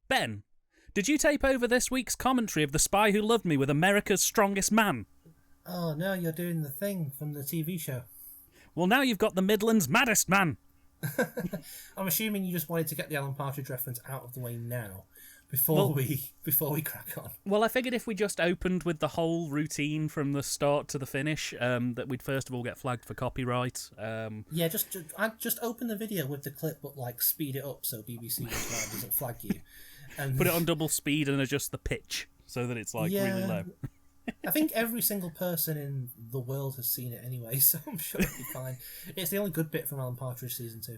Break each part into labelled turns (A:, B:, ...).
A: Ben, did you tape over this week's commentary of The Spy Who Loved Me with America's Strongest Man?
B: Oh, no, you're doing the thing from the TV show.
A: Well, now you've got the Midland's Maddest Man.
B: I'm assuming you just wanted to get the Alan Partridge reference out of the way now, before we crack on.
A: Well, I figured if we just opened with the whole routine from the start to the finish, that we'd first of all get flagged for copyright.
B: Yeah, just open the video with the clip, but speed it up so BBC doesn't flag you. And
A: put it on double speed and adjust the pitch so that it's really low.
B: I think every single person in the world has seen it anyway, so I'm sure it'll be fine. It's the only good bit from Alan Partridge season 2.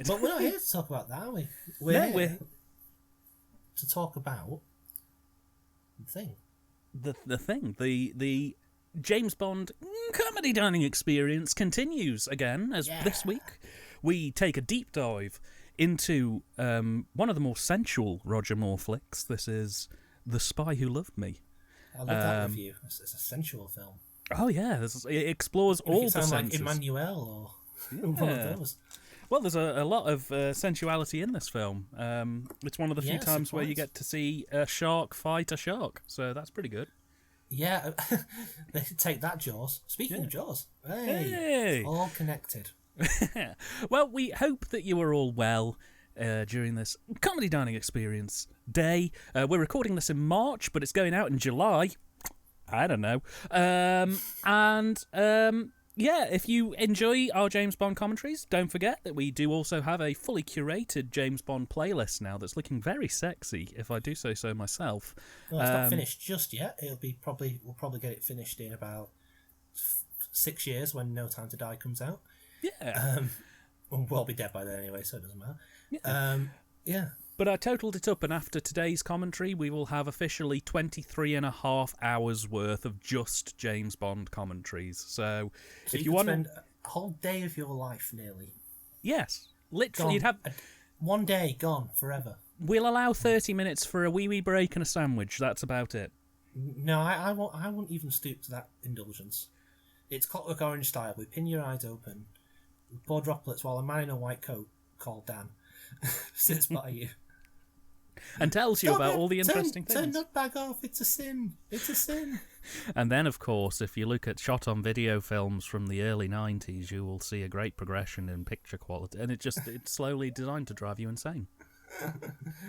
B: But we're not here to talk about that, are we? We're here to talk about the thing.
A: The thing. The James Bond comedy dining experience continues again, as this week we take a deep dive into one of the more sensual Roger Moore flicks. This is The Spy Who Loved Me.
B: I love that review. It's a sensual film.
A: Oh yeah, it explores all the senses.
B: Like Emmanuel or one of those.
A: Well, there's a lot of sensuality in this film. It's one of the few times where you get to see a shark fight a shark, so that's pretty good.
B: Yeah, they take that, Jaws. Speaking of Jaws, hey, all connected.
A: Well, we hope that you are all well during this comedy dining experience day. We're recording this in March, but it's going out in July. I don't know. If you enjoy our James Bond commentaries, don't forget that we do also have a fully curated James Bond playlist now that's looking very sexy, if I do say so myself.
B: Well, it's not finished just yet. We'll probably get it finished in about 6 years when No Time to Die comes out.
A: Yeah.
B: We'll be dead by then anyway, so it doesn't matter. Yeah.
A: But I totaled it up, and after today's commentary, we will have officially 23.5 hours worth of just James Bond commentaries. So if you want
B: to spend a whole day of your life, nearly.
A: Yes, literally, you'd have
B: one day gone forever.
A: We'll allow 30 minutes for a wee break and a sandwich. That's about it.
B: No, I won't even stoop to that indulgence. It's Clockwork Orange style. We pin your eyes open, we pour droplets while a man in a white coat called Dan sits by you.
A: And tells you about all the interesting things.
B: Turn that bag off, it's a sin. It's a sin.
A: And then, of course, if you look at shot-on-video films from the early 90s, you will see a great progression in picture quality. And it's slowly designed to drive you insane.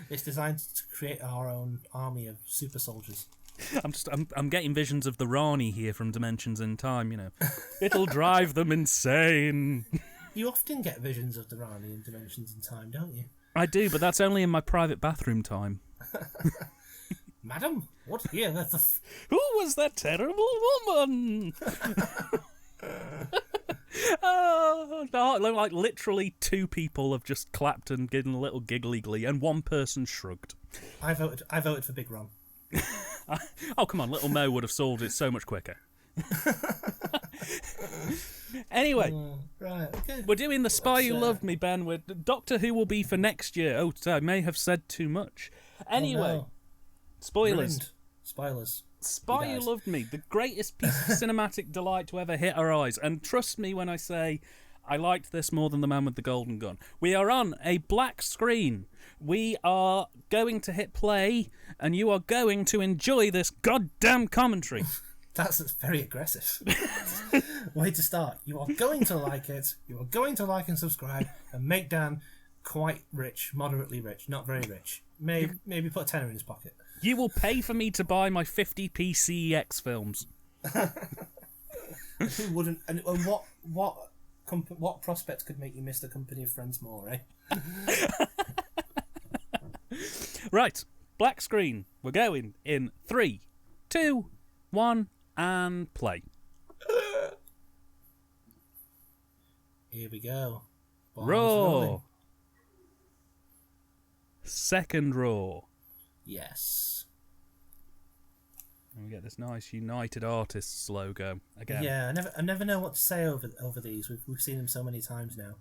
B: It's designed to create our own army of super soldiers.
A: I'm getting visions of the Rani here from Dimensions in Time, you know. It'll drive them insane.
B: You often get visions of the Rani in Dimensions in Time, don't you?
A: I do, but that's only in my private bathroom time.
B: Madam, what here?
A: Who was that terrible woman? Oh, no, like literally 2 people have just clapped and given a little giggly glee, and 1 person shrugged.
B: I voted for Big Ron.
A: Oh, come on, Little Mo would have solved it so much quicker. Anyway,
B: right, okay.
A: We're doing The Spy Who Loved Me, Ben. Doctor Who will be for next year. Oh, I may have said too much. Anyway, Spoilers.
B: Ruined. Spoilers.
A: Spy Who Loved Me, the greatest piece of cinematic delight to ever hit our eyes. And trust me when I say I liked this more than The Man with the Golden Gun. We are on a black screen. We are going to hit play, and you are going to enjoy this goddamn commentary.
B: That's very aggressive. Way to start. You are going to like it. You are going to like and subscribe and make Dan quite rich, moderately rich, not very rich. Maybe put a tenner in his pocket.
A: You will pay for me to buy my 50p CEX films.
B: Who wouldn't? And what prospect could make you miss the company of friends more, eh?
A: Right, black screen. We're going in 3, 2, 1, and play.
B: Here we go.
A: Raw. Second Raw.
B: Yes.
A: And we get this nice United Artists logo again.
B: Yeah, I never know what to say over these. We've seen them so many times now.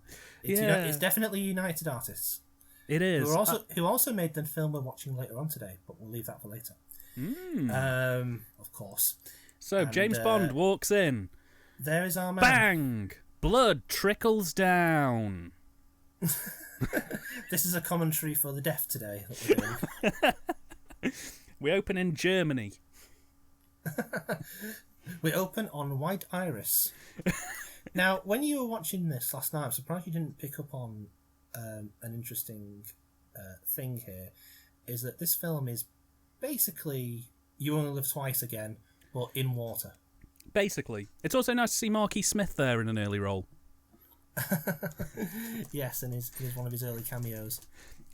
B: It's definitely United Artists.
A: It is.
B: Who also made the film we're watching later on today, but we'll leave that for later. Of course.
A: So James Bond walks in.
B: There is our man.
A: Bang! Blood trickles down.
B: This is a commentary for the deaf today that we're doing.
A: We open in Germany.
B: We open on White Iris. Now, when you were watching this last night, I'm surprised you didn't pick up on an interesting thing here, is that this film is basically You Only Live Twice Again, but in water.
A: Basically. It's also nice to see Marky Smith there in an early role.
B: Yes, and he's one of his early cameos.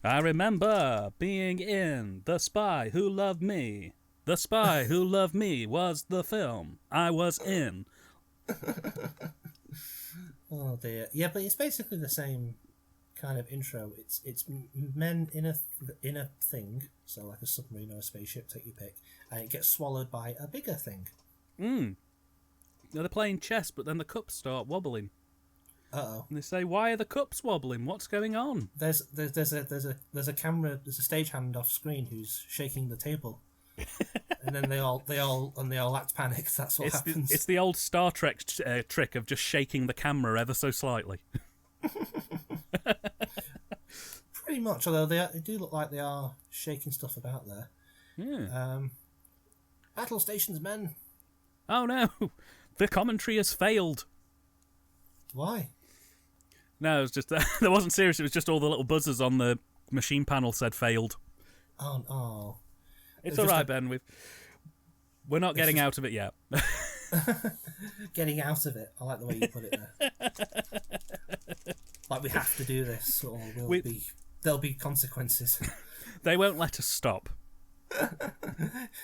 A: I remember being in The Spy Who Loved Me. The Spy Who Loved Me was the film I was in.
B: Oh dear. Yeah, but it's basically the same kind of intro. It's men in a thing, so like a submarine or a spaceship, take your pick, and it gets swallowed by a bigger thing.
A: They're playing chess, but then the cups start wobbling.
B: Uh-oh.
A: And they say, "Why are the cups wobbling? What's going on?"
B: There's a stagehand off screen who's shaking the table. And then they all act panicked. That's what happens.
A: It's the old Star Trek trick of just shaking the camera ever so slightly.
B: Pretty much, although they do look like they are shaking stuff about there.
A: Yeah.
B: Battle stations, men.
A: Oh no, the commentary has failed.
B: Why?
A: No, it was just that wasn't serious. It was just all the little buzzers on the machine panel said failed.
B: Oh.
A: It's all right, Ben. We're not getting out of it yet.
B: Getting out of it. I like the way you put it there. Like we have to do this, or there'll be consequences.
A: They won't let us stop.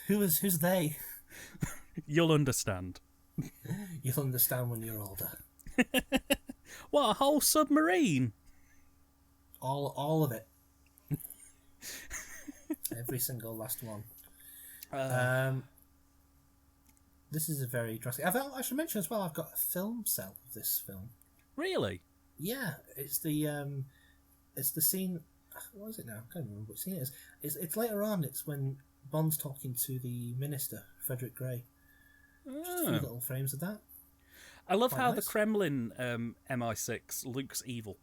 B: Who's they?
A: You'll understand.
B: You'll understand when you're older.
A: What, a whole submarine?
B: All of it. Every single last one. This is a very drastic. I should mention as well, I've got a film cell of this film.
A: Really?
B: Yeah, it's the scene. What is it now? I can't remember what scene it is. It's later on. It's when Bond's talking to the minister, Frederick Grey. Just a few little frames of that.
A: I love
B: Quite
A: how
B: nice.
A: the Kremlin MI6 looks evil.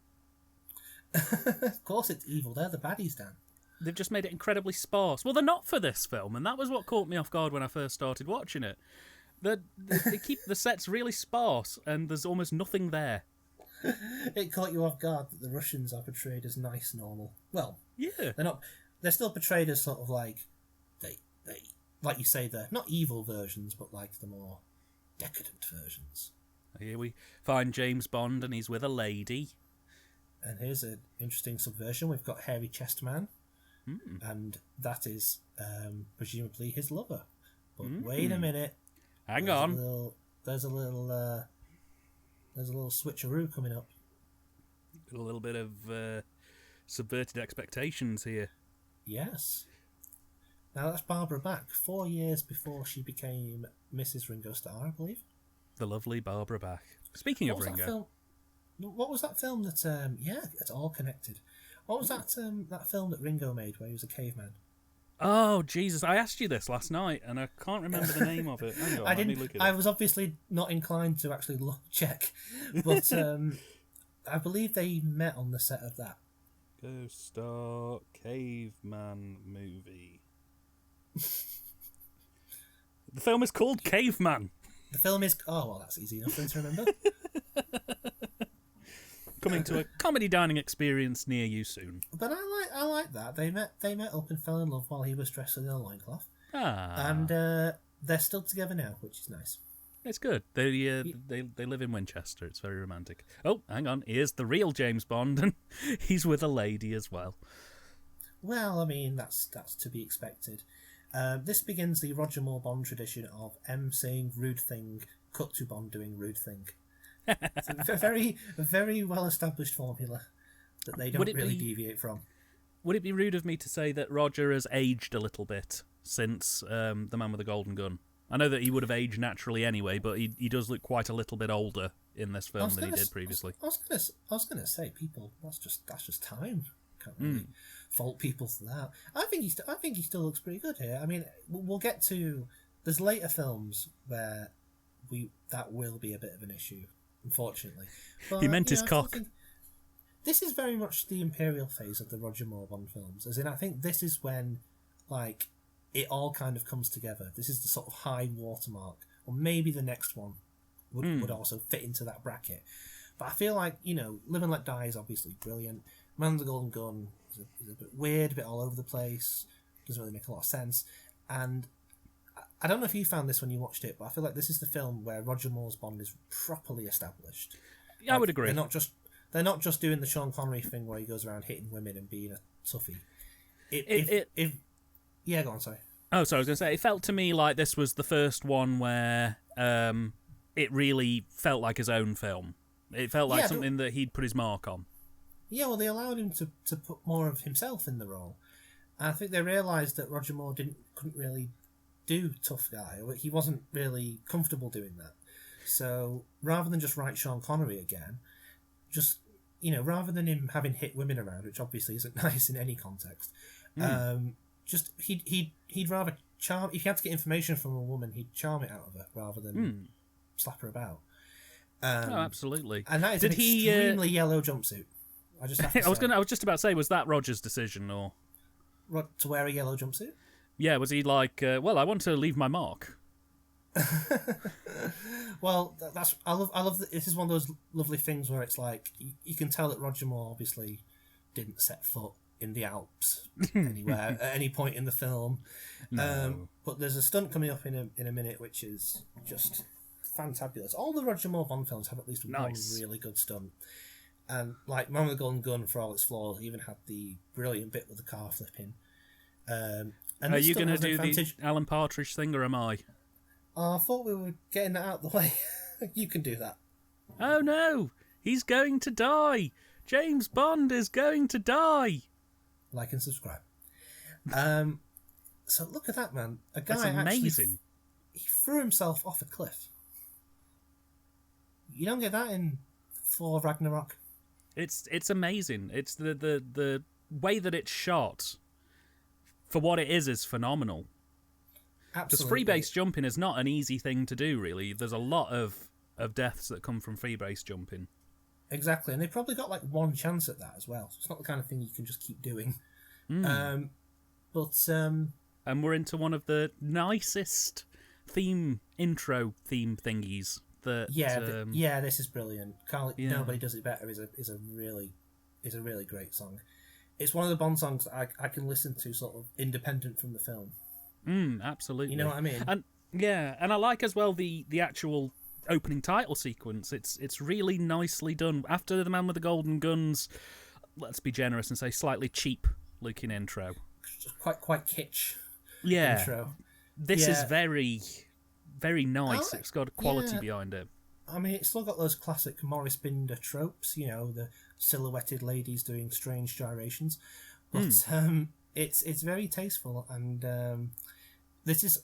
B: Of course it's evil. They're the baddies, Dan.
A: They've just made it incredibly sparse. Well, they're not for this film, and that was what caught me off guard when I first started watching it. They keep the sets really sparse, and there's almost nothing there.
B: It caught you off guard that the Russians are portrayed as nice, normal. Well,
A: Yeah.
B: they're not. They're still portrayed as sort of like they like you say, they're not evil versions, but like the more decadent versions.
A: Here we find James Bond, and he's with a lady.
B: And here's an interesting subversion. We've got Hairy Chest Man, and that is presumably his lover. But wait a minute.
A: Hang on.
B: There's a little switcheroo coming up.
A: A little bit of subverted expectations here.
B: Yes. Now that's Barbara Bach, 4 years before she became Mrs. Ringo Starr, I believe.
A: The lovely Barbara Bach. Speaking of Ringo.
B: What was that film that... yeah, it's all connected. What was that film that Ringo made where he was a caveman?
A: Oh, Jesus. I asked you this last night, and I can't remember the name of it. Hang on, let me look it up.
B: I was obviously not inclined to actually check, but I believe they met on the set of that.
A: Ghost Star Caveman movie. The film is called Caveman.
B: The film is... Oh, well, that's easy enough then to remember.
A: Coming to a comedy dining experience near you soon.
B: But I like that. They met up and fell in love while he was dressed in a loincloth. And they're still together now, which is nice.
A: It's good. They live in Winchester. It's very romantic. Oh, hang on. Here's the real James Bond, and he's with a lady as well.
B: Well, I mean, that's to be expected. This begins the Roger Moore Bond tradition of M saying rude thing, cut to Bond doing rude thing. It's a very, very well-established formula that they don't really deviate from.
A: Would it be rude of me to say that Roger has aged a little bit since The Man with the Golden Gun? I know that he would have aged naturally anyway, but he does look quite a little bit older in this film than he did previously.
B: I was gonna say, people, that's just time. Can't really fault people for that. I think he still looks pretty good here. I mean, we'll get to... There's later films where that will be a bit of an issue, unfortunately. But,
A: he meant his cock.
B: this is very much the Imperial phase of the Roger Moore Bond films. As in, I think this is when, like, it all kind of comes together. This is the sort of high watermark. Or maybe the next one would also fit into that bracket. But I feel like, Live and Let Die is obviously brilliant. Man with the Golden Gun is a bit weird, a bit all over the place. Doesn't really make a lot of sense. And I don't know if you found this when you watched it, but I feel like this is the film where Roger Moore's Bond is properly established.
A: Yeah, I would agree.
B: They're not just doing the Sean Connery thing where he goes around hitting women and being a toughie. Yeah, go on, sorry.
A: Oh, sorry, I was going to say, it felt to me like this was the first one where it really felt like his own film. It felt like something that he'd put his mark on.
B: Yeah, well, they allowed him to put more of himself in the role. And I think they realised that Roger Moore couldn't really do tough guy. He wasn't really comfortable doing that. So rather than just write Sean Connery again, just, rather than him having hit women around, which obviously isn't nice in any context, just he'd rather charm. If he had to get information from a woman, he'd charm it out of her rather than slap her about.
A: Absolutely.
B: And that is an extremely yellow jumpsuit. I just have to say.
A: I was just about to say, was that Roger's decision or
B: to wear a yellow jumpsuit?
A: Yeah, was he like, well, I want to leave my mark?
B: Well, I love this is one of those lovely things where it's like you can tell that Roger Moore obviously didn't set foot in the Alps anywhere at any point in the film.
A: No.
B: But there's a stunt coming up in a minute which is just fantabulous. All the Roger Moore Bond films have at least one really good stunt. And like Man with the Golden Gun, for all its flaws, even had the brilliant bit with the car flipping. And
A: are you going to do the Alan Partridge thing, or am I?
B: Oh, I thought we were getting that out of the way. You can do that.
A: Oh no! He's going to die! James Bond is going to die!
B: Like and subscribe. So look at that, man. A guy
A: That's amazing.
B: He threw himself off a cliff. You don't get that in Thor Ragnarok.
A: It's amazing. It's the way that it's shot for what it is phenomenal.
B: Absolutely.
A: Because freebase jumping is not an easy thing to do, really. There's a lot of deaths that come from freebase jumping.
B: Exactly, and they probably got like one chance at that as well. So it's not the kind of thing you can just keep doing. And
A: we're into one of the nicest intro theme thingies.
B: This is brilliant. Nobody Does It Better is a really great song. It's one of the Bond songs that I can listen to sort of independent from the film.
A: Absolutely.
B: You know what I mean?
A: And I like as well the actual opening title sequence. It's really nicely done. After the Man with the Golden Guns, let's be generous and say slightly cheap looking intro.
B: Quite kitsch.
A: Yeah.
B: Intro.
A: This is very, very nice. It's got quality behind it.
B: I mean, it's still got those classic Maurice Binder tropes, the silhouetted ladies doing strange gyrations, but it's very tasteful, and there's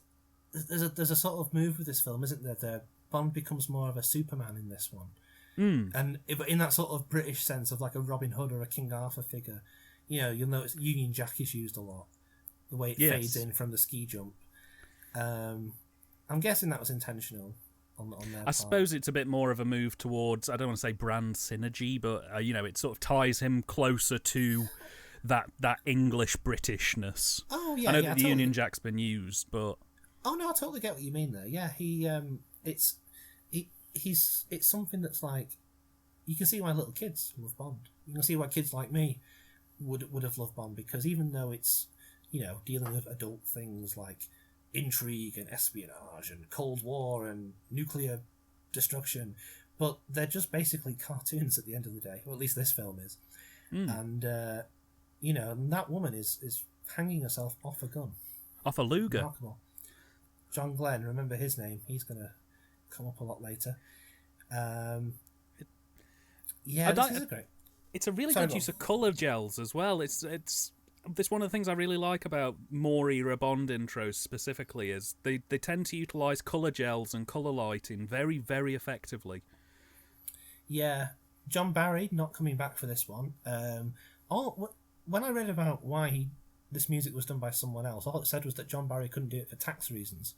B: a sort of move with this film, isn't there? The Bond becomes more of a Superman in this one, and in that sort of British sense of like a Robin Hood or a King Arthur figure. You'll notice Union Jack is used a lot, the way it fades in from the ski jump. I'm guessing that was intentional. On their part.
A: Suppose it's a bit more of a move towards, I don't want to say brand synergy, but it sort of ties him closer to that English Britishness.
B: Oh yeah,
A: I know that the Union Jack's been used, but
B: oh no, I totally get what you mean there. Yeah, it's something that's like you can see why little kids love Bond. You can see why kids like me would have loved Bond, because even though it's dealing with adult things like intrigue and espionage and Cold War and nuclear destruction, but they're just basically cartoons at the end of the day, or at least this film is. And and that woman is hanging herself off a gun,
A: off a Luger.
B: Remarkable. John Glenn, remember his name, he's gonna come up a lot later. This is great.
A: It's a really good use of colour gels as well. It's one of the things I really like about Moore era Bond intros specifically is they tend to utilise colour gels and colour lighting very, very effectively.
B: Yeah, John Barry not coming back for this one. When I read about why this music was done by someone else, all it said was that John Barry couldn't do it for tax reasons,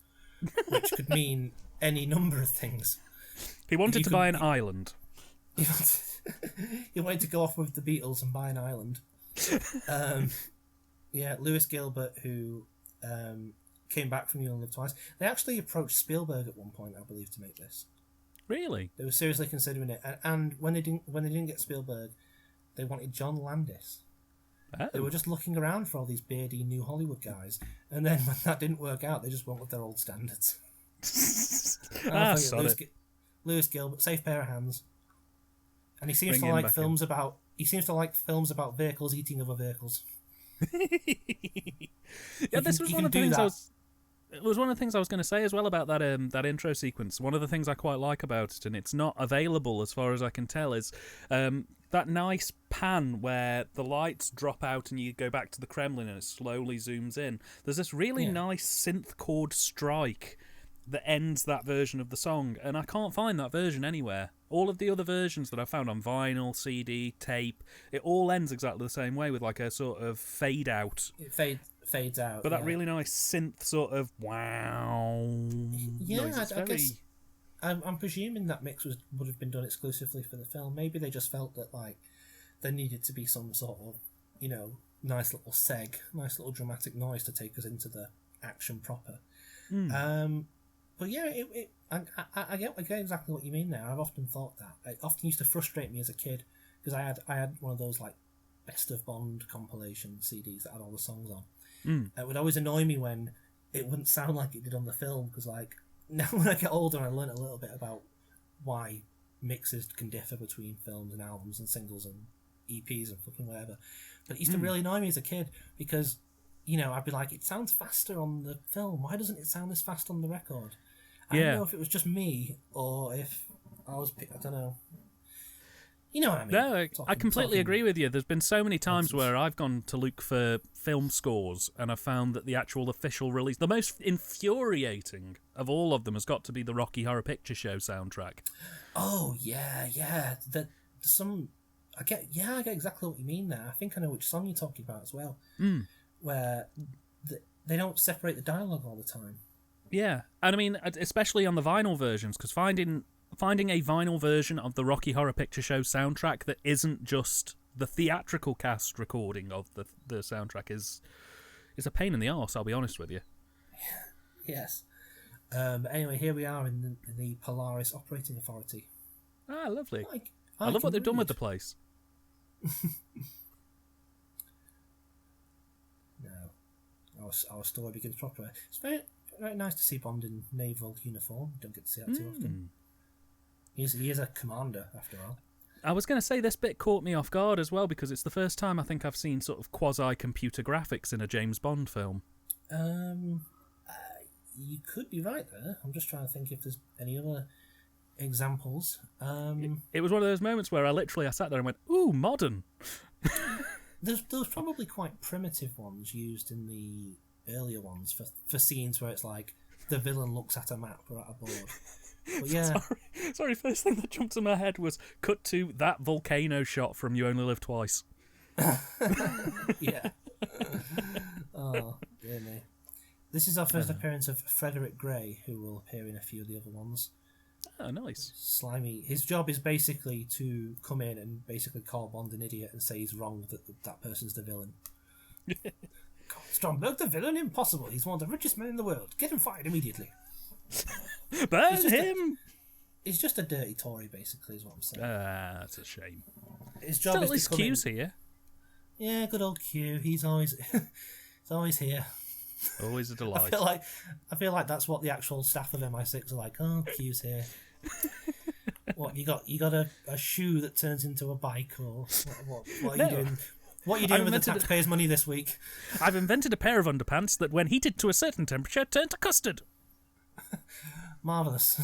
B: which could mean any number of things.
A: He wanted to buy an island.
B: he wanted to go off with the Beatles and buy an island. Yeah, Lewis Gilbert, who came back from You Only Live Twice. They actually approached Spielberg at one point, I believe, to make this.
A: Really?
B: They were seriously considering it, and when they didn't get Spielberg, they wanted John Landis.
A: Oh.
B: They were just looking around for all these beardy new Hollywood guys, and then when that didn't work out, they just went with their old standards. Lewis Gilbert, safe pair of hands, and he seems to like films about. He seems to like films about vehicles eating other vehicles.
A: Yeah, this was one of the things I was. It was one of the things I was going to say as well about that intro sequence. One of the things I quite like about it, and it's not available as far as I can tell, is that nice pan where the lights drop out and you go back to the Kremlin and it slowly zooms in. There's this really nice synth chord strike that ends that version of the song, and I can't find that version anywhere. All of the other versions that I found on vinyl, CD, tape, it all ends exactly the same way with like a sort of fade out.
B: It fades out.
A: But that really nice synth sort of wow.
B: Yeah,
A: noise.
B: I guess I'm presuming that mix would have been done exclusively for the film. Maybe they just felt that like there needed to be some sort of, nice little seg, nice little dramatic noise to take us into the action proper. But yeah, I get exactly what you mean there. I've often thought that. It often used to frustrate me as a kid because I had one of those like best of Bond compilation CDs that had all the songs on. It would always annoy me when it wouldn't sound like it did on the film, because like now when I get older, I learn a little bit about why mixes can differ between films and albums and singles and EPs and fucking whatever. But it used to really annoy me as a kid because, I'd be like, it sounds faster on the film. Why doesn't it sound as fast on the record? I don't know if it was just me or if I don't know. You know what I mean?
A: No, I completely agree with you. There's been so many times where I've gone to look for film scores and I've found that the actual official release, the most infuriating of all of them, has got to be the Rocky Horror Picture Show soundtrack. Oh, yeah. I get exactly what you mean there. I think I know which song you're talking about as well. Where they don't separate the dialogue all the time. Yeah, and I mean, especially on the vinyl versions, because finding a vinyl version of the Rocky Horror Picture Show soundtrack that isn't just the theatrical cast recording of the soundtrack is a pain in the arse, I'll be honest with you.
B: Yes. Anyway, here we are in the Polaris Operating Authority.
A: Ah, lovely. I love what they've done with the place.
B: No. Our story begins proper. It's very, very nice to see Bond in naval uniform. Don't get to see that too often. He is a commander, after all.
A: I was going to say this bit caught me off guard as well, because it's the first time I think I've seen sort of quasi-computer graphics in a James Bond film.
B: You could be right there. I'm just trying to think if there's any other examples.
A: It was one of those moments where I sat there and went, ooh, modern.
B: There's probably quite primitive ones used in the earlier ones for scenes where it's like the villain looks at a map or at a board. But yeah.
A: Sorry, first thing that jumped in my head was cut to that volcano shot from You Only Live Twice.
B: Yeah. Oh, dear me. This is our first appearance of Frederick Gray, who will appear in a few of the other ones.
A: Oh, nice.
B: Slimy. His job is basically to come in and basically call Bond an idiot and say he's wrong, that person's the villain. Stromberg, the villain? Impossible. He's one of the richest men in the world. Get him fired immediately.
A: Burn him!
B: He's just a dirty Tory, basically, is what I'm saying.
A: That's a shame.
B: His job
A: Still,
B: is
A: at least Q's here.
B: Yeah, good old Q. He's always here.
A: Always a delight.
B: I feel like that's what the actual staff of MI6 are like. Oh, Q's here. What you got? A shoe that turns into a bike, or what are you doing? What are you doing with the taxpayers' money this week?
A: I've invented a pair of underpants that, when heated to a certain temperature, turn to custard.
B: Marvellous.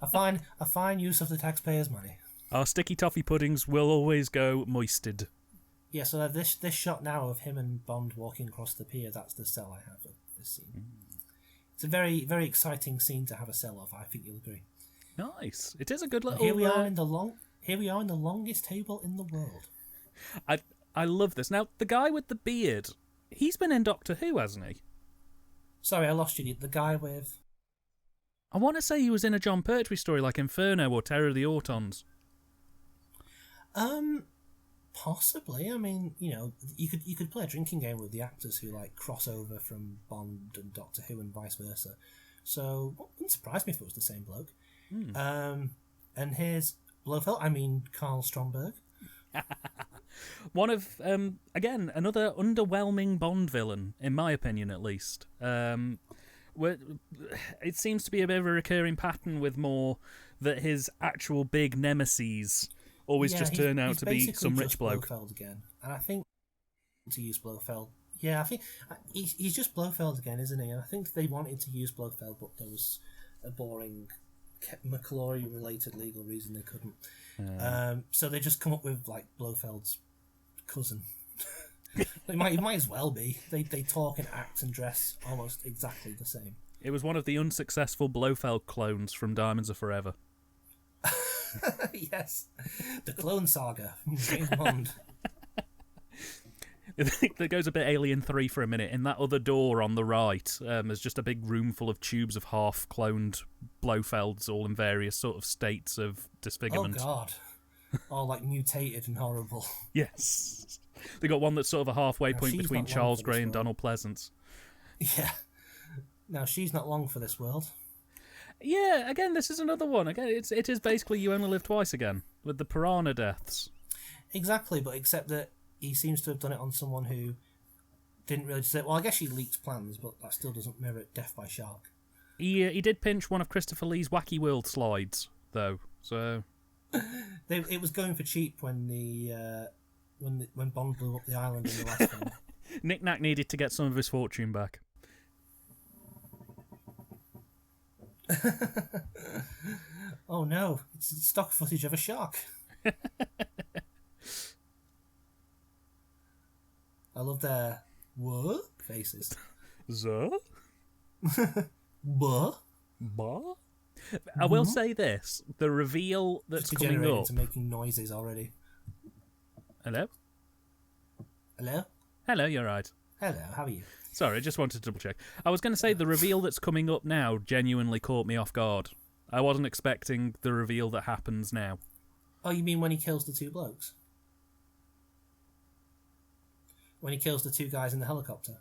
B: a fine use of the taxpayers' money.
A: Our sticky toffee puddings will always go moisted.
B: Yeah, so this shot now of him and Bond walking across the pier, that's the cell I have of this scene. It's a very, very exciting scene to have a cell of, I think you'll agree.
A: Nice. It is a good little...
B: Here we are in the longest table in the world.
A: I love this. Now, the guy with the beard, he's been in Doctor Who, hasn't he?
B: Sorry, I lost you. The guy with...
A: I want to say he was in a John Pertwee story like Inferno or Terror of the Autons.
B: Possibly. I mean, you could play a drinking game with the actors who like cross over from Bond and Doctor Who and vice versa. So it wouldn't surprise me if it was the same bloke. And here's Blofeld. I mean, Carl Stromberg.
A: One of again another underwhelming Bond villain, in my opinion, at least. It seems to be a bit of a recurring pattern with more that his actual big nemeses always just turn out to be some rich bloke.
B: Blofeld again, and I think to use Blofeld. Yeah, I think he's just Blofeld again, isn't he? And I think they wanted to use Blofeld, but there was a boring McClory-related legal reason they couldn't. So they just come up with like Blofeld's cousin. It might as well be. They talk and act and dress almost exactly the same.
A: It was one of the unsuccessful Blofeld clones from Diamonds Are Forever.
B: Yes, the clone saga from James Bond.
A: That goes a bit Alien 3 for a minute. In that other door on the right, there's just a big room full of tubes of half-cloned Blofelds, all in various sort of states of disfigurement.
B: Oh, God. All, like, mutated and horrible.
A: Yes. They got one that's sort of a halfway point between Charles Gray and Donald Pleasance.
B: Yeah. Now, she's not long for this world.
A: Yeah, again, this is another one. Again, it is basically You Only Live Twice again, with the piranha deaths.
B: Exactly, but except that he seems to have done it on someone who didn't really say. Well, I guess she leaked plans, but that still doesn't mirror Death by Shark.
A: He did pinch one of Christopher Lee's Wacky World slides, though. So
B: it was going for cheap when when Bond blew up the island in the last film.
A: Nick Nack needed to get some of his fortune back.
B: Oh no! It's stock footage of a shark. I love their what faces.
A: The?
B: Buh?
A: Bah? I will say this: the reveal that's coming up.
B: Into making noises already.
A: Hello.
B: Hello.
A: Hello. You're right.
B: Hello. How are you?
A: Sorry, I just wanted to double check. I was going to say the reveal that's coming up now genuinely caught me off guard. I wasn't expecting the reveal that happens now.
B: Oh, you mean when he kills the two blokes? When he kills the two guys in the helicopter?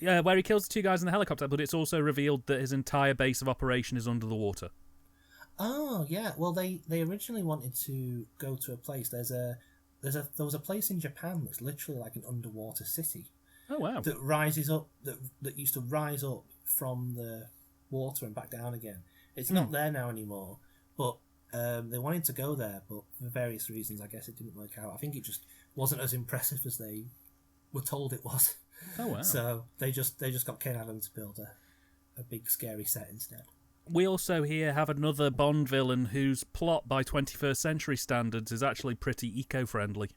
A: Yeah, where he kills the two guys in the helicopter, but it's also revealed that his entire base of operation is under the water.
B: Oh, yeah. Well, they originally wanted to go to a place. There was a place in Japan that's literally like an underwater city.
A: Oh, wow.
B: That rises up, that used to rise up from the water and back down again. It's not there now anymore, but they wanted to go there, but for various reasons, I guess it didn't work out. I think it just wasn't as impressive as they were told it was.
A: Oh, wow.
B: So they just got Ken Adam to build a big scary set instead.
A: We also here have another Bond villain whose plot by 21st century standards is actually pretty eco-friendly.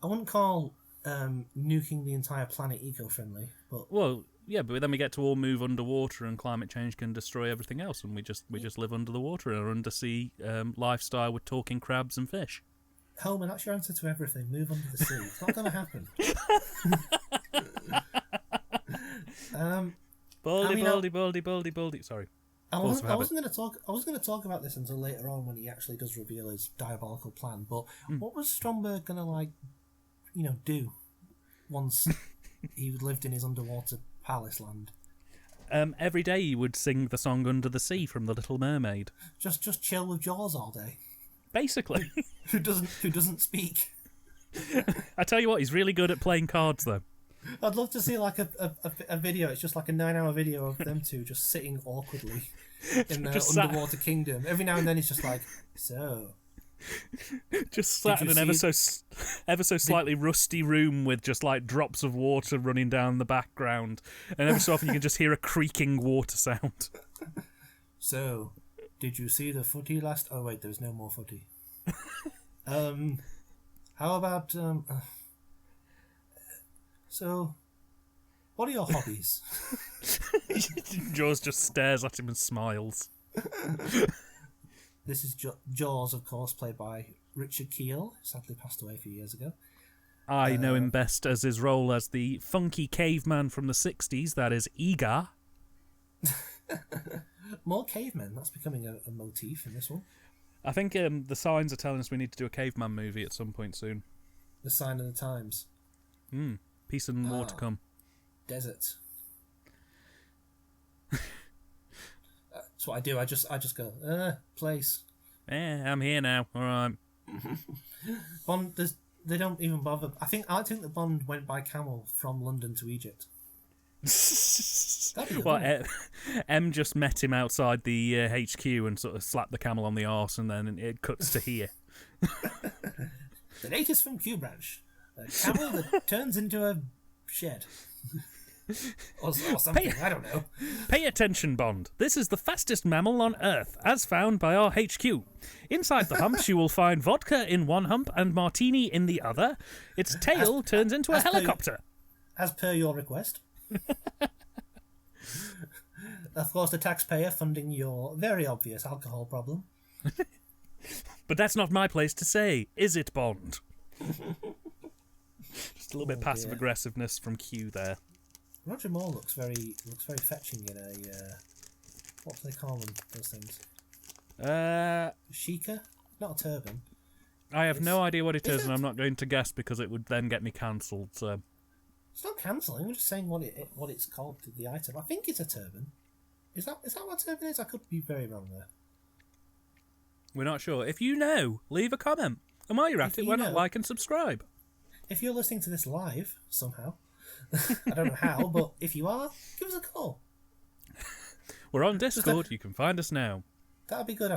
B: I wouldn't call nuking the entire planet eco-friendly, but
A: well, yeah, but then we get to all move underwater, and climate change can destroy everything else, and we just live under the water in our undersea lifestyle with talking crabs and fish.
B: Homer, that's your answer to everything. Move under the sea. It's not going to happen.
A: Baldy. Sorry.
B: I wasn't going to talk about this until later on when he actually does reveal his diabolical plan. But what was Stromberg going to do once he lived in his underwater palace land?
A: Every day he would sing the song Under the Sea from The Little Mermaid.
B: Just chill with Jaws all day.
A: Basically.
B: Who doesn't speak.
A: I tell you what, he's really good at playing cards though.
B: I'd love to see like a video. It's just like a 9-hour video of them two just sitting awkwardly in the underwater kingdom. Every now and then it's just like, so
A: just sat in an ever so slightly rusty room with just like drops of water running down the background, and every so often you can just hear a creaking water sound.
B: So, did you see the footy last? Oh wait, there's no more footy. How about So, what are your hobbies?
A: Jaws just stares at him and smiles.
B: This is Jaws, of course, played by Richard Keel, sadly passed away a few years ago.
A: I know him best as his role as the funky caveman from the 60s, that is Iga.
B: More cavemen, that's becoming a motif in this one.
A: I think the signs are telling us we need to do a caveman movie at some point soon.
B: The sign of the times.
A: Peace and more to come.
B: Desert. That's what I do. I just go, place.
A: Yeah, I'm here now. All right.
B: Bond, they don't even bother. I think that Bond went by camel from London to Egypt.
A: Well, M just met him outside the HQ and sort of slapped the camel on the arse, and then it cuts to here.
B: The latest from Q Branch. A camel that turns into a shed. or something, I don't know.
A: Pay attention, Bond. This is the fastest mammal on Earth, as found by our HQ. Inside the humps, you will find vodka in one hump and martini in the other. Its tail turns into a helicopter.
B: As per your request. Of course, the taxpayer funding your very obvious alcohol problem.
A: But that's not my place to say, is it, Bond? Just a little bit passive aggressiveness from Q there.
B: Roger Moore looks very fetching in a what do they call them? Those things. Shika, not a turban.
A: I have no idea what it is, and I'm not going to guess because it would then get me cancelled. So
B: it's not cancelling. We're just saying what it's called. The item. I think it's a turban. Is that what a turban is? I could be very wrong there.
A: We're not sure. If you know, leave a comment. And while you're at it, why not like and subscribe?
B: If you're listening to this live somehow, I don't know how, but if you are, give us a call.
A: We're on Discord. You can find us now.
B: That'd be good.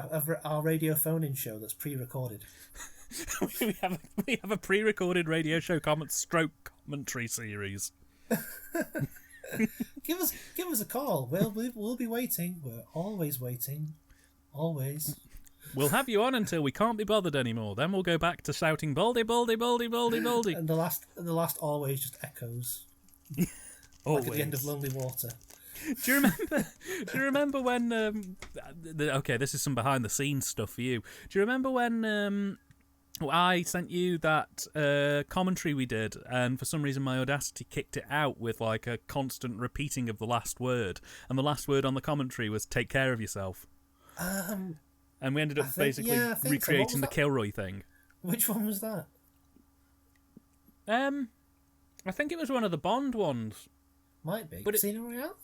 B: Our radio phone-in show that's pre-recorded.
A: we have a pre-recorded radio show commentary series.
B: Give us a call. We'll be waiting. We're always waiting. Always.
A: We'll have you on until we can't be bothered anymore. Then we'll go back to shouting "Baldy, Baldy, Baldy, Baldy, Baldy."
B: And the last always just echoes.
A: Always.
B: Like at the end of Lonely Water.
A: Do you remember when? Okay, this is some behind the scenes stuff for you. Do you remember when I sent you that commentary we did, and for some reason my Audacity kicked it out with like a constant repeating of the last word, and the last word on the commentary was "Take care of yourself." And we ended up basically recreating the Kilroy thing.
B: Which one was that?
A: I think it was one of the Bond ones.
B: Might be. Casino Royale?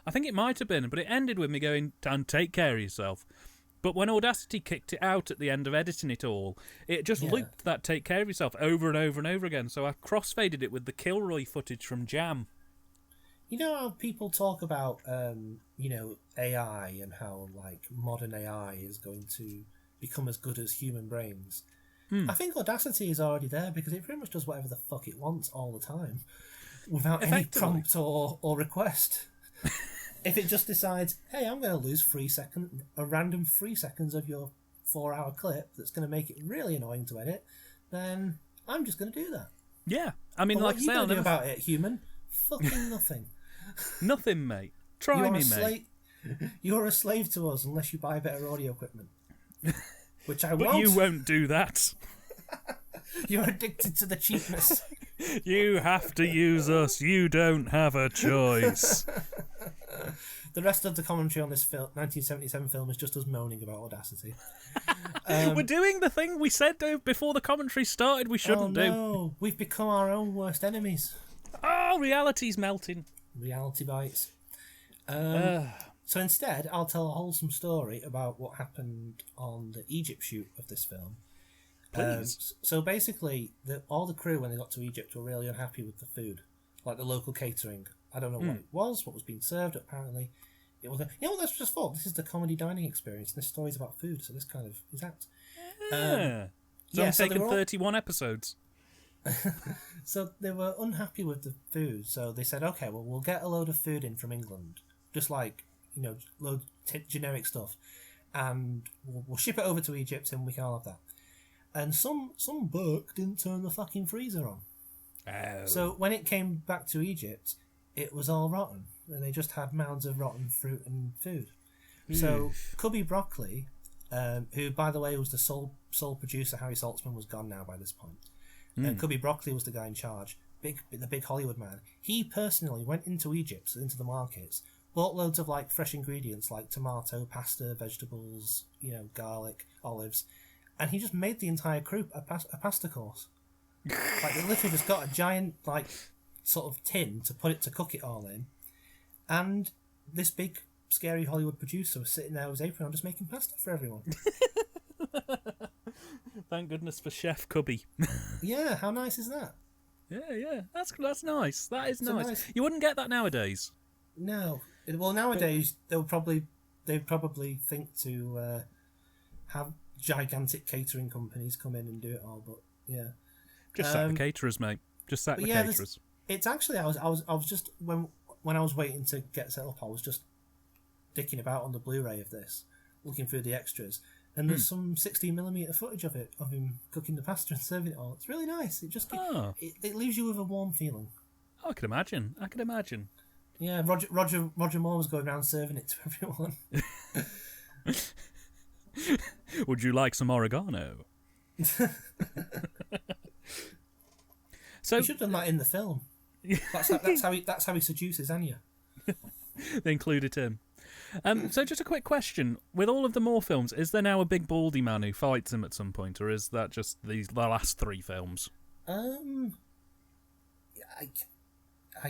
A: I think it might have been, but it ended with me going, "Dan, take care of yourself." But when Audacity kicked it out at the end of editing it all, it just looped that "take care of yourself" over and over and over again. So I crossfaded it with the Kilroy footage from Jam.
B: You know how people talk about, AI and how like modern AI is going to become as good as human brains. I think Audacity is already there because it pretty much does whatever the fuck it wants all the time, without any prompt or request. If it just decides, hey, I'm going to lose a random 3 seconds of your 4-hour clip that's going to make it really annoying to edit, then I'm just going to do that.
A: Yeah, I mean,
B: what are you going to do about it, human? Fucking nothing.
A: Nothing, mate. Try me, mate.
B: You're a slave to us unless you buy better audio equipment. Which I
A: won't. But you won't do that.
B: You're addicted to the cheapness.
A: You have to use us. You don't have a choice.
B: The rest of the commentary on this 1977 film is just us moaning about Audacity.
A: We're doing the thing we said before the commentary started we shouldn't do.
B: We've become our own worst enemies.
A: Oh, reality's melting.
B: Reality bites. So instead, I'll tell a wholesome story about what happened on the Egypt shoot of this film.
A: Please.
B: So basically, all the crew, when they got to Egypt, were really unhappy with the food. Like the local catering. I don't know what was being served, apparently. It was that's just fault. This is the comedy dining experience, and this story's about food, so this kind of is apt.
A: So I'm taking 31 episodes.
B: So they were unhappy with the food, so they said, okay, well, we'll get a load of food in from England, just like, generic stuff, and we'll ship it over to Egypt and we can all have that. And some book didn't turn the fucking freezer on.
A: Oh.
B: So when it came back to Egypt, it was all rotten, and they just had mounds of rotten fruit and food. So Cubby Broccoli, who, by the way, was the sole producer, Harry Saltzman was gone now by this point. And Cubby Broccoli was the guy in charge, the big Hollywood man. He personally went into Egypt, into the markets, boatloads of like fresh ingredients like tomato, pasta, vegetables, garlic, olives, and he just made the entire crew a pasta course. Like, they literally just got a giant like sort of tin to cook it all in, and this big scary Hollywood producer was sitting there with his apron on, just making pasta for everyone.
A: Thank goodness for Chef Cubby.
B: Yeah, how nice is that?
A: Yeah, that's nice. That is nice. You wouldn't get that nowadays.
B: No. Well, nowadays they'd probably think to have gigantic catering companies come in and do it all. But yeah,
A: just sack the caterers, mate. Just sack the caterers. It's
B: actually I was just when I was waiting to get set up, I was just dicking about on the Blu-ray of this, looking through the extras. And there's some 16mm footage of him cooking the pasta and serving it all. It's really nice. It just it leaves you with a warm feeling.
A: Oh, I can imagine.
B: Yeah, Roger Moore was going around serving it to everyone.
A: Would you like some oregano? So
B: you should have done that in the film. That's how he seduces Anya.
A: They included him. So just a quick question. With all of the Moore films, is there now a big baldy man who fights him at some point, or is that just the last 3 films?
B: I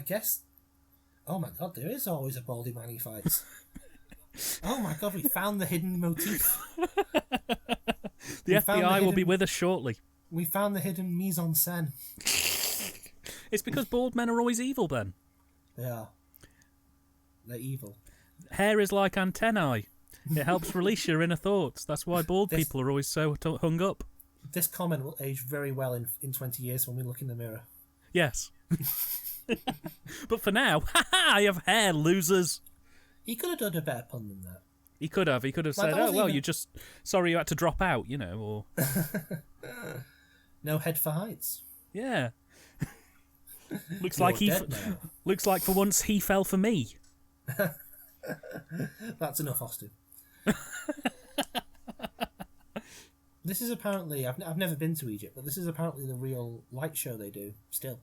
B: guess... Oh my god, there is always a baldy man he fights. Oh my god, we found the hidden motif.
A: The FBI will be with us shortly.
B: We found the hidden mise en scène.
A: It's because bald men are always evil, Ben.
B: They are. They're evil.
A: Hair is like antennae. It helps release your inner thoughts. That's why bald people are always so hung up.
B: This comment will age very well in 20 years when we look in the mirror.
A: Yes. But for now, I have hair, losers.
B: He could have done a better pun than that.
A: He could have said, oh, well, sorry you had to drop out, or...
B: No head for heights.
A: Yeah. Looks like for once he fell for me.
B: That's enough, Austin. This is apparently... I've never been to Egypt, but this is apparently the real light show they do, still.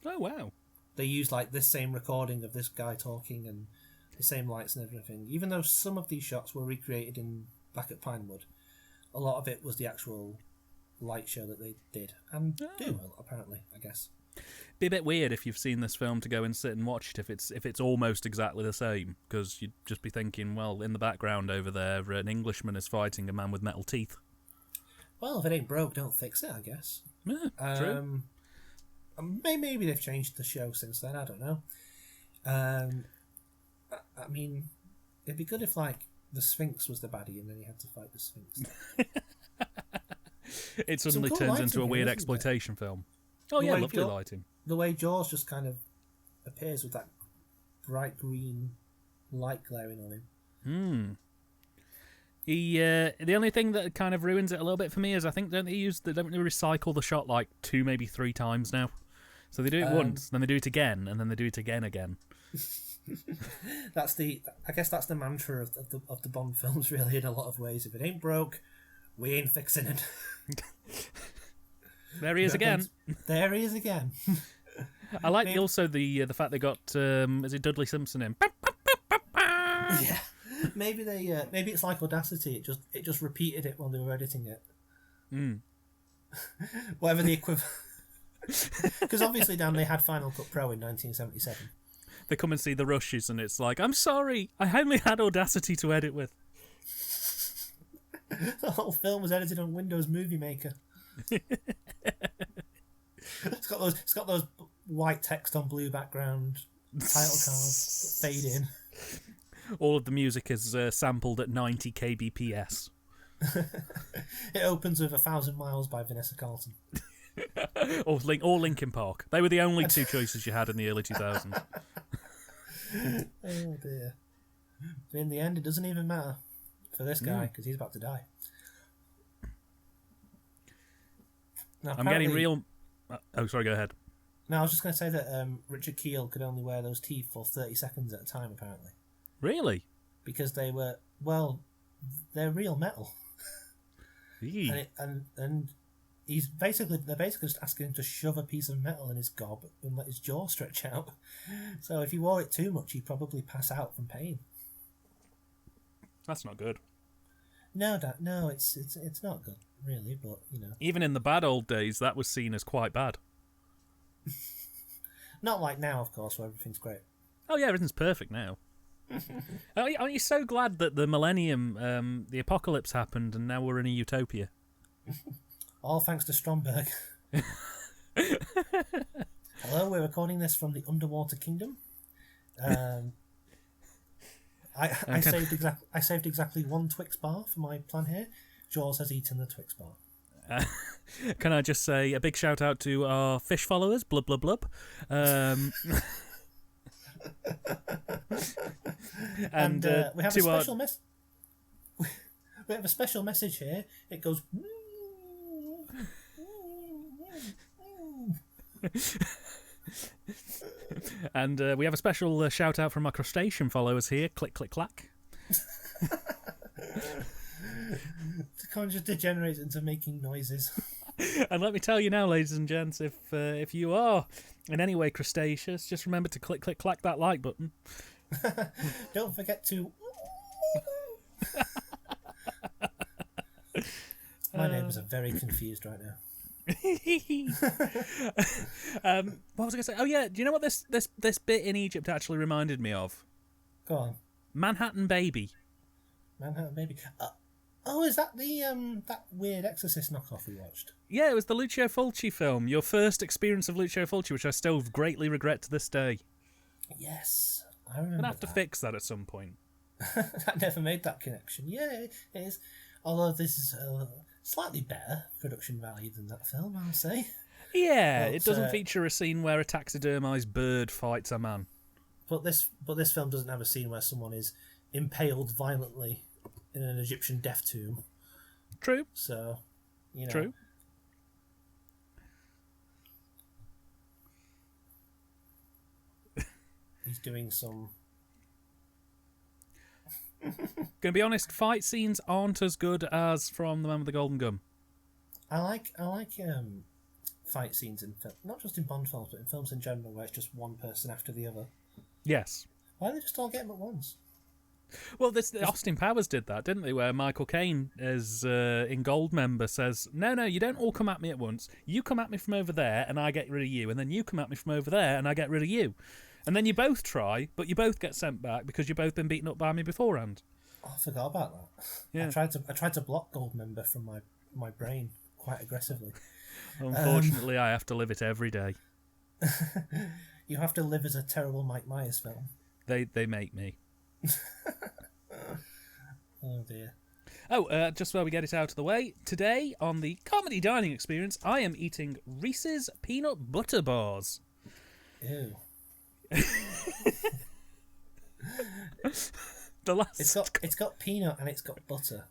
A: Oh, wow.
B: They use, like, this same recording of this guy talking and the same lights and everything. Even though some of these shots were recreated back at Pinewood, a lot of it was the actual light show that they did. And do, apparently, I guess.
A: Be a bit weird if you've seen this film to go and sit and watch it if it's almost exactly the same, because you'd just be thinking, well, in the background over there, an Englishman is fighting a man with metal teeth.
B: Well, if it ain't broke, don't fix it, I guess.
A: Yeah, true.
B: Maybe they've changed the show since then, I don't know. I mean, it'd be good if, like, the Sphinx was the baddie and then he had to fight the Sphinx.
A: It suddenly turns into a weird exploitation film. Oh, yeah, lovely lighting.
B: The way Jaws just kind of appears with that bright green light glaring on him.
A: The only thing that kind of ruins it a little bit for me is I think don't they recycle the shot like 2, maybe 3 times now. So they do it once, then they do it again, and then they do it again.
B: I guess that's the mantra of the Bond films, really, in a lot of ways. If it ain't broke, we ain't fixing it.
A: There he is again.
B: There he is again.
A: I like also the fact they got is it Dudley Simpson in?
B: Yeah, maybe it's like Audacity. It just repeated it while they were editing it. Whatever the equivalent. Because obviously, Dan, they had Final Cut Pro in 1977.
A: They come and see the rushes, and it's like, I'm sorry, I only had Audacity to edit with.
B: The whole film was edited on Windows Movie Maker. It's got those white text on blue background title cards that fade in.
A: All of the music is sampled at 90 kbps.
B: It opens with 1,000 Miles by Vanessa Carlton.
A: or Linkin Park. They were the only 2 choices you had in the early 2000s.
B: Oh dear. But in the end, it doesn't even matter for this guy because he's about to die. Now,
A: I'm getting real... Oh, sorry, go ahead.
B: No, I was just going to say that Richard Keel could only wear those teeth for 30 seconds at a time, apparently.
A: Really?
B: Because they were... Well, they're real metal. And they're basically just asking him to shove a piece of metal in his gob and let his jaw stretch out. So if he wore it too much, he'd probably pass out from pain.
A: That's not good.
B: No, Dad, no, it's not good, really, but, you know.
A: Even in the bad old days, that was seen as quite bad.
B: Not like now, of course, where everything's great.
A: Oh, yeah, everything's perfect now. Aren't you so glad that the millennium, the apocalypse happened, and now we're in a utopia?
B: All thanks to Stromberg. Hello, we're recording this from the underwater kingdom. I saved exactly one Twix bar for my plan here. Jaws has eaten the Twix bar.
A: Can I just say a big shout out to our fish followers, blub blub blub. And
B: we have a special we have a special message here. It goes.
A: And we have a special shout out from our crustacean followers here. Click click clack.
B: The con just degenerates into making noises.
A: And let me tell you now, ladies and gents, if you are in any way crustaceous, just remember to click click clack that like button.
B: Don't forget to. My neighbours are very confused right now.
A: What was I going to say? Oh yeah, do you know what this bit in Egypt actually reminded me of?
B: Go on.
A: Manhattan Baby.
B: Manhattan Baby. Oh, is that the that weird Exorcist knockoff we watched?
A: Yeah, it was the Lucio Fulci film. Your first experience of Lucio Fulci, which I still greatly regret to this day.
B: Yes, I remember.
A: I'm gonna have to fix that at some point.
B: I never made that connection. Yeah, it is. Although this is slightly better production value than that film, I'll say.
A: Yeah, but, it doesn't feature a scene where a taxidermised bird fights a man.
B: But this film doesn't have a scene where someone is impaled violently in an Egyptian death tomb.
A: True.
B: So, you know.
A: True.
B: He's doing some.
A: Gonna be honest, fight scenes aren't as good as from The Man with the Golden Gun.
B: I like fight scenes in film, not just in Bond films, but in films in general, where it's just one person after the other.
A: Yes.
B: Why don't they just all get them at once?
A: Well, Austin Powers did that, didn't they? Where Michael Caine, as in Goldmember, says, "No, you don't all come at me at once. You come at me from over there, and I get rid of you, and then you come at me from over there, and I get rid of you, and then you both try, but you both get sent back because you've both been beaten up by me beforehand."
B: Oh, I forgot about that. Yeah. I tried to block Goldmember from my brain quite aggressively.
A: Unfortunately, I have to live it every day.
B: You have to live as a terrible Mike Myers film.
A: They make me.
B: Oh dear.
A: Oh, just while we get it out of the way, today on the Comedy Dining Experience, I am eating Reese's Peanut Butter Bars.
B: Ew. It's got peanut and it's got butter.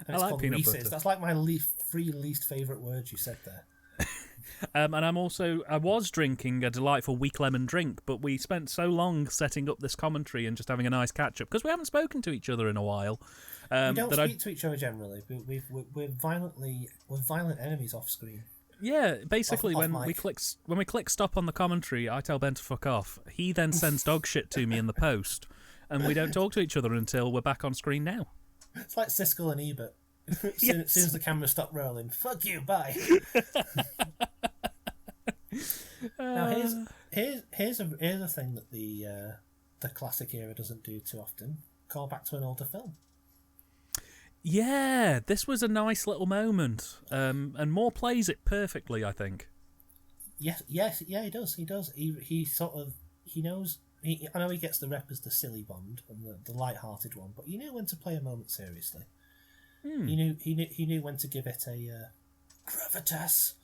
B: And
A: I like peanut
B: Reese's.
A: butter.
B: That's like my three least favourite words you said there.
A: And I was drinking a delightful weak lemon drink, but we spent so long setting up this commentary and just having a nice catch up because we haven't spoken to each other in a while.
B: We don't speak to each other generally. We're violent enemies off screen.
A: Yeah, basically when we click stop on the commentary, I tell Ben to fuck off. He then sends dog shit to me in the post, and we don't talk to each other until we're back on screen now.
B: It's like Siskel and Ebert. As soon as the camera stopped rolling, fuck you, bye. Now here's a thing that the classic era doesn't do too often. Call back to an older film.
A: Yeah, this was a nice little moment, and Moore plays it perfectly, I think.
B: Yes, yeah, he does. He knows. I know he gets the rep as the silly Bond and the light-hearted one, but he knew when to play a moment seriously. He knew when to give it a gravitas.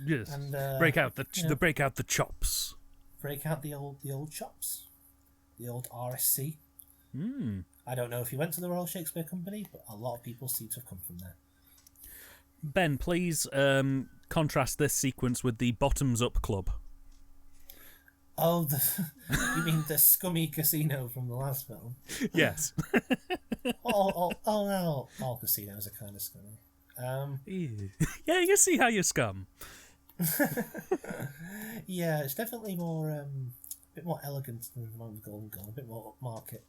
A: Yes.
B: And
A: break out the chops.
B: Break out the old chops, the old RSC. I don't know if he went to the Royal Shakespeare Company, but a lot of people seem to have come from there.
A: Ben, please contrast this sequence with the Bottoms Up Club.
B: Oh, you mean the scummy casino from the last film?
A: Yes.
B: all casinos are kind of scummy.
A: Ew. Yeah, you can see how you scum.
B: Yeah, it's definitely more, a bit more elegant than the one with Golden Gun, a bit more upmarket.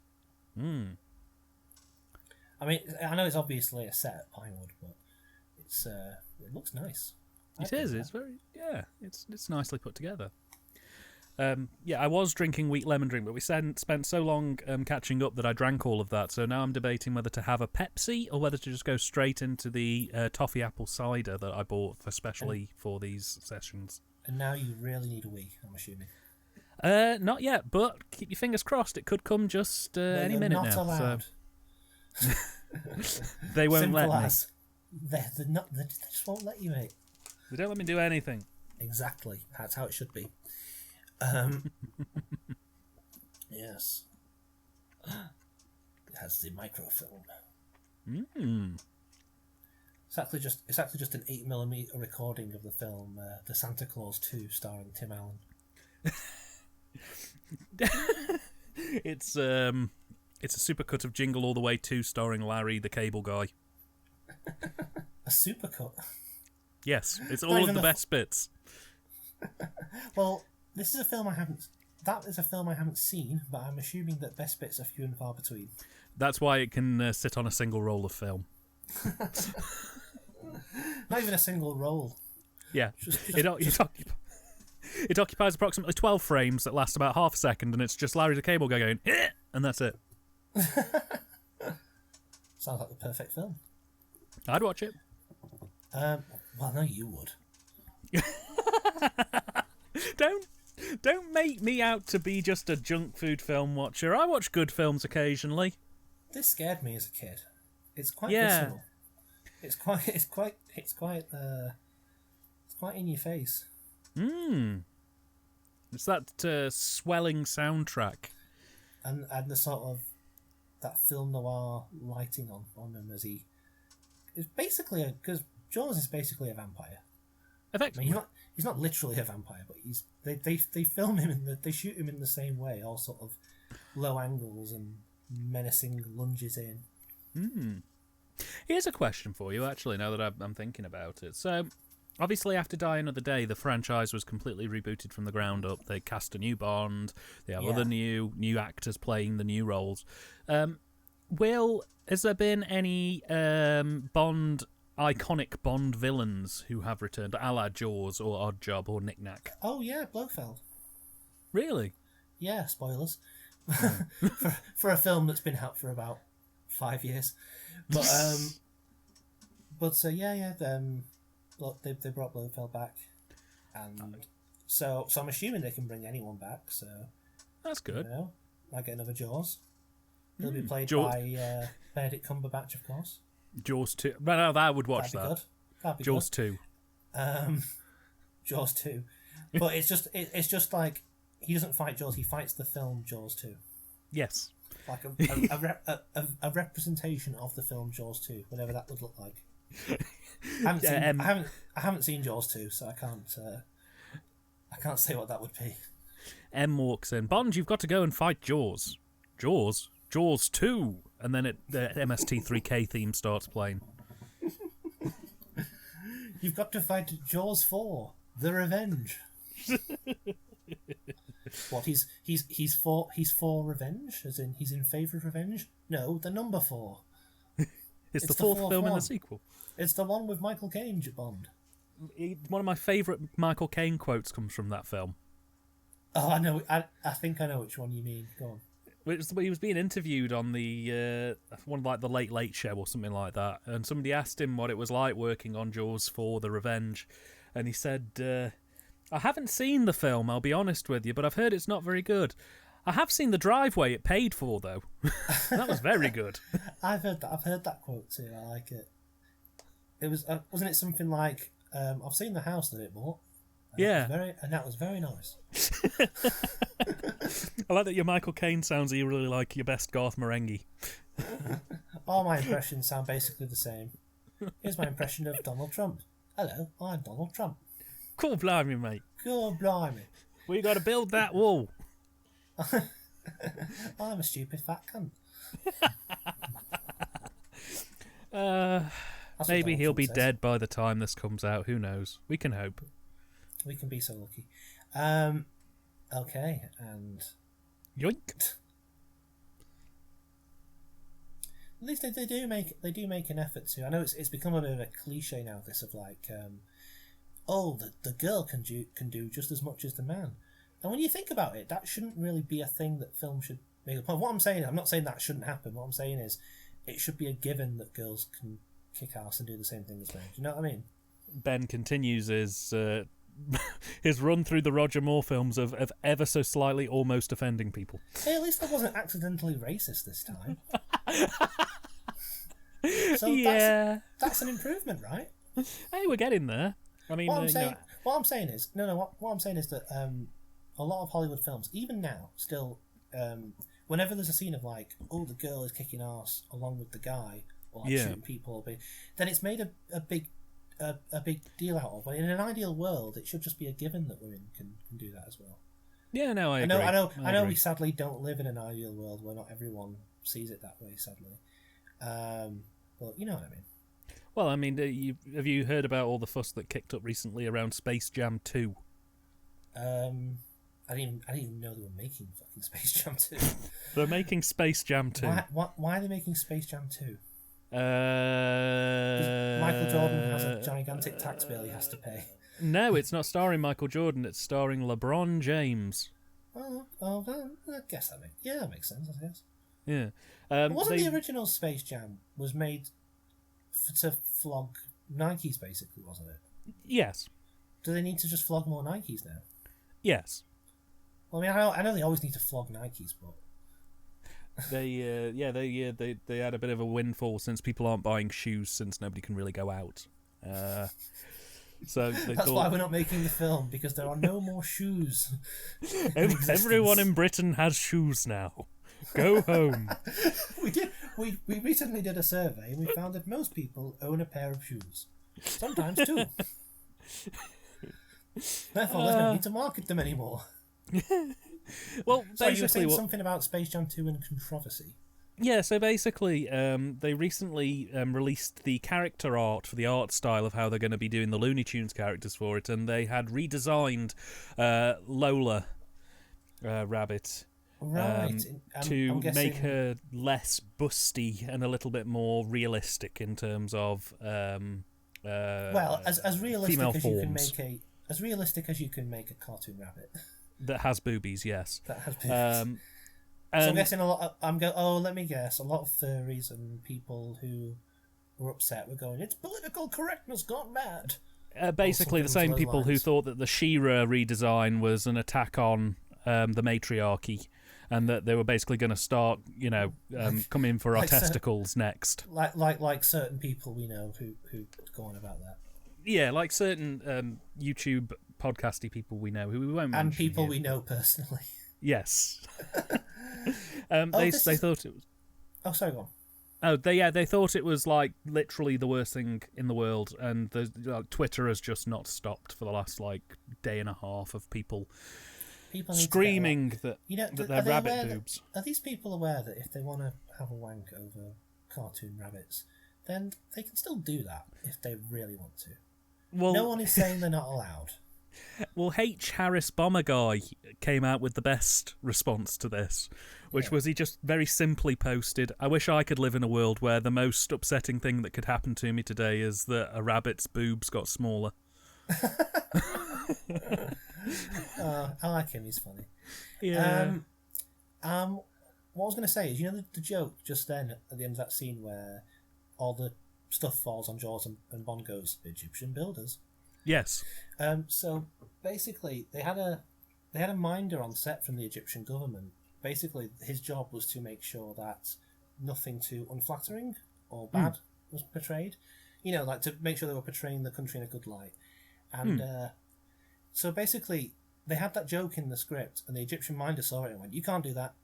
B: I mean, I know it's obviously a set at Pinewood, but it looks nice.
A: It is. It's very It's nicely put together. I was drinking wheat lemon drink, but we spent so long catching up that I drank all of that. So now I'm debating whether to have a Pepsi or whether to just go straight into the toffee apple cider that I bought especially for these sessions.
B: And now you really need a wee, I'm assuming.
A: Not yet, but keep your fingers crossed. It could come just any minute
B: not
A: now.
B: Allowed.
A: So. They won't
B: Simple
A: let
B: as. Me. They just won't let you, mate.
A: They don't let me do anything.
B: Exactly. That's how it should be. Yes. It has the microfilm. It's actually just an 8mm recording of the film The Santa Claus 2 starring Tim Allen.
A: It's a supercut of Jingle All the Way 2 starring Larry the Cable Guy.
B: A supercut?
A: Yes, it's all of the best bits.
B: Well, this is a film I haven't... That is a film I haven't seen, but I'm assuming that best bits are few and far between.
A: That's why it can sit on a single roll of film.
B: Not even a single roll.
A: Yeah. It occupies approximately 12 frames that last about half a second, and it's just Larry the Cable Guy going, eh! And that's it.
B: Sounds like the perfect film.
A: I'd watch it.
B: Well, no, you would.
A: Don't make me out to be just a junk food film watcher. I watch good films occasionally.
B: This scared me as a kid. It's quite visceral. It's quite in your face.
A: It's that swelling soundtrack.
B: And the sort of that film noir lighting on him as he... It's basically because Jaws is basically a vampire.
A: Effectively.
B: I mean, he's not literally a vampire, but they film him they shoot him in the same way, all sort of low angles and menacing lunges in.
A: Here's a question for you, actually, now that I'm thinking about it. So, obviously, after Die Another Day, the franchise was completely rebooted from the ground up. They cast a new Bond. They have other new actors playing the new roles. Has there been any iconic Bond villains who have returned, a la Jaws or Oddjob or Knick Knack?
B: Oh, yeah, Blofeld.
A: Really?
B: Yeah, spoilers. for a film that's been out for about 5 years. But they brought Blofeld back, and so I'm assuming they can bring anyone back. So
A: that's good.
B: You know, might get another Jaws. He'll be played by Benedict Cumberbatch, of course.
A: Jaws 2. No, I would watch that.
B: That'd be
A: Jaws
B: good.
A: 2.
B: Jaws 2. But it's just like he doesn't fight Jaws. He fights the film Jaws 2.
A: Yes.
B: Like a representation of the film Jaws 2, whatever that would look like. I haven't seen Jaws 2, so I can't say what that would be.
A: M walks in. Bond, you've got to go and fight Jaws. Jaws 2, and then the MST3K theme starts playing.
B: You've got to fight Jaws 4, The Revenge. What, he's for revenge? As in he's in favour of revenge? No, the number 4.
A: It's the fourth film in the sequel.
B: It's the one with Michael Caine, Bond.
A: One of my favourite Michael Caine quotes comes from that film.
B: Oh, I know. I think I know which one you mean. Go on.
A: He was being interviewed on the one like the Late Late Show or something like that, and somebody asked him what it was like working on Jaws 4: The Revenge, and he said, I haven't seen the film, I'll be honest with you, but I've heard it's not very good. I have seen the driveway it paid for, though. That was very good.
B: I've heard that quote too. I like it. It was wasn't it something like I've seen the house that it bought. And that was very nice.
A: I like that your Michael Caine sounds really like your best Garth Marenghi.
B: All my impressions sound basically the same. Here's my impression of Donald Trump. Hello, I'm Donald Trump.
A: Cool blimey, mate.
B: Cool blimey.
A: We got to build that wall.
B: I'm a stupid fat cunt. That's
A: Maybe
B: what
A: he'll
B: Donald
A: be
B: Trump says.
A: dead by the time this comes out. Who knows? We can hope.
B: We can be so lucky. Okay, and
A: Yoink.
B: at least they do make an effort to. I know it's become a bit of a cliche now. This of like, the girl can do just as much as the man. And when you think about it, that shouldn't really be a thing that film should make a point. What I'm not saying that shouldn't happen. What I'm saying is, it should be a given that girls can kick ass and do the same thing as men. Do you know what I mean?
A: Ben continues his his run through the Roger Moore films of ever so slightly almost offending people.
B: Hey, at least I wasn't accidentally racist this time. So
A: yeah,
B: that's an improvement, right?
A: Hey, we're getting there. I mean,
B: what I'm saying is that a lot of Hollywood films, even now, still, whenever there's a scene of like, the girl is kicking ass along with the guy, or like shooting people, then it's made a big deal out of. But in an ideal world, it should just be a given that women can do that as well.
A: Yeah, no, I agree.
B: I know. We sadly don't live in an ideal world where not everyone sees it that way. Sadly, but you know what I mean.
A: Well, I mean, have you heard about all the fuss that kicked up recently around Space Jam 2?
B: I didn't even know they were making fucking Space Jam 2.
A: They're making Space Jam 2.
B: Why are they making Space Jam 2?
A: Michael
B: Jordan has a gigantic tax bill he has to pay.
A: No, it's not starring Michael Jordan. It's starring LeBron James.
B: I guess that makes sense. I guess.
A: Yeah.
B: Wasn't the original Space Jam was made to flog Nikes, basically, wasn't it?
A: Yes.
B: Do they need to just flog more Nikes now?
A: Yes.
B: Well, I mean, I know they always need to flog Nikes, but
A: they had a bit of a windfall since people aren't buying shoes since nobody can really go out. So
B: that's why we're not making the film, because there are no more shoes.
A: Everyone in Britain has shoes now. Go home.
B: We recently did a survey and we found that most people own a pair of shoes. Sometimes two. Therefore, there's no need to market them anymore.
A: Well,
B: so you were saying something about Space Jam 2 and controversy.
A: Yeah, so basically, they recently released the character art for the art style of how they're going to be doing the Looney Tunes characters for it, and they had redesigned Lola Rabbit to make her less busty and a little bit more realistic in terms of
B: as realistic
A: female
B: as
A: forms.
B: You can make as realistic as you can make a cartoon rabbit
A: that has boobies. Yes,
B: that has boobies. So I'm guessing let me guess. A lot of furries and people who were upset were going, it's political correctness gone mad.
A: Basically, the same people who thought that the She-Ra redesign was an attack on the matriarchy, and that they were basically going to start, come in for our testicles next.
B: Like certain people we know who go on about that.
A: Yeah, like certain YouTube podcasty people we know who we won't mention.
B: And people
A: here.
B: We know personally.
A: Yes. They thought it was.
B: Oh, sorry, go on.
A: Oh, they thought it was like literally the worst thing in the world, and Twitter has just not stopped for the last day and a half of people screaming that they're rabbit boobs.
B: Are these people aware that if they want to have a wank over cartoon rabbits, then they can still do that if they really want to? Well, no one is saying they're not allowed.
A: Well, H. Harris Bomber Guy came out with the best response to this, which was he just very simply posted, I wish I could live in a world where the most upsetting thing that could happen to me today is that a rabbit's boobs got smaller.
B: I like him, he's funny.
A: Yeah.
B: What I was going to say is, the joke just then at the end of that scene where all the stuff falls on Jaws and Bond goes, Egyptian builders.
A: Yes.
B: So basically, they had a minder on set from the Egyptian government. Basically, his job was to make sure that nothing too unflattering or bad was portrayed. To make sure they were portraying the country in a good light. And so basically, they had that joke in the script, and the Egyptian minder saw it and went, "You can't do that.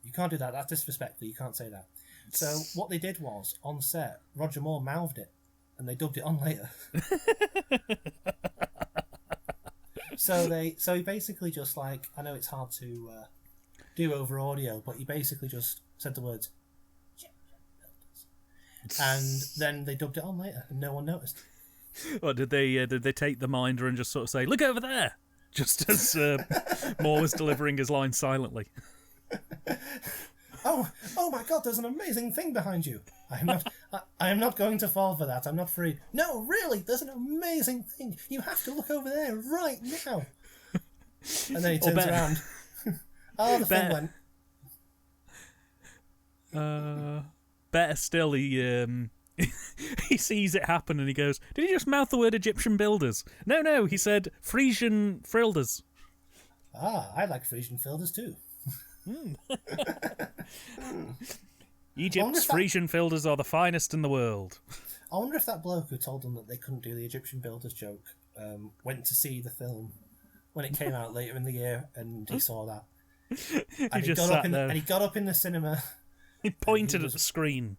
B: You can't do that. That's disrespectful. You can't say that." So what they did was, on set, Roger Moore mouthed it, and they dubbed it on later. So he basically just I know it's hard to do over audio, but he basically just said the words And then they dubbed it on later, and no one noticed.
A: What did they take the minder and just sort of say, "Look over there," just as Moore was delivering his line silently?
B: Oh my God! There's an amazing thing behind you. I am not going to fall for that. I'm not free. No, really, there's an amazing thing. You have to look over there right now. And then he turns around. Oh, the thing went.
A: Better still, he he sees it happen and he goes, "Did he just mouth the word Egyptian builders?" No, he said Frisian frilders.
B: Ah, I like Frisian fielders too.
A: Egypt's Frisian fielders are the finest in the world.
B: I wonder if that bloke who told them that they couldn't do the Egyptian builders joke went to see the film when it came out later in the year, and he saw that. And he got up in the cinema.
A: He pointed at the screen.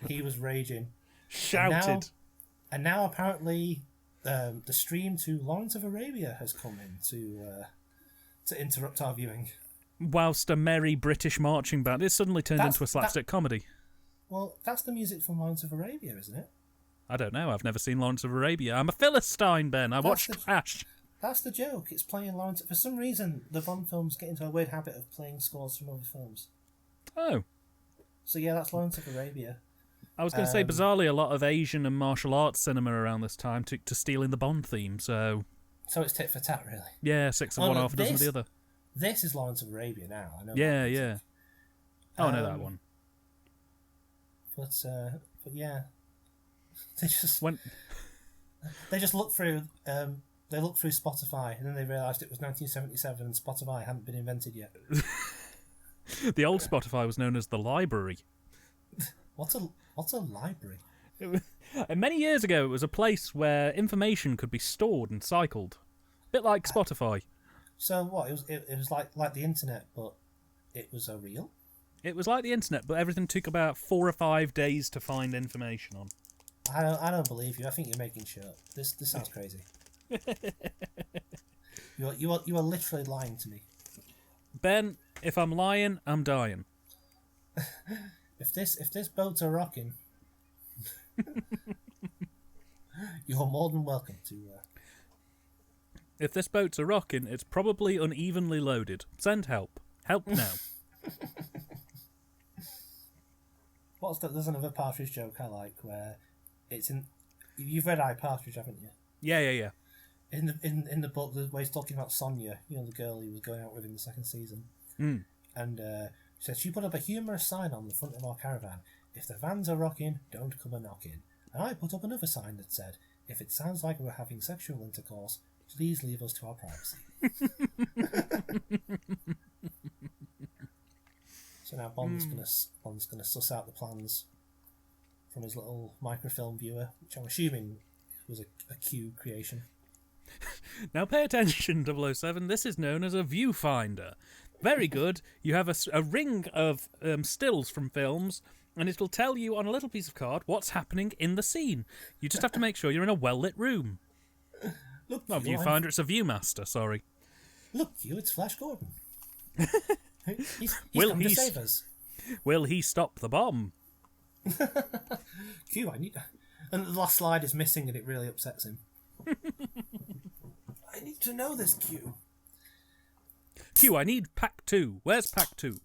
B: He was raging.
A: Shouted.
B: And now apparently the stream to Lawrence of Arabia has come in to interrupt our viewing.
A: Whilst a merry British marching band, it suddenly turned into a slapstick comedy.
B: Well, that's the music from Lawrence of Arabia, isn't it?
A: I don't know. I've never seen Lawrence of Arabia. I'm a Philistine, Ben. I watched Trash.
B: That's the joke. It's playing Lawrence. For some reason, the Bond films get into a weird habit of playing scores from other films.
A: Oh.
B: So yeah, that's Lawrence of Arabia.
A: I was going to say, bizarrely, a lot of Asian and martial arts cinema around this time to steal in the Bond theme, so...
B: So it's tit for tat, really?
A: Yeah, 6 of one, half a dozen of the other.
B: This is Lawrence of Arabia now. I know.
A: Yeah. Oh, I know that one.
B: But yeah, they just looked through. They looked through Spotify, and then they realised it was 1977, and Spotify hadn't been invented yet.
A: The old Spotify was known as the Library.
B: What's a library?
A: Many years ago, it was a place where information could be stored and cycled, a bit like Spotify.
B: So what? It was like the internet, but it was a real.
A: It was like the internet, but everything took about 4 or 5 days to find information on.
B: I don't believe you. I think you're making shit up. This sounds crazy. You are literally lying to me.
A: Ben, if I'm lying, I'm dying.
B: If this boat's a rocking, you're more than welcome to.
A: If this boat's a rocking, it's probably unevenly loaded. Send help. Help now.
B: There's another Partridge joke I like where it's in. You've read I, Partridge, haven't you?
A: Yeah.
B: In the book, where he's talking about Sonia, the girl he was going out with in the second season, and she said she put up a humorous sign on the front of our caravan: "If the vans are rocking, don't come a knocking." And I put up another sign that said, "If it sounds like we're having sexual intercourse, please leave us to our privacy." So now Bond's gonna suss out the plans from his little microfilm viewer, which I'm assuming was a Q creation.
A: Now pay attention, 007. This is known as a viewfinder. Very good. You have a ring of stills from films, and it'll tell you on a little piece of card what's happening in the scene. You just have to make sure you're in a well-lit room.
B: Look,
A: not viewfinder, it's a viewmaster, sorry.
B: Look, it's Flash Gordon. He's come to save us.
A: Will he stop the bomb?
B: Q, I need... And the last slide is missing and it really upsets him. I need to know this, Q.
A: Q, I need pack 2. Where's pack 2?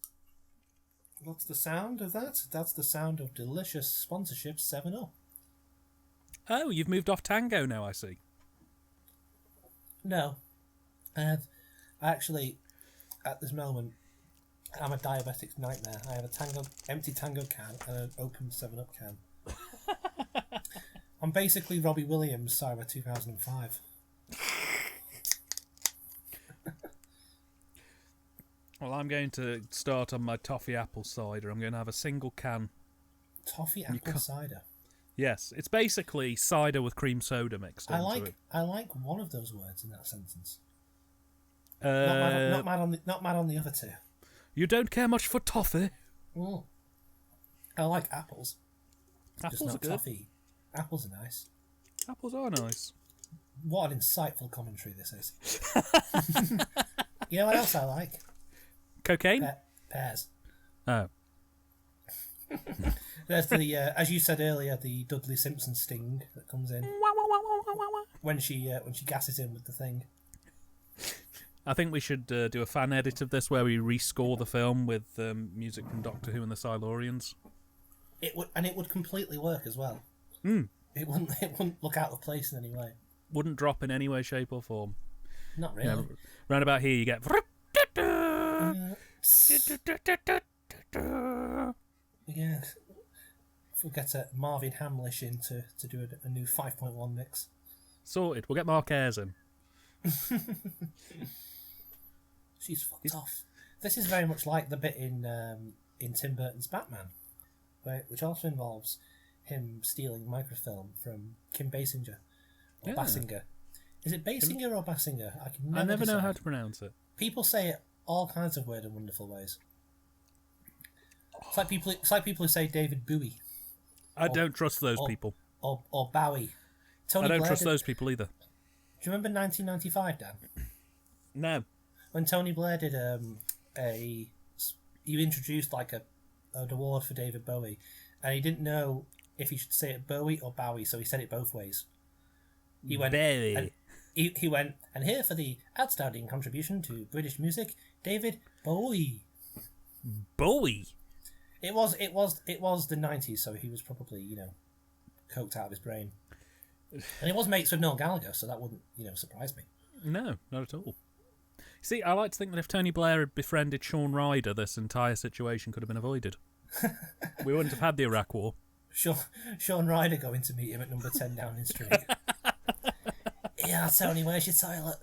B: What's the sound of that? That's the sound of delicious sponsorship 7-Up.
A: Oh, you've moved off Tango now, I see.
B: No. I actually, at this moment, I'm a diabetic nightmare. I have a empty Tango can and an open 7-Up can. I'm basically Robbie Williams, Cyber 2005.
A: Well, I'm going to start on my toffee apple cider. I'm going to have a single can.
B: Toffee apple cider?
A: Yes, it's basically cider with cream soda mixed into it.
B: I like one of those words in that sentence. Not mad on the other two.
A: You don't care much for toffee?
B: Mm. I like apples.
A: Apples are good.
B: Toffee. Apples are nice.
A: Apples are nice.
B: What an insightful commentary this is. You know what else I like?
A: Cocaine?
B: Pears.
A: Oh.
B: There's the, as you said earlier, the Dudley Simpson sting that comes in when she gasses him with the thing.
A: I think we should do a fan edit of this where we rescore the film with music from Doctor Who and the Silurians.
B: It would completely work as well.
A: Mm.
B: It wouldn't look out of place in any way.
A: Wouldn't drop in any way, shape, or form.
B: Not really.
A: You know, round about here, you get.
B: Yeah. If we get Marvin Hamlish in to do a new 5.1 mix.
A: Sorted. We'll get Mark Ayres in.
B: She's fucked off. This is very much like the bit in Tim Burton's Batman, which also involves him stealing microfilm from Kim Basinger. Or Basinger. Is it Basinger or Basinger? I never
A: know how to pronounce it.
B: People say it all kinds of weird and wonderful ways. It's like people who say David Bowie.
A: I don't trust those people.
B: Or Bowie. Tony
A: I don't
B: Blair
A: trust those people either.
B: Do you remember 1995, Dan?
A: No.
B: When Tony Blair did you introduced like an award for David Bowie, and he didn't know if he should say it Bowie or Bowie, so he said it both ways. He went,
A: Bowie.
B: and he went, and here for the outstanding contribution to British music, David Bowie.
A: Bowie.
B: It was the 90s, so he was probably coked out of his brain, and he was mates with Noel Gallagher, so that wouldn't surprise me.
A: No, not at all. See, I like to think that if Tony Blair had befriended Shaun Ryder, this entire situation could have been avoided. We wouldn't have had the Iraq War.
B: Shaun Ryder going to meet him at number 10 Downing Street. Yeah, Tony, where's your toilet?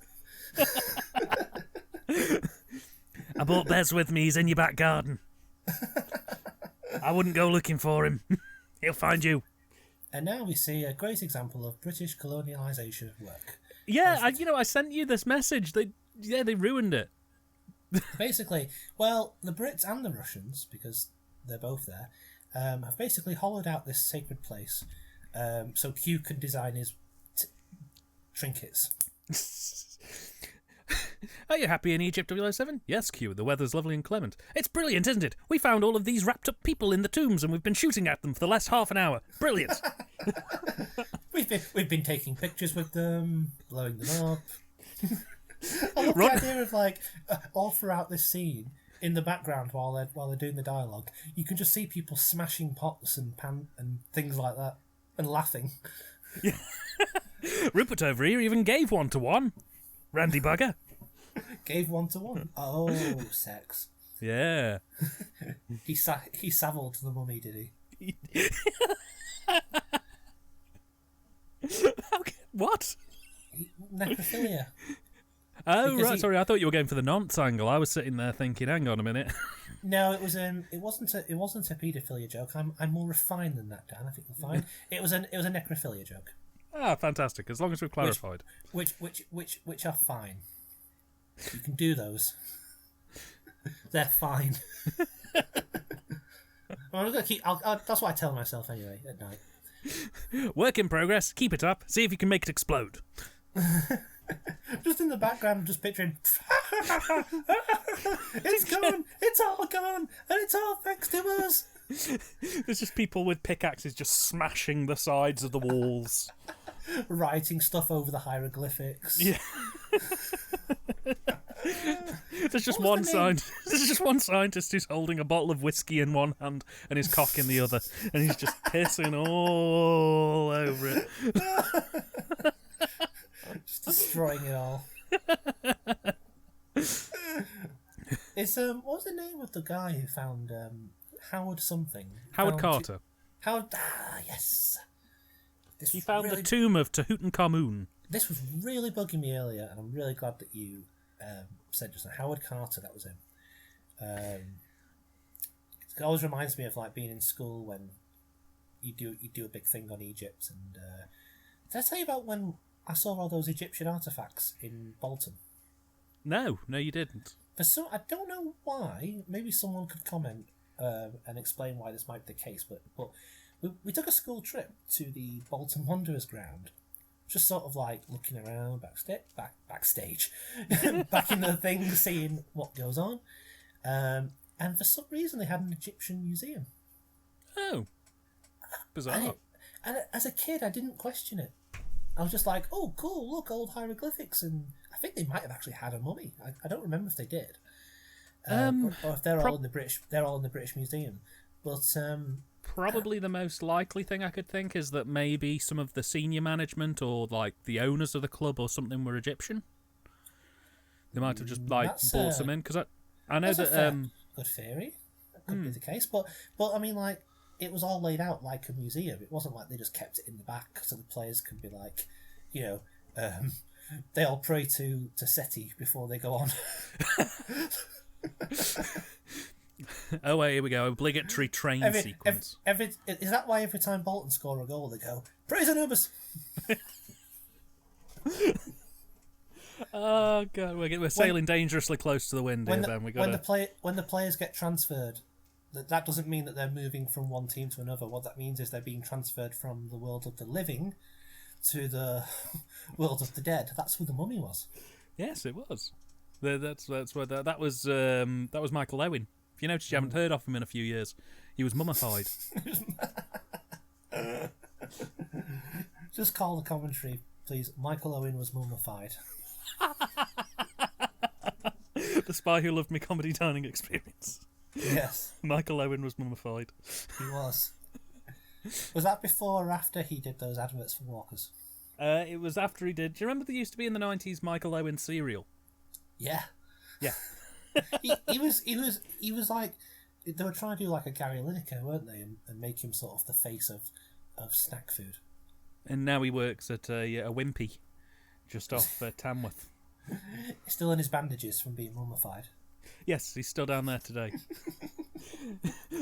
A: I brought Bez with me, he's in your back garden. I wouldn't go looking for him. He'll find you.
B: And now we see a great example of British colonialisation at work.
A: Yeah, I sent you this message. They ruined it.
B: Basically, well, the Brits and the Russians, because they're both there, have basically hollowed out this sacred place so Q can design his trinkets.
A: Are you happy in Egypt 007? Yes, Q, the weather's lovely and clement. It's brilliant, isn't it? We found all of these wrapped up people in the tombs and we've been shooting at them for the last half an hour. Brilliant.
B: We've been taking pictures with them, blowing them up. I love the idea of all throughout this scene, in the background while they're doing the dialogue, you can just see people smashing pots and pan and things like that and laughing.
A: Yeah. Rupert over here even gave 1-to-1. Randy Bugger.
B: Gave 1-to-1. Oh, sex.
A: Yeah.
B: He savilled the mummy, did he?
A: Okay. What?
B: Necrophilia.
A: Oh, because right. Sorry, I thought you were going for the nonce angle. I was sitting there thinking, hang on a minute.
B: No, it wasn't a paedophilia joke. I'm more refined than that, Dan. I think you'll find it was a necrophilia joke.
A: Ah, fantastic! As long as we've clarified.
B: Which are fine. You can do those. They're fine. Well, I'm gonna keep. That's what I tell myself anyway at night.
A: Work in progress. Keep it up. See if you can make it explode.
B: Just in the background, I'm just picturing. It's gone. It's all gone, and it's all thanks to us.
A: There's just people with pickaxes just smashing the sides of the walls,
B: writing stuff over the hieroglyphics.
A: Yeah. There's just one scientist who's holding a bottle of whiskey in one hand and his cock in the other, and he's just pissing all over it.
B: Just destroying it all. It's what was the name of the guy who found Howard something?
A: Howard Carter.
B: Yes.
A: He found the tomb of Tutankhamun.
B: This was really bugging me earlier, and I'm really glad that you said just now. Howard Carter, that was him. It always reminds me of being in school when you do a big thing on Egypt. And did I tell you about when I saw all those Egyptian artifacts in Bolton?
A: No, you didn't.
B: I don't know why. Maybe someone could comment and explain why this might be the case. But we took a school trip to the Bolton Wanderers ground, just sort of looking around backstage, back in the thing, seeing what goes on. And for some reason, they had an Egyptian museum.
A: Oh, bizarre.
B: And as a kid, I didn't question it. I was just like, oh, cool, look, old hieroglyphics. And I think they might have actually had a mummy. I don't remember if they did. Or if they're all in the British Museum. But
A: probably the most likely thing I could think is that maybe some of the senior management or like the owners of the club or something were Egyptian. They might have just bought some in, because I know that
B: good theory. That could be the case, but I mean, like, it was all laid out like a museum. It wasn't like they just kept it in the back so the players could be like, they all pray to Seti before they go on.
A: Oh, wait, here we go. Obligatory train sequence.
B: Is that why every time Bolton score a goal, they go, praise Anubis?
A: Oh, God. We're sailing dangerously close to the wind here, Ben.
B: When the players get transferred, that doesn't mean that they're moving from one team to another. What that means is they're being transferred from the world of the living to the world of the dead. That's who the mummy was.
A: Yes, it was. That's what that was Michael Owen. If you notice, you haven't heard of him in a few years. He was mummified.
B: Just call the commentary, please. Michael Owen was mummified.
A: The Spy Who Loved Me comedy dining experience.
B: Yes.
A: Michael Owen was mummified.
B: He was. Was that before or after he did those adverts for Walkers?
A: It was after he did. Do you remember there used to be in the 90s Michael Owen cereal?
B: Yeah.
A: Yeah.
B: he was like, they were trying to do like a Gary Lineker, weren't they, and make him sort of the face of snack food.
A: And now he works at a Wimpy, just off Tamworth.
B: Still in his bandages from being mummified.
A: Yes, he's still down there today.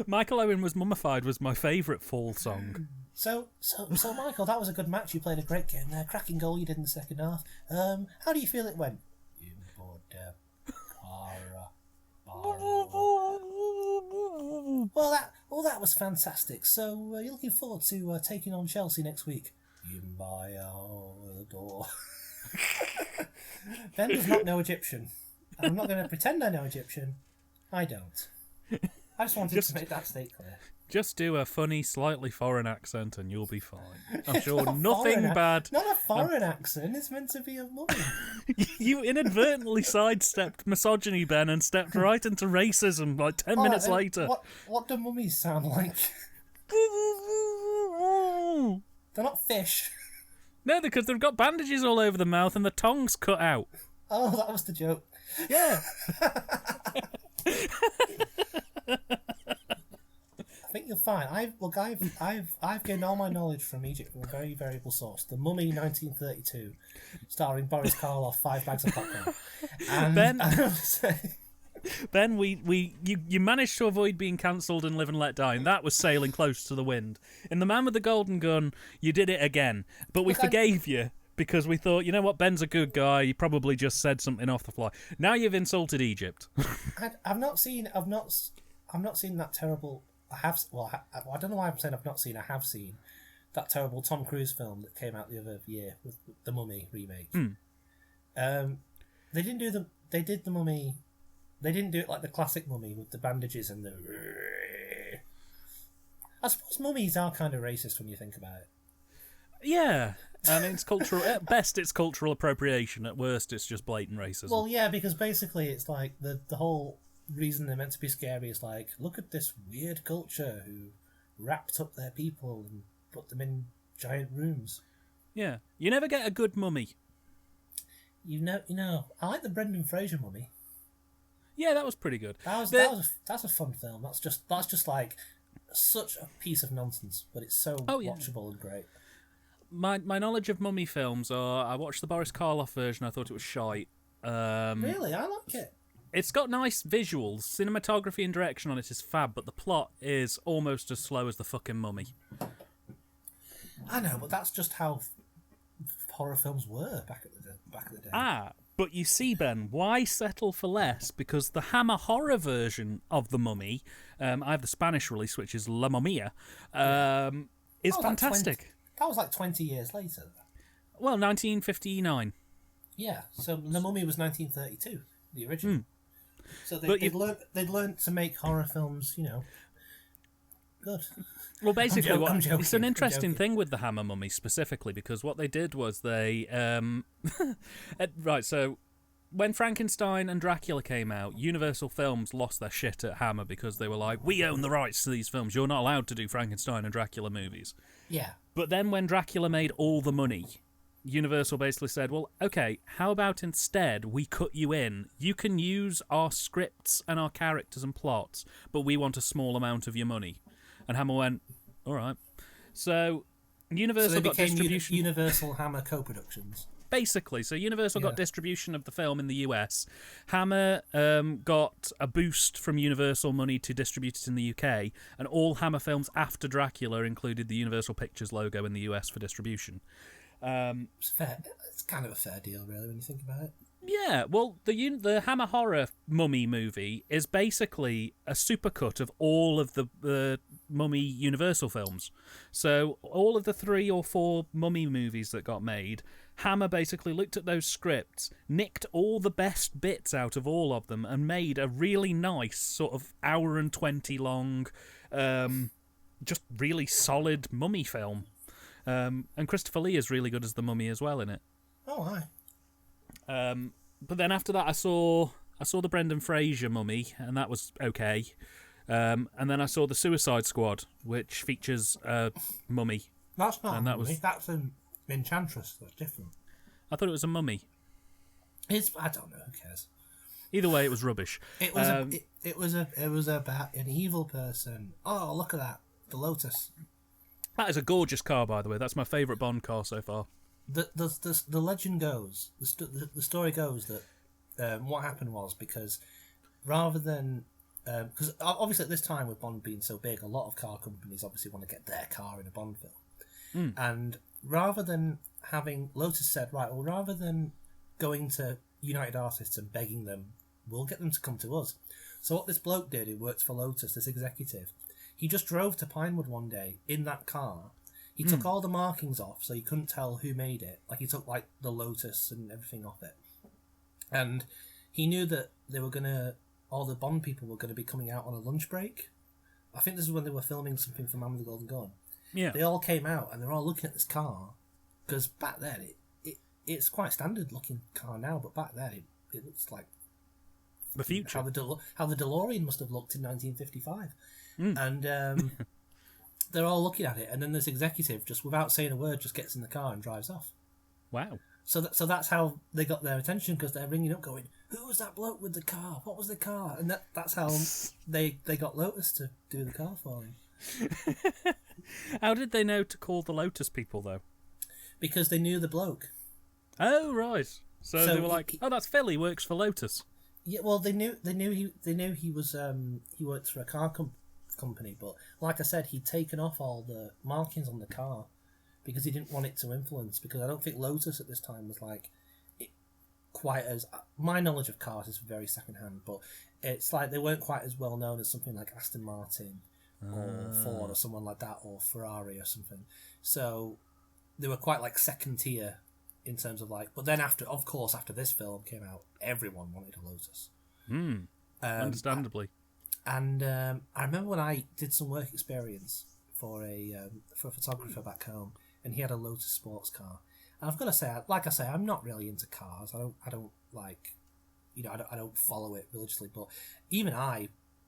A: Michael Owen was mummified was my favourite fall song.
B: So Michael, that was a good match. You played a great game there. Cracking goal you did in the second half. How do you feel it went? Well, that was fantastic. So you're looking forward to taking on Chelsea next week. In my door. Ben does not know Egyptian. I'm not going to pretend I know Egyptian. I don't. I just wanted to make that state clear.
A: Just do a funny, slightly foreign accent and you'll be fine. I'm sure nothing bad...
B: Not a foreign accent, it's meant to be a mummy.
A: You inadvertently sidestepped misogyny, Ben, and stepped right into racism like 10 minutes later.
B: What do mummies sound like? They're not fish.
A: No, because they've got bandages all over the mouth and the tongue's cut out.
B: Oh, that was the joke.
A: Yeah.
B: I think you'll find. I've gained all my knowledge from Egypt from a very variable source. The Mummy 1932, starring Boris Karloff, 5 bags of popcorn. And
A: Ben, you managed to avoid being cancelled in Live and Let Die, and that was sailing close to the wind. In The Man with the Golden Gun, you did it again, but we forgave you because we thought, you know what, Ben's a good guy. He probably just said something off the fly. Now you've insulted Egypt.
B: I've not seen that terrible. I don't know why I'm saying I've not seen. I have seen that terrible Tom Cruise film that came out the other year with the Mummy remake. They didn't do the. They did the Mummy. They didn't do it like the classic Mummy with the bandages and the. I suppose mummies are kind of racist when you think about it. Yeah,
A: and it's cultural. At best, it's cultural appropriation. At worst, it's just blatant racism.
B: Well, yeah, because basically, it's like the whole reason they're meant to be scary is like, look at this weird culture who wrapped up their people and put them in giant rooms.
A: Yeah, you never get a good mummy.
B: You know, I like the Brendan Fraser mummy.
A: Yeah, that was pretty good.
B: That's a fun film. That's just like such a piece of nonsense, but it's so watchable and great.
A: My knowledge of mummy films are, I watched the Boris Karloff version. I thought it was shite.
B: Really, I like it.
A: It's got nice visuals. Cinematography and direction on it is fab, but the plot is almost as slow as the fucking Mummy.
B: I know, but that's just how horror films were back at the day.
A: Ah, but you see, Ben, why settle for less? Because the Hammer horror version of the Mummy, I have the Spanish release, which is La Momia, is fantastic.
B: That was like 20 years later.
A: Well, 1959.
B: Yeah, so The Mummy was 1932, the original. So they'd learned to make horror films, Good.
A: Well, basically,
B: I'm joking,
A: it's an interesting thing with the Hammer Mummy specifically, because what they did was they... right, so when Frankenstein and Dracula came out, Universal Films lost their shit at Hammer because they were like, we own the rights to these films. You're not allowed to do Frankenstein and Dracula movies.
B: Yeah.
A: But then when Dracula made all the money, Universal basically said, well, okay, how about instead we cut you in? You can use our scripts and our characters and plots, but we want a small amount of your money. And Hammer went, all right. So Universal got distribution.
B: Universal Hammer co-productions.
A: Basically, so Universal got distribution of the film in the US. Hammer got a boost from Universal money to distribute it in the UK, and all Hammer films after Dracula included the Universal Pictures logo in the US for distribution.
B: It's fair. It's kind of a fair deal, really, when you think about it.
A: Yeah, well, the Hammer Horror Mummy movie is basically a supercut of all of the Mummy Universal films. So all of the 3 or 4 Mummy movies that got made, Hammer basically looked at those scripts, nicked all the best bits out of all of them, and made a really nice sort of hour and 20 long, just really solid Mummy film. And Christopher Lee is really good as the Mummy as well in it.
B: Oh, hi.
A: But then after that, I saw the Brendan Fraser Mummy, and that was okay. And then I saw the Suicide Squad, which features a mummy.
B: That's not a mummy. That's an enchantress. That's different.
A: I thought it was a mummy.
B: I don't know. Who cares?
A: Either way, it was rubbish.
B: It was about an evil person. Oh, look at that! The Lotus.
A: That is a gorgeous car, by the way. That's my favourite Bond car so far.
B: The legend goes, the story goes that what happened was because rather than because obviously at this time with Bond being so big, a lot of car companies obviously want to get their car in a Bond film, and rather than having Lotus said, right, well, rather than going to United Artists and begging them, we'll get them to come to us. So what this bloke did, who works for Lotus, this executive, he just drove to Pinewood one day in that car. He took all the markings off, so you couldn't tell who made it. Like, he took, like, the Lotus and everything off it. And he knew that they were going to... all the Bond people were going to be coming out on a lunch break. I think this is when they were filming something for Man with the Golden Gun.
A: Yeah.
B: They all came out, and they're all looking at this car. Because back then, it's quite a standard-looking car now, but back then, it looks like...
A: the future.
B: How the DeLorean must have looked in 1955. And... they're all looking at it, and then this executive, just without saying a word, just gets in the car and drives off.
A: Wow.
B: So that's how they got their attention, because they're ringing up going, who was that bloke with the car? What was the car? And that's how they got Lotus to do the car for him.
A: How did they know to call the Lotus people, though?
B: Because they knew the bloke.
A: Oh, right. So they were like, oh, that's Phil, he works for Lotus.
B: Yeah, well, they knew he was he works for a car company, but like I said, he'd taken off all the markings on the car because he didn't want it to influence, because I don't think Lotus at this time was like quite as... my knowledge of cars is very second-hand, but it's like they weren't quite as well known as something like Aston Martin or Ford or someone like that, or Ferrari or something. So they were quite like second tier in terms of like... but then after this film came out, everyone wanted a Lotus.
A: Understandably.
B: And I remember when I did some work experience for a photographer back home, and he had a Lotus sports car. And I've got to say, like I say, I'm not really into cars. I don't like, I don't follow it religiously. But even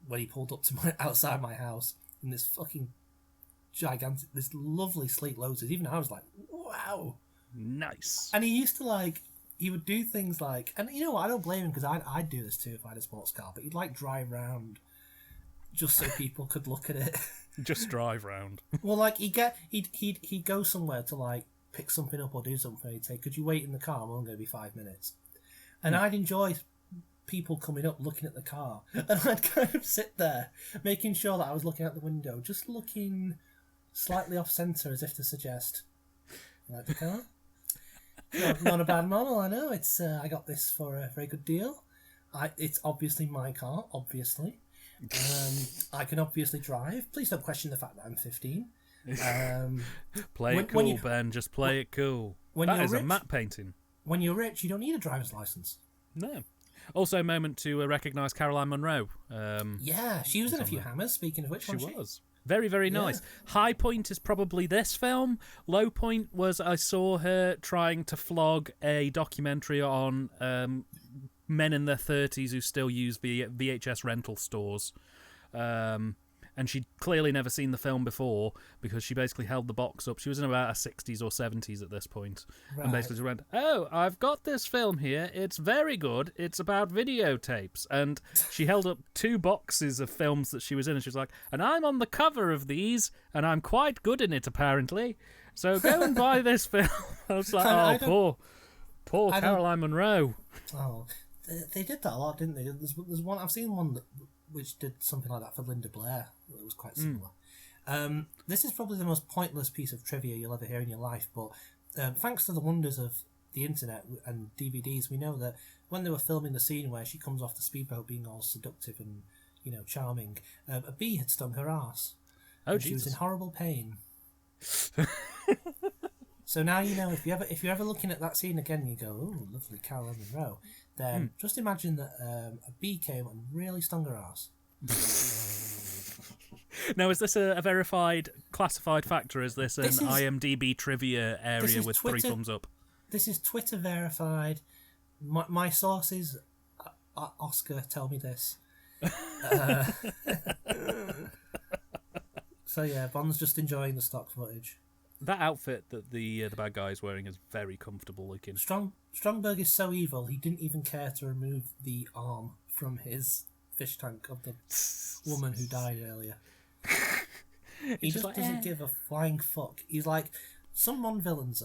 B: when he pulled up to outside my house in this fucking gigantic, this lovely sleek Lotus, even I was like, wow,
A: nice.
B: And he used to he would do things like, and you know what, I don't blame him, because I'd do this too if I had a sports car. But he'd drive around just so people could look at it.
A: Just drive round.
B: Well, he'd go somewhere to pick something up or do something. He'd say, "Could you wait in the car? I'm only going to be 5 minutes." And I'd enjoy people coming up, looking at the car, and I'd kind of sit there, making sure that I was looking out the window, just looking slightly off centre, as if to suggest, "You like the car? Not a bad model, I know. It's I got this for a very good deal. It's obviously my car, obviously." I can obviously drive. Please don't question the fact that I'm 15.
A: Play it cool, Ben. Just play it cool. That is a matte painting.
B: When you're rich, you don't need a driver's license.
A: No. Also, a moment to recognise Caroline Munro.
B: Yeah, she was in a few Hammers, speaking of which.
A: She was. Very, very nice. High point is probably this film. Low point was I saw her trying to flog a documentary on men in their 30s who still use VHS rental stores. And she'd clearly never seen the film before because she basically held the box up. She was in about her 60s or 70s at this point. Right. And basically went, "Oh, I've got this film here. It's very good. It's about videotapes." And she held up 2 boxes of films that she was in, and she was like, "And I'm on the cover of these, and I'm quite good in it, apparently. So go and buy this film." I was like, poor Caroline Munro.
B: Oh, they did that a lot, didn't they? There's one, I've seen one which did something like that for Linda Blair. It was quite similar. This is probably the most pointless piece of trivia you'll ever hear in your life, but thanks to the wonders of the internet and DVDs, we know that when they were filming the scene where she comes off the speedboat being all seductive and, charming, a bee had stung her arse.
A: Oh,
B: Jesus. She was in horrible pain. So now you know, if you're ever looking at that scene again, you go, "Oh, lovely Caroline Munro." Then just imagine that a bee came and really stung her arse.
A: Now, is this a verified, classified fact, or is this an IMDb trivia area with Twitter, 3 thumbs up? This
B: is Twitter verified. My sources, Oscar, tell me this. So yeah, Bond's just enjoying the stock footage.
A: That outfit that the bad guy is wearing is very comfortable looking.
B: Stromberg is so evil, he didn't even care to remove the arm from his fish tank of the woman who died earlier. He just doesn't give a flying fuck. He's like, some Bond villains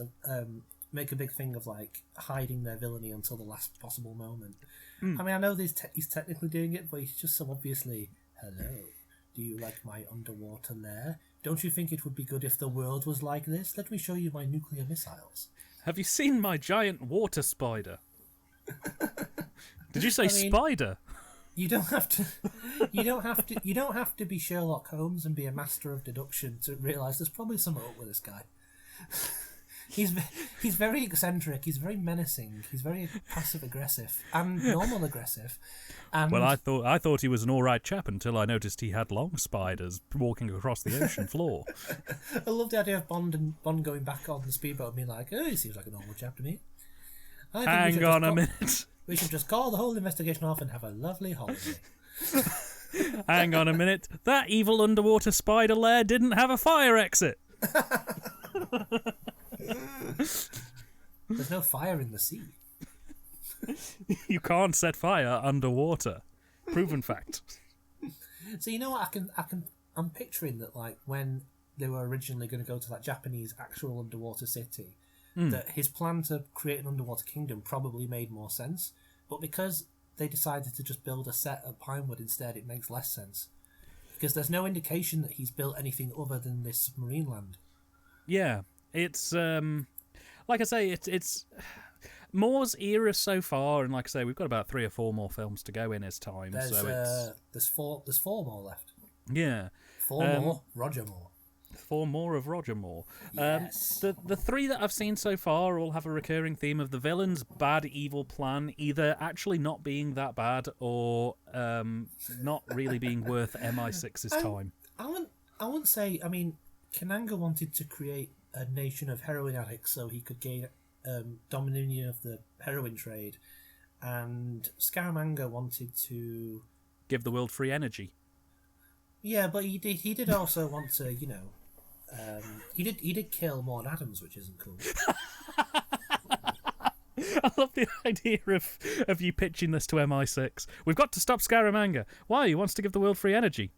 B: make a big thing of like hiding their villainy until the last possible moment. I mean, I know he's technically doing it, but he's just so obviously, "Hello, do you like my underwater lair? Don't you think it would be good if the world was like this? Let me show you my nuclear missiles.
A: Have you seen my giant water spider?" Did you say spider?
B: You don't have to. You don't have to be Sherlock Holmes and be a master of deduction to realise there's probably something up with this guy. He's very eccentric. He's very menacing. He's very passive aggressive and normal aggressive. And
A: well, I thought he was an all right chap until I noticed he had long spiders walking across the ocean floor.
B: I love the idea of Bond going back on the speedboat and being like, "Oh, he seems like a normal chap to me."
A: Hang on a minute.
B: We should just call the whole investigation off and have a lovely holiday.
A: Hang on a minute. That evil underwater spider lair didn't have a fire exit.
B: There's no fire in the sea.
A: You can't set fire underwater. Proven fact.
B: So you know what I'm picturing that, like, when they were originally going to go to that Japanese actual underwater city, that his plan to create an underwater kingdom probably made more sense, but because they decided to just build a set at Pinewood instead, it makes less sense. Because there's no indication that he's built anything other than this submarine land.
A: Yeah, it's like I say, it's Moore's era so far, and like I say, we've got about 3 or 4 more films to go in his time.
B: There's 4 more left.
A: Yeah,
B: 4 more. Roger Moore.
A: 4 more of Roger Moore.
B: Yes.
A: The 3 that I've seen so far all have a recurring theme of the villain's bad, evil plan either actually not being that bad or not really being worth MI6's time.
B: I wouldn't say. I mean, Kananga wanted to create a nation of heroin addicts so he could gain dominion of the heroin trade, and Scaramanga wanted to
A: give the world free energy.
B: Yeah, but he did also want to, he did kill Maud Adams, which isn't cool.
A: I love the idea of you pitching this to MI6. We've got to stop Scaramanga. Why? He wants to give the world free energy.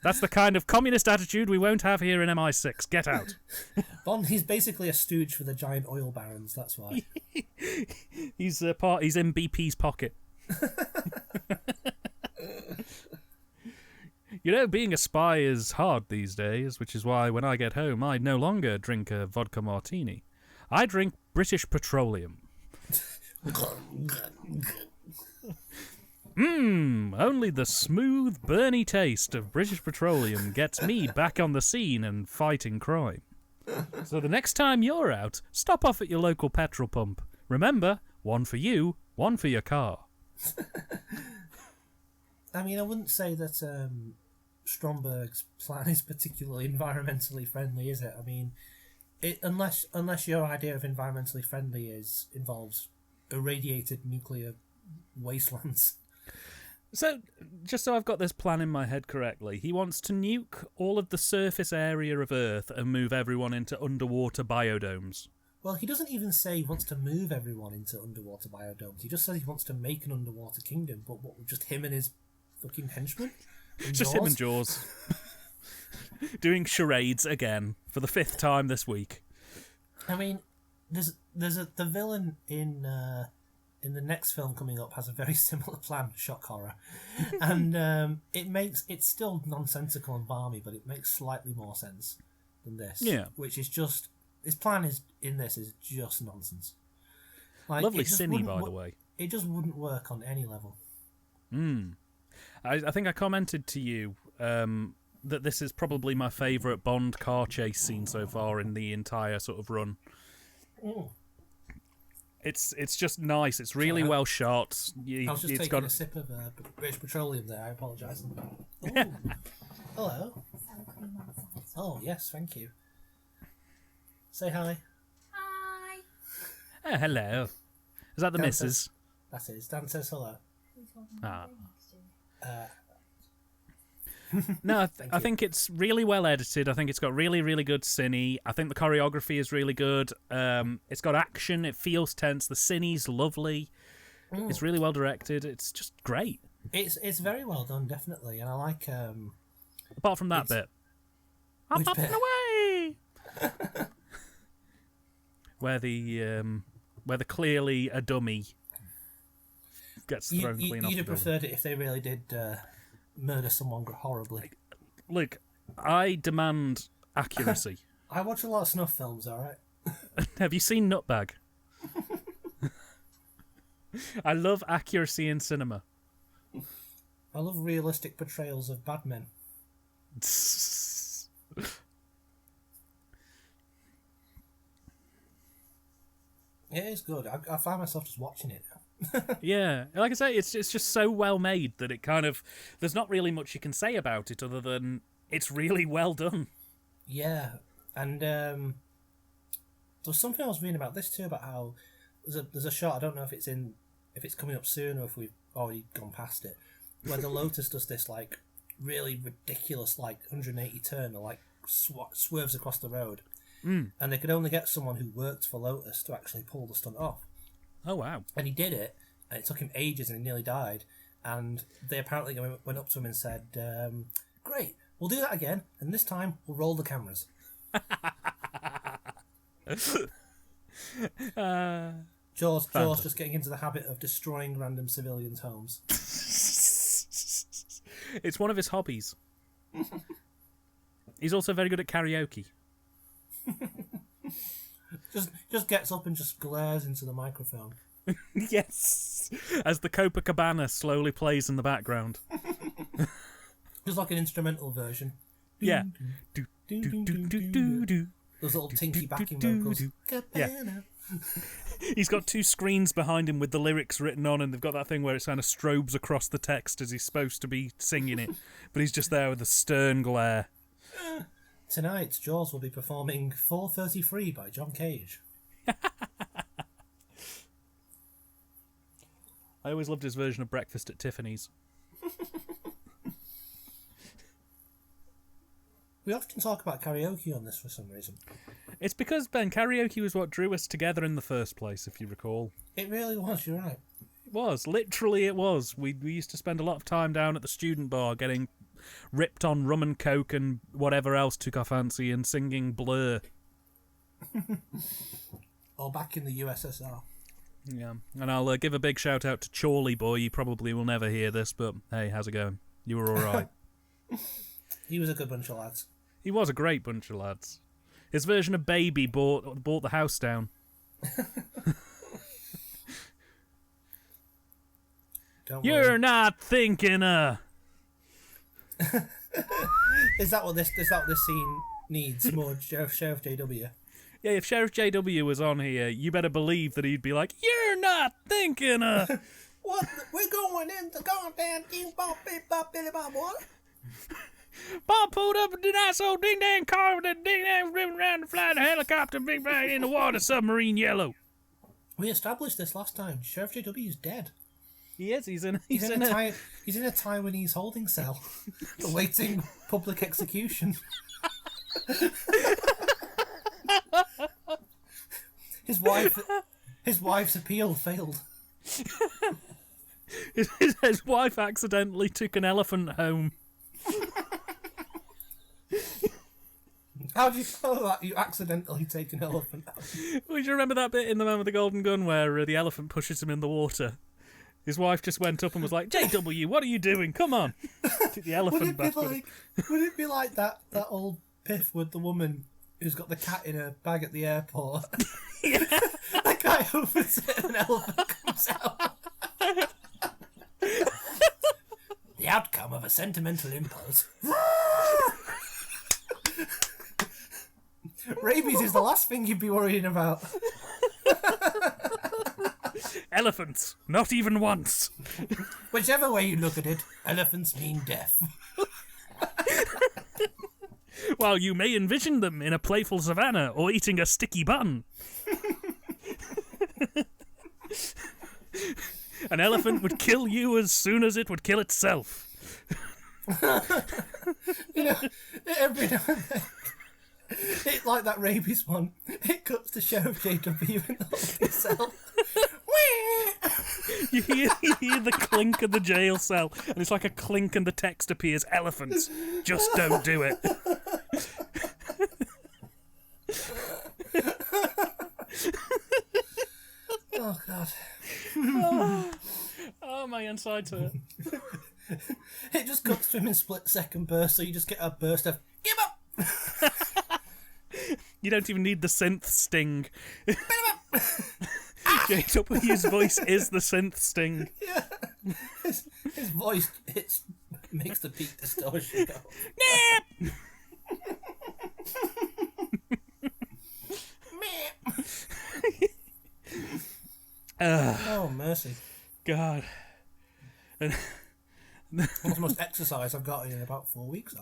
A: That's the kind of communist attitude we won't have here in MI6. Get out.
B: Bond, he's basically a stooge for the giant oil barons, that's why.
A: He's in BP's pocket. Being a spy is hard these days, which is why when I get home, I no longer drink a vodka martini. I drink British Petroleum. Only the smooth, burny taste of British Petroleum gets me back on the scene and fighting crime. So the next time you're out, stop off at your local petrol pump. Remember, 1 for you, 1 for your car.
B: I mean, I wouldn't say that Stromberg's plan is particularly environmentally friendly, is it? I mean, unless your idea of environmentally friendly involves irradiated nuclear wastelands.
A: So, just so I've got this plan in my head correctly, he wants to nuke all of the surface area of Earth and move everyone into underwater biodomes.
B: Well, he doesn't even say he wants to move everyone into underwater biodomes. He just says he wants to make an underwater kingdom, but what, just him and his fucking henchmen?
A: Just him and Jaws. Doing charades again for the 5th time this week.
B: I mean, the villain in the next film coming up has a very similar plan, shock horror, and it's still nonsensical and balmy, but it makes slightly more sense than this.
A: Yeah,
B: which is just his plan is just nonsense. Like,
A: lovely cine, by the way.
B: It just wouldn't work on any level.
A: I think I commented to you that this is probably my favourite Bond car chase scene so far in the entire sort of run.
B: Mm.
A: It's just nice. It's really well shot.
B: I was just taking a sip of British Petroleum there. I apologise. Hello. Oh, yes, thank you. Say hi.
C: Hi.
A: Oh, hello. Is that the
B: Dan
A: missus?
B: That is. Dan says hello.
A: Ah.
B: Uh,
A: No, I think it's really well edited. I think it's got really, really good cine. I think the choreography is really good. It's got action. It feels tense. The cine's lovely. It's really well directed. It's just great.
B: It's very well done, definitely, and I like.
A: Apart from that bit. I'm up and away. where the clearly a dummy gets thrown clean off.
B: You'd have preferred it if they really did murder someone horribly.
A: Look, I demand accuracy.
B: I watch a lot of snuff films, alright?
A: Have you seen Nutbag? I love accuracy in cinema.
B: I love realistic portrayals of bad men. It is good. I find myself just watching it.
A: Yeah, like I say, it's just so well made that it kind of, there's not really much you can say about it other than it's really well done.
B: Yeah, and there's something I was reading about this too, about how there's a shot, I don't know if it's coming up soon or if we've already gone past it, where the Lotus does this like really ridiculous like 180 turn or like swerves across the road. And they could only get someone who worked for Lotus to actually pull the stunt off.
A: Oh, wow.
B: And he did it, and it took him ages, and he nearly died. And they apparently went up to him and said, great, we'll do that again, and this time we'll roll the cameras. Jaws just getting into the habit of destroying random civilians' homes.
A: It's one of his hobbies. He's also very good at karaoke.
B: just gets up and just glares into the microphone.
A: Yes, as the Copacabana slowly plays in the background.
B: Just like an instrumental version.
A: Yeah.
B: Those little tinky backing vocals.
A: Yeah. He's got 2 screens behind him with the lyrics written on, and they've got that thing where it kind of strobes across the text as he's supposed to be singing it, but he's just there with a stern glare.
B: Tonight, Jaws will be performing 433 by John Cage.
A: I always loved his version of Breakfast at Tiffany's.
B: We often talk about karaoke on this for some reason.
A: It's because, Ben, karaoke was what drew us together in the first place, if you recall.
B: It really was, you're right.
A: It was. Literally it was. We used to spend a lot of time down at the student bar getting ripped on rum and coke and whatever else took our fancy and singing Blur.
B: Or back in the USSR.
A: Yeah, and I'll give a big shout out to Chorley Boy. You probably will never hear this, but hey, how's it going? You were alright.
B: He was a good bunch of lads.
A: He was a great bunch of lads. His version of Baby bought the house down. You're not thinking
B: Is that what this scene needs? More Sheriff JW?
A: Yeah, if Sheriff JW was on here, you better believe that he'd be like, "You're not thinking
B: What? We're going in the goddamn team bop bop billy bop what?
A: Bob pulled up in the nice old ding-dang car with a ding-dang ribbon around and flying a helicopter, big bang in the water, submarine yellow.
B: We established this last time. Sheriff JW is dead.
A: He is. He's in a
B: Taiwanese holding cell, awaiting public execution. His wife's appeal failed.
A: His wife accidentally took an elephant home.
B: How do you follow that? You accidentally take an elephant home.
A: Well, do you remember that bit in The Man with the Golden Gun where the elephant pushes him in the water? His wife just went up and was like, JW, what are you doing? Come on. Took the elephant back.
B: Would it be like that old piff with the woman who's got the cat in her bag at the airport?
A: Yeah.
B: That guy opens it and an elephant comes out. The outcome of a sentimental impulse. Rabies is the last thing you'd be worrying about.
A: Elephants, not even once.
B: Whichever way you look at it, elephants mean death.
A: While you may envision them in a playful savannah or eating a sticky bun. An elephant would kill you as soon as it would kill itself.
B: Every now and then, it's like that rabies one. It cuts to Sheriff JW in the holding cell.
A: You hear the clink of the jail cell, and it's like a clink and the text appears, elephants, just don't do it.
B: Oh, God.
A: Oh, my insides hurt.
B: It just cuts to him in split-second bursts, so you just get a burst of, give up!
A: You don't even need the synth sting. JW's voice is the synth sting.
B: Yeah. His voice makes the peak distortion go. Oh, mercy.
A: God.
B: That's the most exercise I've got in about 4 weeks.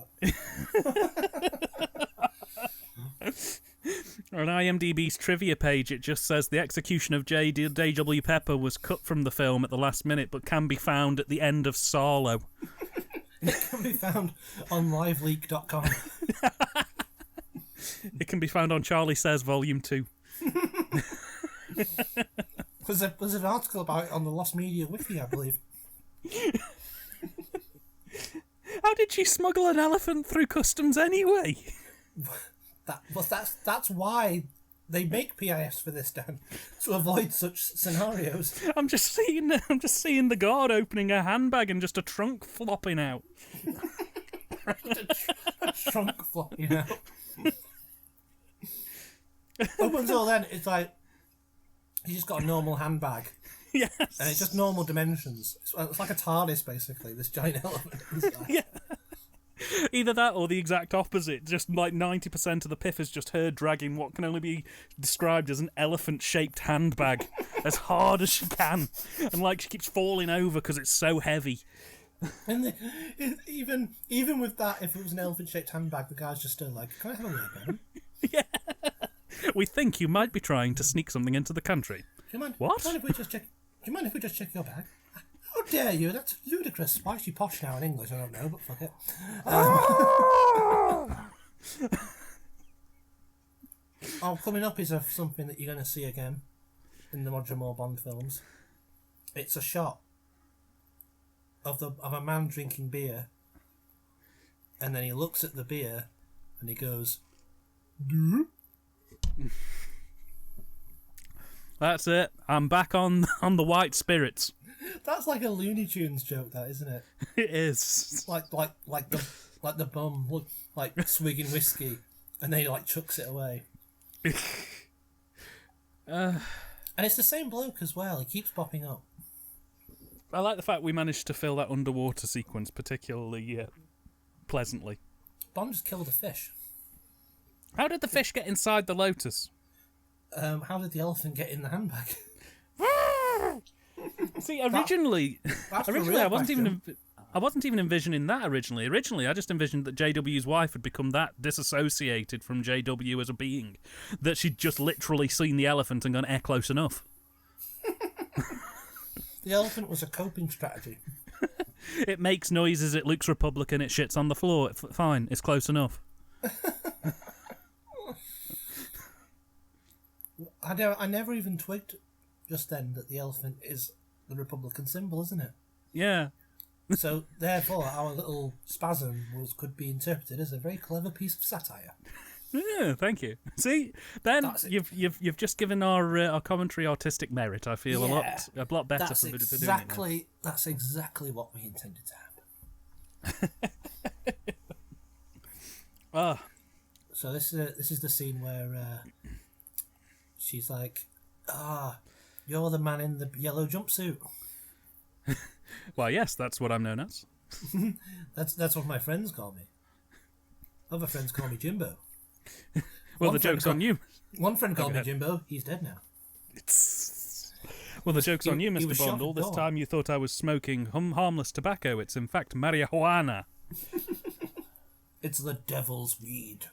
A: On IMDb's trivia page, it just says the execution of J.W. Pepper was cut from the film at the last minute, but can be found at the end of Sarlo.
B: It can be found on liveleak.com.
A: It can be found on Charlie Says Volume 2.
B: There's an article about it on the Lost Media Wiki, I believe.
A: How did she smuggle an elephant through customs anyway?
B: That's why they make PIS for this, Dan, to avoid such scenarios.
A: I'm just seeing the guard opening a handbag and just a trunk flopping out.
B: a trunk flopping out. Up until then, it's like he's just got a normal handbag.
A: Yes.
B: And it's just normal dimensions. It's like a TARDIS, basically, this giant elephant inside.
A: Yeah. Either that or the exact opposite. Just like 90% of the piff is just her dragging what can only be described as an elephant-shaped handbag as hard as she can. And like she keeps falling over because it's so heavy.
B: And even with that, if it was an elephant-shaped handbag, the guy's just still like, can I have a word, madam?
A: Yeah. We think you might be trying to sneak something into the country.
B: Do you mind?
A: What?
B: Do you mind if we just check your bag? How dare you? That's ludicrous. Why is she posh now in English? I don't know, but fuck it. Coming up is something that you're going to see again in the Roger Moore Bond films. It's a shot of a man drinking beer, and then he looks at the beer and he goes, "Duh?"
A: That's it. I'm back on the white spirits.
B: That's like a Looney Tunes joke, that, isn't it?
A: It is.
B: Like the bum, like swigging whiskey, and then he like chucks it away. And it's the same bloke as well. He keeps popping up.
A: I like the fact we managed to fill that underwater sequence particularly pleasantly.
B: Bond just killed a fish.
A: How did the fish get inside the Lotus?
B: How did the elephant get in the handbag?
A: See, originally I I wasn't even envisioning that originally. Originally, I just envisioned that JW's wife had become that disassociated from JW as a being that she'd just literally seen the elephant and gone, close enough.
B: The elephant was a coping strategy.
A: It makes noises, it looks Republican, it shits on the floor. Fine, it's close enough.
B: I never even twigged just then that the elephant is the Republican symbol, isn't it?
A: Yeah.
B: So, therefore, our little spasm could be interpreted as a very clever piece of satire.
A: Yeah, thank you. See, Ben, you've just given our commentary artistic merit. I feel a lot better for doing it.
B: That's exactly what we intended to happen. So this is the scene where she's like, you're the man in the yellow jumpsuit.
A: Well, yes, that's what I'm known as.
B: That's what my friends call me. Other friends call me Jimbo.
A: Well, the joke's on you.
B: One friend called me Jimbo. He's dead now.
A: Well, the joke's on you, Mr. Bond. All this time you thought I was smoking harmless tobacco. It's in fact marijuana.
B: It's the devil's weed.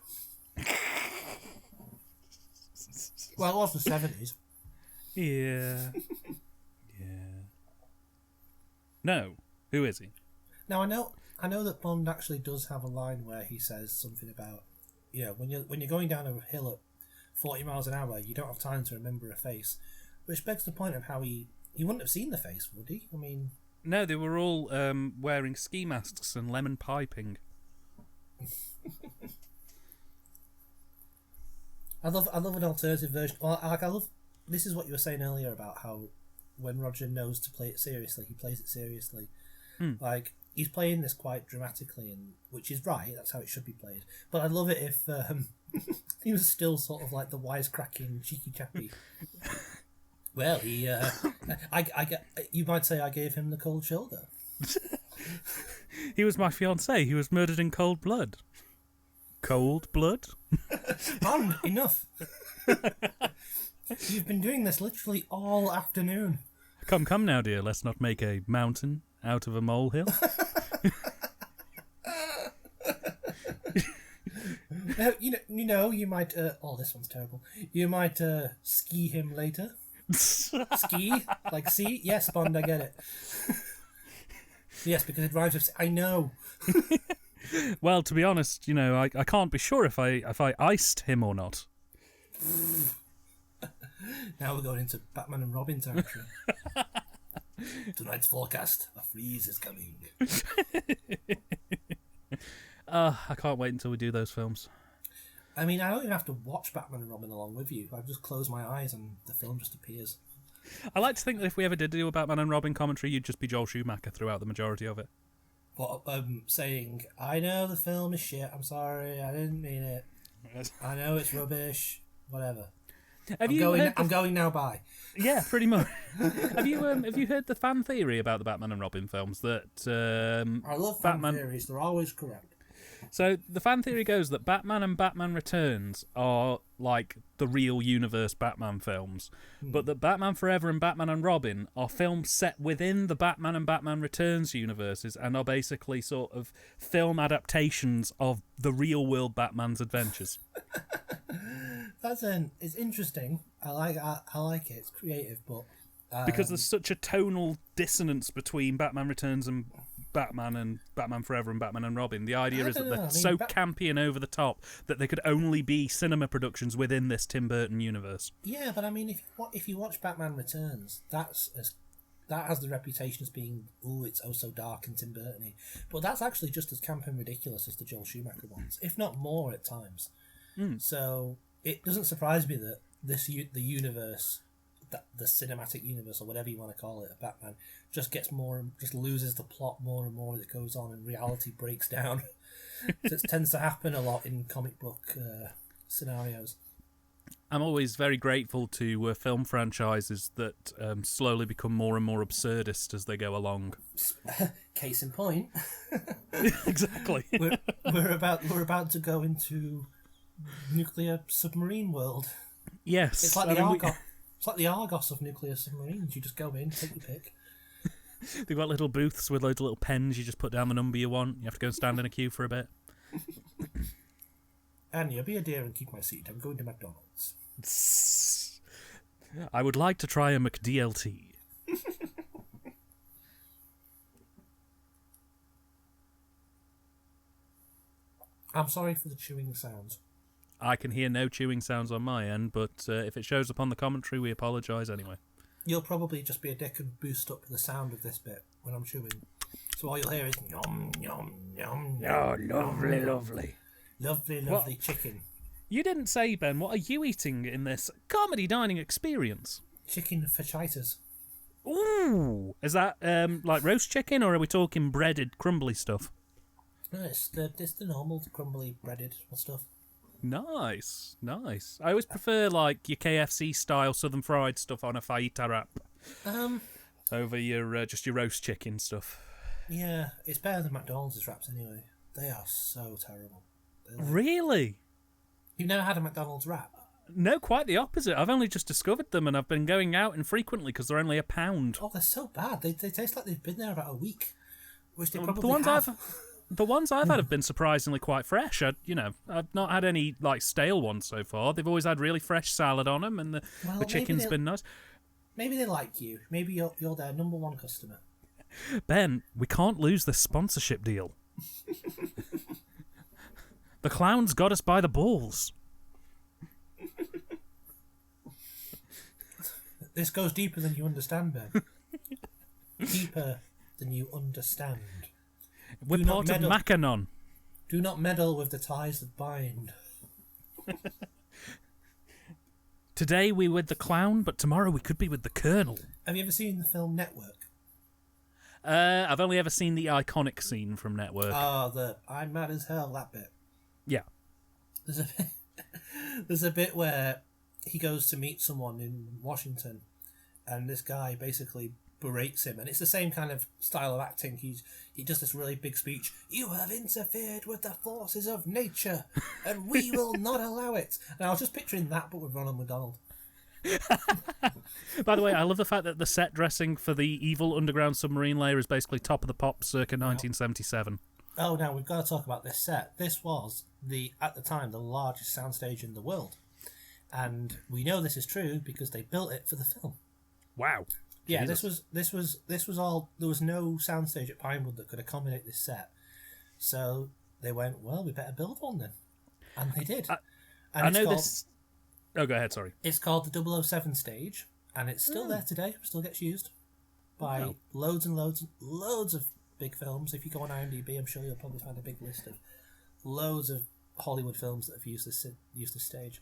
B: Well, it was the 70s.
A: Yeah. Yeah. No. Who is he?
B: Now, I know that Bond actually does have a line where he says something about, when you're going down a hill at 40 miles an hour, you don't have time to remember a face, which begs the point of how he wouldn't have seen the face, would he? I mean,
A: no, they were all wearing ski masks and lemon piping.
B: I love an alternative version. Well, I love. This is what you were saying earlier about how when Roger knows to play it seriously, he plays it seriously. Like, he's playing this quite dramatically, and which is right. That's how it should be played. But I'd love it if he was still sort of like the wisecracking, cheeky chappy. Well, he, you might say I gave him the cold shoulder.
A: He was my fiancé. He was murdered in cold blood. Cold blood?
B: Bond, enough. You've been doing this literally all afternoon.
A: Come now, dear. Let's not make a mountain out of a molehill.
B: You might. This one's terrible. You might ski him later. Ski, like see? Yes, Bond, I get it. Yes, because it rhymes with. I know.
A: Well, to be honest, I can't be sure if I iced him or not.
B: Now we're going into Batman and Robin territory. Tonight's forecast: a freeze is coming.
A: I can't wait until we do those films.
B: I mean, I don't even have to watch Batman and Robin along with you. I just close my eyes and the film just appears.
A: I like to think that if we ever did do a Batman and Robin commentary, you'd just be Joel Schumacher throughout the majority of it.
B: What, saying, I know the film is shit, I'm sorry, I didn't mean it. I know it's rubbish, whatever. I'm going now, bye.
A: Yeah, pretty much. Have you heard the fan theory about the Batman and Robin films that
B: I love fan theories, they're always correct.
A: So the fan theory goes that Batman and Batman Returns are like the real universe Batman films, but that Batman Forever and Batman and Robin are films set within the Batman and Batman Returns universes and are basically sort of film adaptations of the real world Batman's adventures.
B: It's interesting. I like it. It's creative, but
A: because there's such a tonal dissonance between Batman Returns and Batman Forever and Batman and Robin. The idea is that they're so campy and over the top that they could only be cinema productions within this Tim Burton universe.
B: Yeah, but I mean, if you watch Batman Returns, that has the reputation as being, it's oh so dark and Tim Burton-y. But that's actually just as camp and ridiculous as the Joel Schumacher ones, if not more at times. So it doesn't surprise me that the universe, the cinematic universe, or whatever you want to call it, of Batman, just loses the plot more and more as it goes on, and reality breaks down. It tends to happen a lot in comic book scenarios.
A: I'm always very grateful to film franchises that slowly become more and more absurdist as they go along.
B: Case in point.
A: Exactly.
B: we're about to go into nuclear submarine world.
A: Yes,
B: it's like the Argos of nuclear submarines. You just go in, take your pick.
A: They've got little booths with loads of little pens. You just put down the number you want. You have to go and stand in a queue for a bit.
B: Anya, be a dear and keep my seat. I'm going to McDonald's.
A: I would like to try a McDLT.
B: I'm sorry for the chewing sounds.
A: I can hear no chewing sounds on my end, but if it shows up on the commentary, we apologise anyway.
B: You'll probably just be a dick and boost up the sound of this bit when I'm chewing. So all you'll hear is yum, yum, yum, yum.
A: Oh, lovely, lovely.
B: Lovely chicken.
A: You didn't say, Ben, what are you eating in this comedy dining experience?
B: Chicken fajitas.
A: Ooh! Is that like roast chicken, or are we talking breaded, crumbly stuff?
B: No, it's the normal crumbly breaded stuff.
A: Nice. I always prefer like your KFC style southern fried stuff on a fajita wrap. Over your just your roast chicken stuff.
B: Yeah, it's better than McDonald's wraps anyway. They are so terrible.
A: Really?
B: You've never had a McDonald's wrap?
A: No, quite the opposite. I've only just discovered them, and I've been going out infrequently because they're only £1.
B: Oh, they're so bad. They taste like they've been there about a week, which they probably have.
A: The ones I've had have been surprisingly quite fresh. I've not had any like stale ones so far. They've always had really fresh salad on them, and the chicken's been nice.
B: Maybe they like you. Maybe you're their number one customer.
A: Ben, we can't lose this sponsorship deal. The clown's got us by the balls.
B: This goes deeper than you understand, Ben. Deeper than you understand.
A: We're part of Macanon.
B: Do not meddle with the ties that bind.
A: Today we're with the clown, but tomorrow we could be with the colonel.
B: Have you ever seen the film Network?
A: I've only ever seen the iconic scene from Network.
B: Oh, the I'm mad as hell, that bit.
A: Yeah.
B: There's a bit where he goes to meet someone in Washington, and this guy basically berates him, and it's the same kind of style of acting. He does this really big speech. You have interfered with the forces of nature, and we will not allow it. And I was just picturing that, but with Ronald McDonald.
A: By the way, I love the fact that the set dressing for the evil underground submarine layer is basically Top of the Pops circa 1977.
B: Oh, now we've got to talk about this set. This was at the time the largest soundstage in the world, and we know this is true because they built it for the film.
A: Wow.
B: Yeah,
A: Jesus.
B: this was all. There was no soundstage at Pinewood that could accommodate this set, so they went, well, we better build one then, and they did.
A: I know this. Oh, go ahead. Sorry.
B: It's called the 007 stage, and it's still there today. Still gets used by loads and loads of big films. If you go on IMDb, I'm sure you'll probably find a big list of loads of Hollywood films that have used this stage.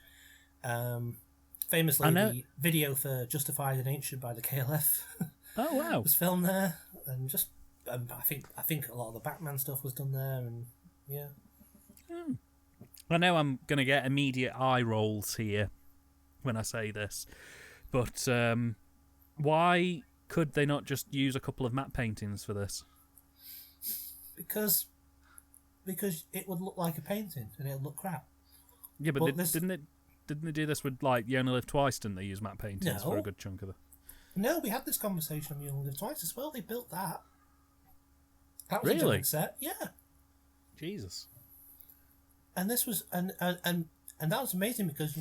B: Famously, the video for Justified and Ancient by the KLF
A: oh wow
B: was filmed there, and just I think a lot of the Batman stuff was done there, and yeah.
A: I know I'm going to get immediate eye rolls here when I say this, but why could they not just use a couple of matte paintings for this?
B: Because it would look like a painting and it would look crap.
A: Yeah, but didn't they do this with like You Only Live Twice? Didn't they use matte paintings for a good chunk of it?
B: No, we had this conversation on You Only Live Twice as well. They built that. That was
A: really?
B: a giant set, yeah.
A: Jesus.
B: And this was and that was amazing because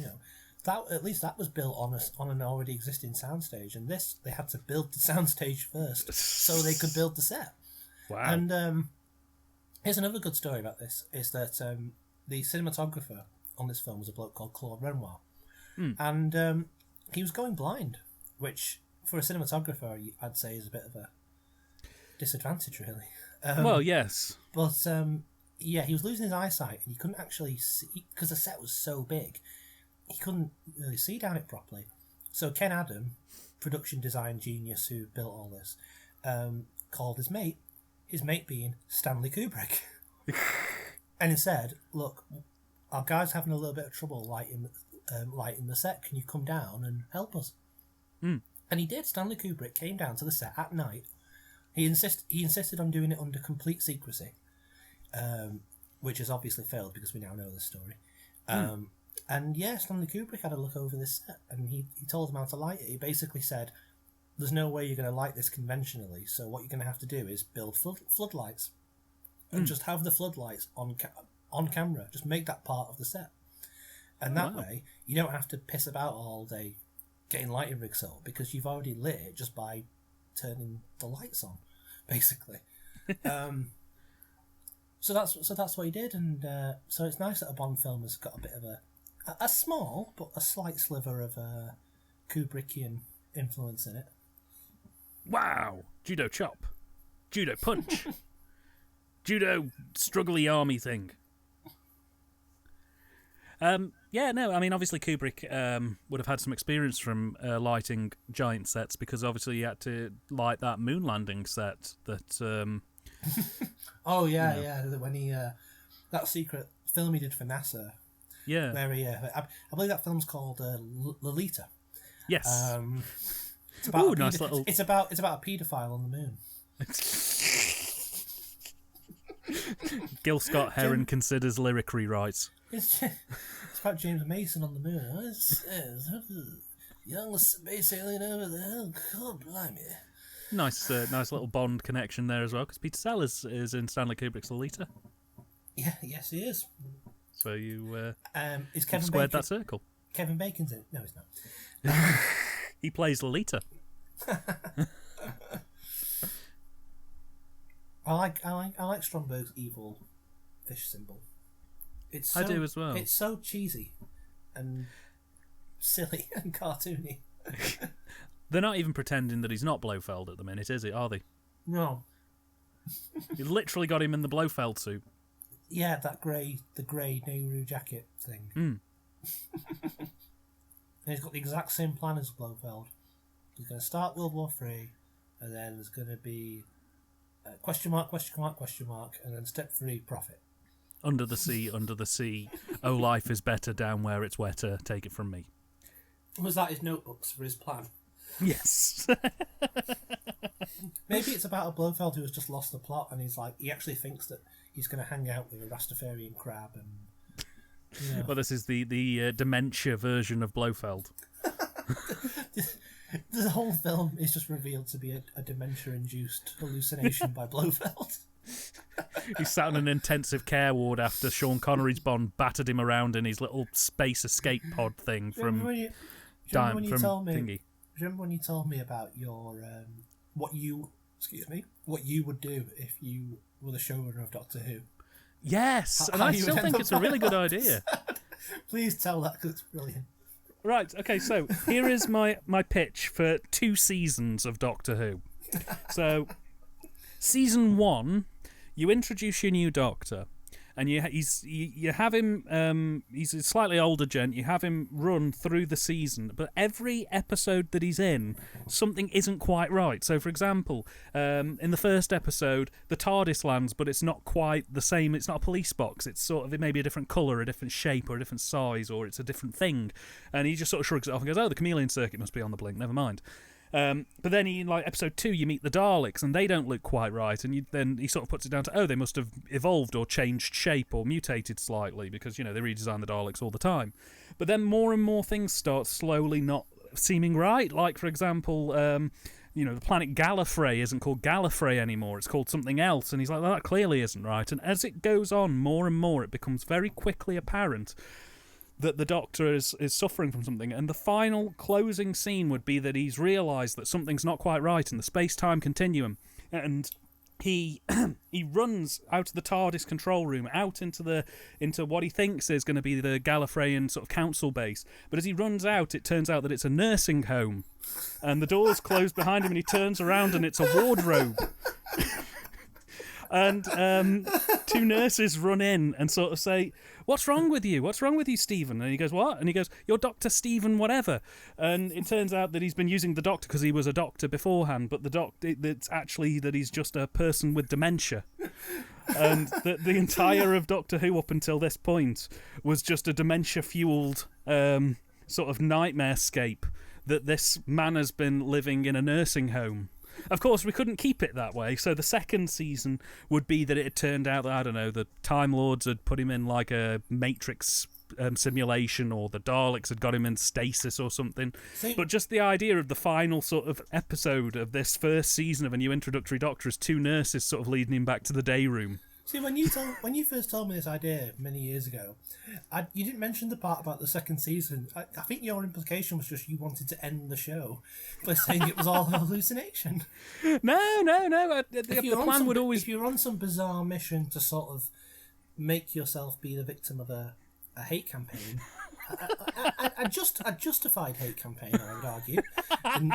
B: that at least that was built on an already existing soundstage, and this they had to build the soundstage first so they could build the set.
A: Wow.
B: And here's another good story about this: is that the cinematographer on this film was a bloke called Claude Renoir, and he was going blind, which for a cinematographer I'd say is a bit of a disadvantage, really.
A: Well, yes,
B: but yeah, he was losing his eyesight, and he couldn't actually see because the set was so big. He couldn't really see down it properly. So Ken Adam, production design genius who built all this, called his mate being Stanley Kubrick, and he said, "Look, our guy's having a little bit of trouble lighting the set. Can you come down and help us?" And he did. Stanley Kubrick came down to the set at night. He insisted on doing it under complete secrecy, which has obviously failed because we now know the story. And yeah, Stanley Kubrick had a look over this set, and he told him how to light it. He basically said, there's no way you're going to light this conventionally. So what you're going to have to do is build floodlights, and just have the floodlights on camera. Just make that part of the set, and that way you don't have to piss about all day getting lighting rigs up, because you've already lit it just by turning the lights on, basically. So that's what he did, and so it's nice that a Bond film has got a bit of a small but a slight sliver of Kubrickian influence in it.
A: Wow! Judo chop, judo punch, judo struggly army thing. Yeah, no, I mean, obviously Kubrick would have had some experience from lighting giant sets, because obviously he had to light that moon landing set that...
B: oh, yeah, yeah, when he... that secret film he did for NASA.
A: Yeah.
B: Where he... I believe that film's called Lolita.
A: Yes.
B: It's about
A: Ooh, nice little...
B: It's about a paedophile on the moon.
A: Gil Scott-Heron considers lyric rewrites.
B: It's about James Mason on the moon. Young space alien over there. God blimey.
A: Nice little Bond connection there as well, because Peter Sellers is in Stanley Kubrick's Lolita.
B: Yeah, yes, he is.
A: So you
B: is Kevin
A: squared
B: Bacon,
A: that circle.
B: Kevin Bacon's in it? No, he's not.
A: He plays Lolita.
B: I like Stromberg's evil fish symbol.
A: I do as well.
B: It's so cheesy and silly and cartoony.
A: They're not even pretending that he's not Blofeld at the minute, is it? Are they?
B: No.
A: You literally got him in the Blofeld suit.
B: Yeah, the grey Nehru jacket thing.
A: Mm.
B: And he's got the exact same plan as Blofeld. He's going to start World War III, and then there's going to be question mark, and then step 3, profit.
A: Under the sea. Oh, life is better down where it's wetter. Take it from me.
B: Was that his notebooks for his plan?
A: Yes.
B: Maybe it's about a Blofeld who has just lost the plot, and he actually thinks that he's going to hang out with a Rastafarian crab, and you know.
A: Well, this is the dementia version of Blofeld.
B: The whole film is just revealed to be a dementia-induced hallucination by Blofeld.
A: He sat on an intensive care ward after Sean Connery's Bond battered him around in his little space escape pod thing from Thingy.
B: Remember when you told me about your what you would do if you were the showrunner of Doctor Who?
A: Yes, and I still think it's a really good idea.
B: Please tell that, because it's brilliant.
A: Right, okay, so here is my pitch for 2 seasons of Doctor Who. So, season 1, you introduce your new Doctor, and you have him. He's a slightly older gent. You have him run through the season, but every episode that he's in, something isn't quite right. So, for example, in the first episode, the TARDIS lands, but it's not quite the same. It's not a police box. It's sort of, it may be a different colour, a different shape, or a different size, or it's a different thing. And he just sort of shrugs it off and goes, "Oh, the chameleon circuit must be on the blink. Never mind." But then in episode 2, you meet the Daleks, and they don't look quite right, and then he sort of puts it down to, oh, they must have evolved or changed shape or mutated slightly, because, they redesign the Daleks all the time. But then more and more things start slowly not seeming right. Like, for example, the planet Gallifrey isn't called Gallifrey anymore, it's called something else, and he's like, well, that clearly isn't right. And as it goes on more and more, it becomes very quickly apparent that the Doctor is suffering from something, and the final closing scene would be that he's realised that something's not quite right in the space-time continuum, and he runs out of the TARDIS control room, out into what he thinks is going to be the Gallifreyan sort of council base. But as he runs out, it turns out that it's a nursing home, and the door's closed behind him, and he turns around, and it's a wardrobe. And 2 nurses run in and sort of say, "What's wrong with you? What's wrong with you, Stephen?" And he goes, "What?" And he goes, "You're Dr. Stephen whatever." And it turns out that he's been using the Doctor because he was a doctor beforehand, but it's actually that he's just a person with dementia. And that the entire of Doctor Who up until this point was just a dementia-fueled sort of nightmare-scape that this man has been living in a nursing home. Of course, we couldn't keep it that way, so the second season would be that it had turned out that, I don't know, the Time Lords had put him in like a Matrix simulation, or the Daleks had got him in stasis or something.
B: See,
A: but just the idea of the final sort of episode of this first season of a new introductory Doctor is two nurses sort of leading him back to the day room.
B: See, when you first told me this idea many years ago, you didn't mention the part about the second season. I think your implication was just you wanted to end the show by saying it was all a hallucination.
A: No. The plan would always...
B: If you're on some bizarre mission to sort of make yourself be the victim of a hate campaign, a justified hate campaign, I would argue,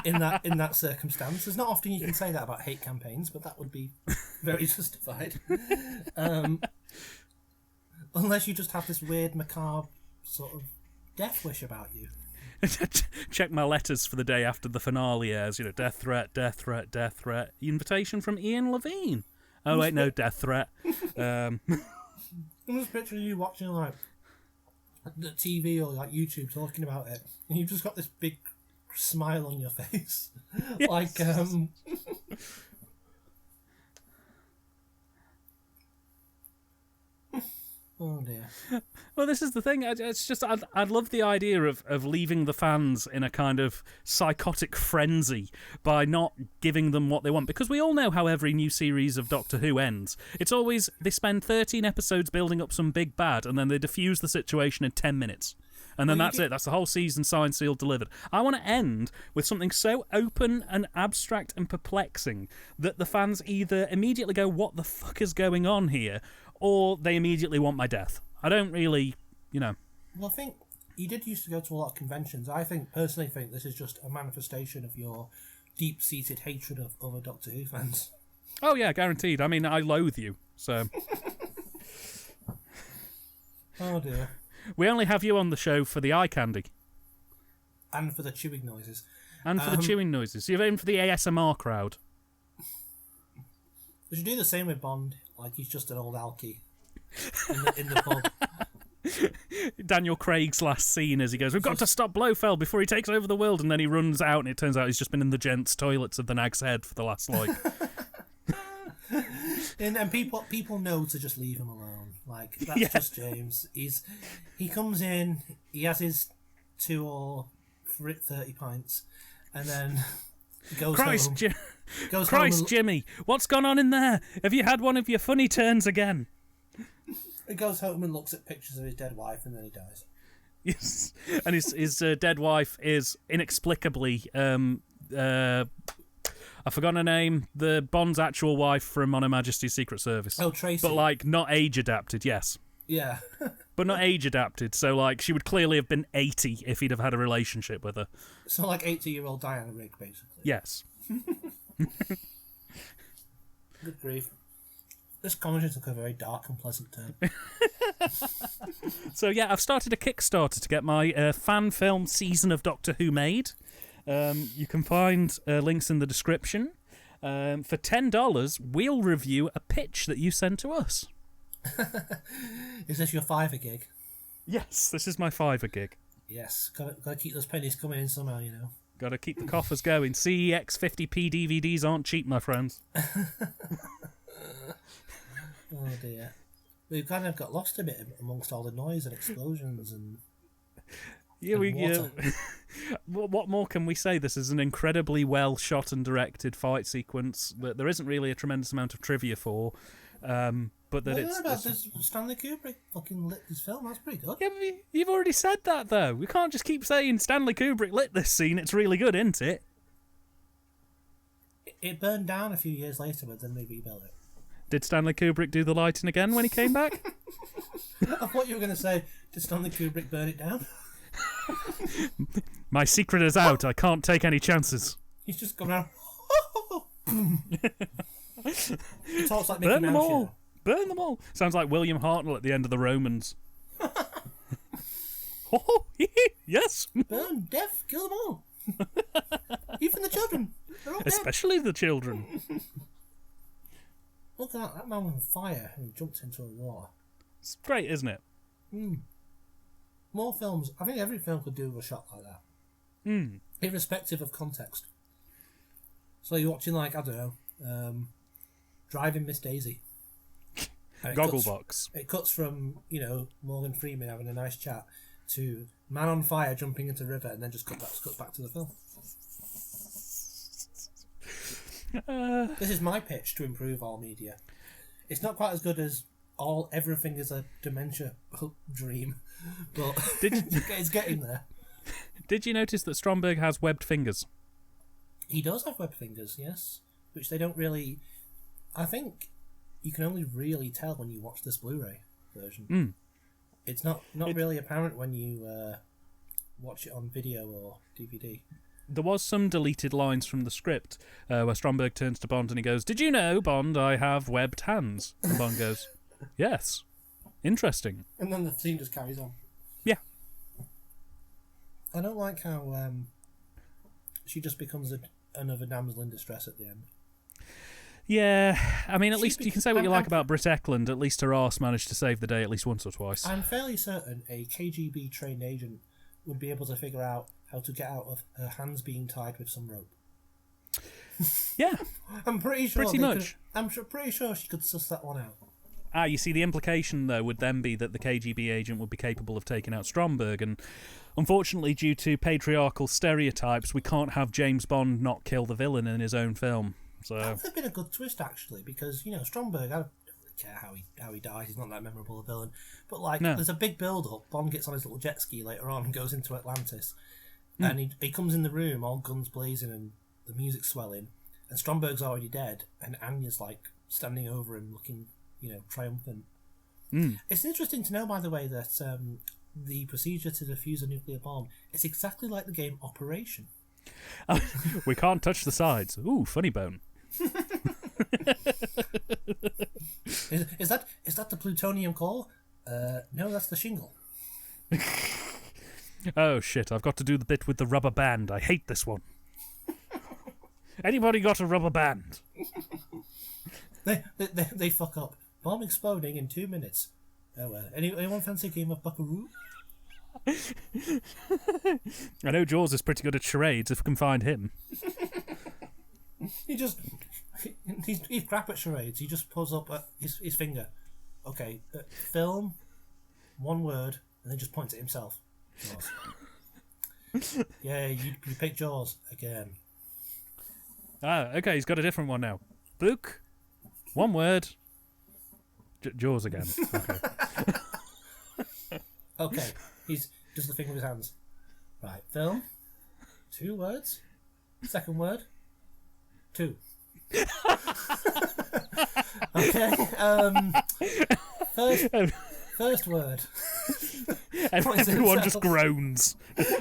B: in that circumstance. There's not often you can say that about hate campaigns, but that would be very justified. Unless you just have this weird macabre sort of death wish about you.
A: Check my letters for the day after the finale airs. Death threat, death threat, death threat. Invitation from Ian Levine. Oh wait, no, death threat.
B: I'm just picturing you watching like the TV or like YouTube talking about it, and you've just got this big smile on your face.
A: Yes.
B: Like oh dear.
A: Well, this is the thing. It's just I'd love the idea of leaving the fans in a kind of psychotic frenzy by not giving them what they want, because we all know how every new series of Doctor Who ends. It's always they spend 13 episodes building up some big bad, and then they diffuse the situation in 10 minutes. And then that's it. That's the whole season, signed, sealed, delivered. I want to end with something so open and abstract and perplexing that the fans either immediately go, what the fuck is going on here? Or they immediately want my death. I don't really,
B: Well, I think you did used to go to a lot of conventions. I personally think this is just a manifestation of your deep-seated hatred of other Doctor Who fans.
A: Oh yeah, guaranteed. I mean, I loathe you, so...
B: Oh dear.
A: We only have you on the show for the eye candy.
B: And for the chewing noises.
A: And for the chewing noises. You're in for the ASMR crowd.
B: We should do the same with Bond. Like he's just an old alky in the pub.
A: Daniel Craig's last scene as he goes, we've got to stop Blofeld before he takes over the world, and then he runs out and it turns out he's just been in the gents' toilets of the Nag's Head for the last,
B: and people know to just leave him alone. Like, that's just James. He comes in, he has his 2 or 30 pints, and then he goes home.
A: Christ, Jimmy, what's gone on in there? Have you had one of your funny turns again?
B: He goes home and looks at pictures of his dead wife, and then he dies.
A: Yes, and his dead wife is inexplicably, I forgot her name, the Bond's actual wife from On Her Majesty's Secret Service.
B: Oh, Tracy.
A: But, not age-adapted, yes.
B: Yeah.
A: But not age-adapted, so, she would clearly have been 80 if he'd have had a relationship with her.
B: So, 80-year-old Diana Rigg, basically.
A: Yes.
B: Good grief. This commentary took a very dark and pleasant turn.
A: So yeah, I've started a Kickstarter to get my fan film season of Doctor Who made. You can find links in the description. For $10, we'll review a pitch that you send to us.
B: Is this your Fiverr gig?
A: Yes, this is my Fiverr gig.
B: Yes, gotta keep those pennies coming in somehow,
A: Got to keep the coffers going. CEX 50p DVDs aren't cheap, my friends.
B: Oh dear. We've kind of got lost a bit amongst all the noise and explosions and water.
A: What more can we say? This is an incredibly well shot and directed fight sequence that there isn't really a tremendous amount of trivia for. But that
B: this Stanley Kubrick fucking lit this film. That's pretty good.
A: Yeah, but you've already said that, though. We can't just keep saying Stanley Kubrick lit this scene. It's really good, isn't it?
B: It burned down a few years later, but then they rebuilt it.
A: Did Stanley Kubrick do the lighting again when he came back?
B: I thought you were going to say, did Stanley Kubrick burn it down?
A: My secret is out. I can't take any chances.
B: He's just gone around. He talks like Mickey
A: Burn them
B: Mouse,
A: all. Burn them all. Sounds like William Hartnell at the end of the Romans. Oh, yes.
B: Burn, death, kill them all. Even the children. They're all
A: Especially
B: dead.
A: the children.
B: Look at that. That man was on fire and jumped into a water.
A: It's great, isn't it?
B: More films. I think every film could do a shot like that. Irrespective of context. So you're watching, I don't know, Driving Miss Daisy.
A: Gogglebox.
B: It cuts from, Morgan Freeman having a nice chat to man on fire jumping into river, and then just cuts back to the film. This is my pitch to improve all media. It's not quite as good as everything is a dementia dream, but it's getting there.
A: Did you notice that Stromberg has webbed fingers?
B: He does have webbed fingers, yes, which they don't really. I think you can only really tell when you watch this Blu-ray version. It's not really apparent when you watch it on video or DVD.
A: There was some deleted lines from the script where Stromberg turns to Bond and he goes, "Did you know, Bond, I have webbed hands?" And Bond goes, "Yes. Interesting."
B: And then the scene just carries on.
A: Yeah.
B: I don't like how she just becomes another damsel in distress at the end.
A: Yeah, I mean, at least you can say what you like about Britt Ekland. At least her arse managed to save the day at least once or twice.
B: I'm fairly certain a KGB trained agent would be able to figure out how to get out of her hands being tied with some rope.
A: Yeah,
B: I'm pretty sure.
A: I'm
B: pretty sure she could suss that one out.
A: You see, the implication though would then be that the KGB agent would be capable of taking out Stromberg, and unfortunately, due to patriarchal stereotypes, we can't have James Bond not kill the villain in his own film. So
B: that would have been a good twist, actually, because Stromberg, I don't really care how he dies. He's not that memorable a villain, but there's a big build-up. Bond gets on his little jet ski later on and goes into Atlantis, and he comes in the room, all guns blazing and the music swelling, and Stromberg's already dead, and Anya's standing over him, looking triumphant. It's interesting to know, by the way, that the procedure to defuse a nuclear bomb is exactly like the game Operation.
A: We can't touch the sides. Ooh, funny bone.
B: Is that the plutonium core? No, that's the shingle.
A: Oh shit, I've got to do the bit with the rubber band. I hate this one. Anybody got a rubber band?
B: They fuck up. Bomb exploding in 2 minutes. Oh, anyone fancy a game of Buckaroo?
A: I know Jaws is pretty good at charades if we can find him.
B: He's crap at charades. He just pulls up his finger. Okay, film, one word, and then just points at himself. Jaws. Yeah, you pick Jaws again.
A: Okay, he's got a different one now. Book, one word, Jaws again. Okay.
B: Okay, he's does the thing with his hands. Right, film, 2 words, second word, 2. Okay, first word.
A: Everyone just groans.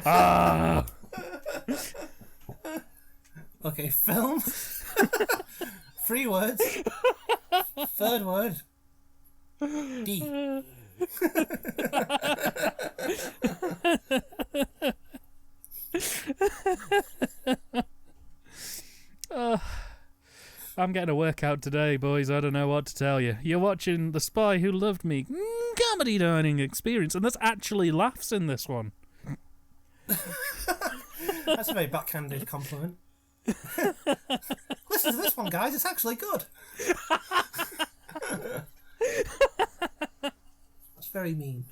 A: Ah.
B: Okay, film. 3 words. Third word. D.
A: I'm getting a workout today, boys. I don't know what to tell you. You're watching The Spy Who Loved Me comedy dining experience, and there's actually laughs in this one.
B: That's a very backhanded compliment. Listen to this one, guys. It's actually good. That's very mean.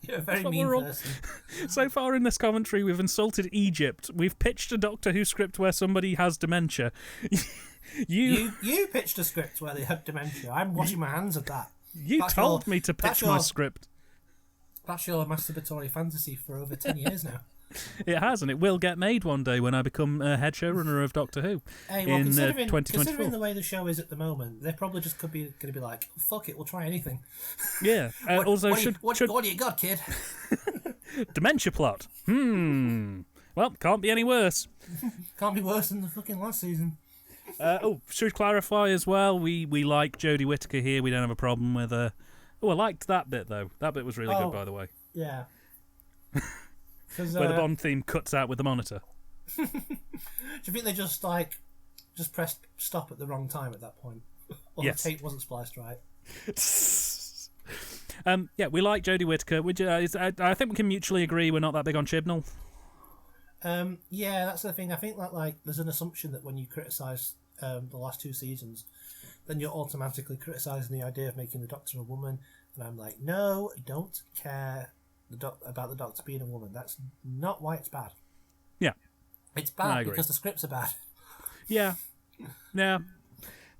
B: You're a very mean person.
A: So far in this commentary, we've insulted Egypt. We've pitched a Doctor Who script where somebody has dementia. You
B: pitched a script where they had dementia. I'm washing my hands of that.
A: That's told me to pitch my script.
B: That's your masturbatory fantasy for over 10 years now.
A: It has, and it will get made one day when I become head showrunner of Doctor Who in 2024.
B: Considering the way the show is at the moment, they probably just going to be like, fuck it, we'll try anything.
A: Yeah. What
B: do you got, kid?
A: Dementia plot. Well, can't be any worse.
B: Can't be worse than the fucking last season.
A: Should clarify as well, we like Jodie Whittaker here. We don't have a problem with her. I liked that bit, though. That bit was really good, by the way.
B: Yeah.
A: Where the Bond theme cuts out with the monitor.
B: Do you think they just pressed stop at the wrong time at that point? Or
A: yes.
B: The tape wasn't spliced right?
A: Yeah, we like Jodie Whittaker. I think we can mutually agree we're not that big on Chibnall. Yeah,
B: that's the thing. I think that there's an assumption that when you criticise the last 2 seasons, then you're automatically criticising the idea of making the Doctor a woman. And I'm like, no, don't care about the Doctor being a woman. That's not why it's bad.
A: Yeah.
B: It's bad because the scripts are bad.
A: Yeah. Yeah.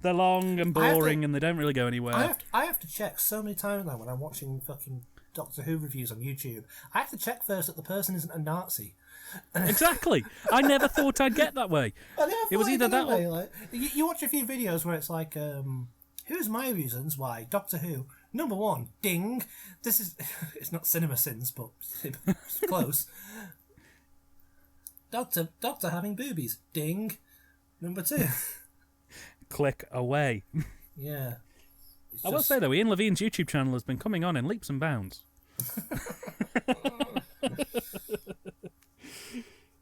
A: They're long and boring and they don't really go anywhere.
B: I have to check so many times now when I'm watching fucking Doctor Who reviews on YouTube. I have to check first that the person isn't a Nazi.
A: Exactly. I never thought I'd get that way. It was either that
B: way. Like, you watch a few videos where it's like, here's my reasons why Doctor Who. Number 1, ding. This is... It's not Cinema Sins, but it's close. Doctor having boobies. Ding. Number 2.
A: Click away.
B: Yeah.
A: I will say, though, Ian Levine's YouTube channel has been coming on in leaps and bounds.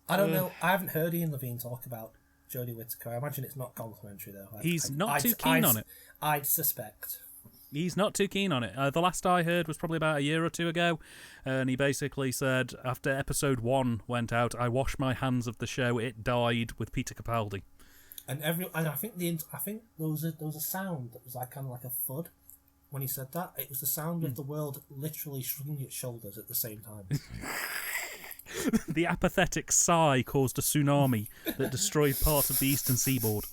B: I don't know. I haven't heard Ian Levine talk about Jodie Whittaker. I imagine it's not complimentary, though.
A: He's not too keen on it.
B: I'd suspect.
A: He's not too keen on it. The last I heard was probably about a year or two ago, and he basically said, after episode 1 went out, I washed my hands of the show. It died with Peter Capaldi. And
B: I think there was a sound that was like kind of like a thud when he said that. It was the sound of the world literally shrugging its shoulders at the same time.
A: The apathetic sigh caused a tsunami that destroyed parts of the eastern seaboard.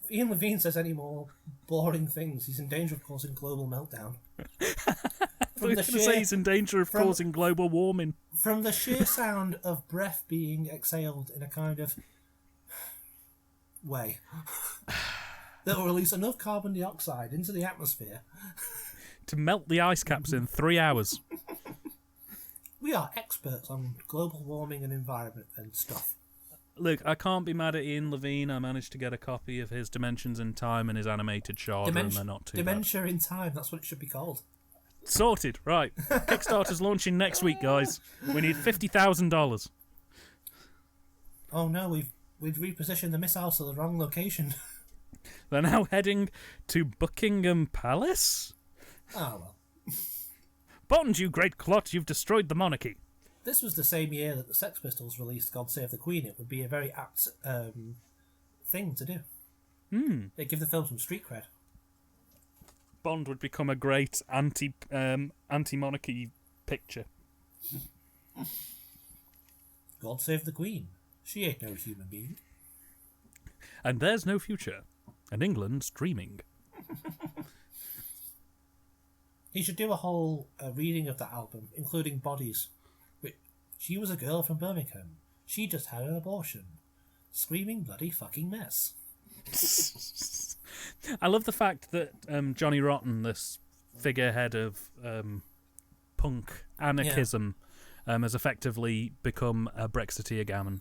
B: If Ian Levine says any more boring things, he's in danger of causing global meltdown.
A: I was going to say he's in danger of causing global warming.
B: From the sheer sound of breath being exhaled in a kind of way that will release enough carbon dioxide into the atmosphere
A: to melt the ice caps in 3 hours.
B: We are experts on global warming and environment and stuff.
A: Look, I can't be mad at Ian Levine. I managed to get a copy of his Dimensions in Time and his animated Shardra, and they're not too
B: Dementia in Time, that's what it should be called.
A: Sorted, right. Kickstarter's launching next week, guys. We need $50,000.
B: Oh no, we've repositioned the missiles to the wrong location.
A: They're now heading to Buckingham Palace?
B: Oh well.
A: Bond, you great clot, you've destroyed the monarchy.
B: This was the same year that the Sex Pistols released God Save the Queen. It would be a very apt thing to do. They'd give the film some street cred.
A: Bond would become a great anti-monarchy picture.
B: God Save the Queen. She ain't no human being.
A: And there's no future. And England's dreaming.
B: He should do a whole reading of that album, including Bodies. She was a girl from Birmingham. She just had an abortion. Screaming bloody fucking mess.
A: I love the fact that Johnny Rotten, this figurehead of punk anarchism, has effectively become a Brexiteer gammon.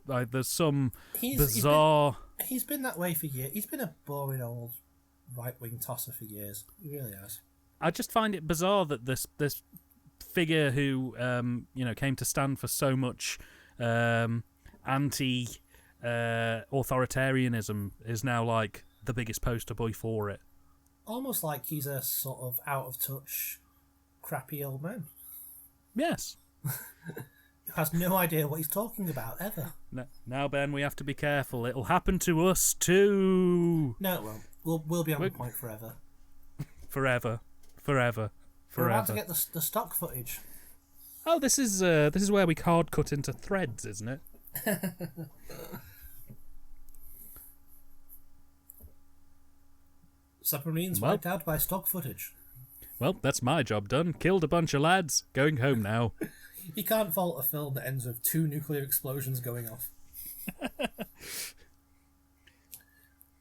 A: There's some bizarre...
B: He's been that way for years. He's been a boring old right-wing tosser for years. He really has.
A: I just find it bizarre that this figure who came to stand for so much anti-authoritarianism is now like the biggest poster boy for it.
B: Almost like he's a sort of out of touch, crappy old man.
A: Yes.
B: Has no idea what he's talking about ever.
A: No, now, Ben, we have to be careful. It'll happen to us too.
B: No, it won't. We'll be on the point forever.
A: Forever.
B: We're about to get the stock footage.
A: Oh, this is where we hard cut into threads, isn't it?
B: Submarines wiped out by stock footage.
A: Well, that's my job done. Killed a bunch of lads. Going home now.
B: You can't fault a film that ends with 2 nuclear explosions going off.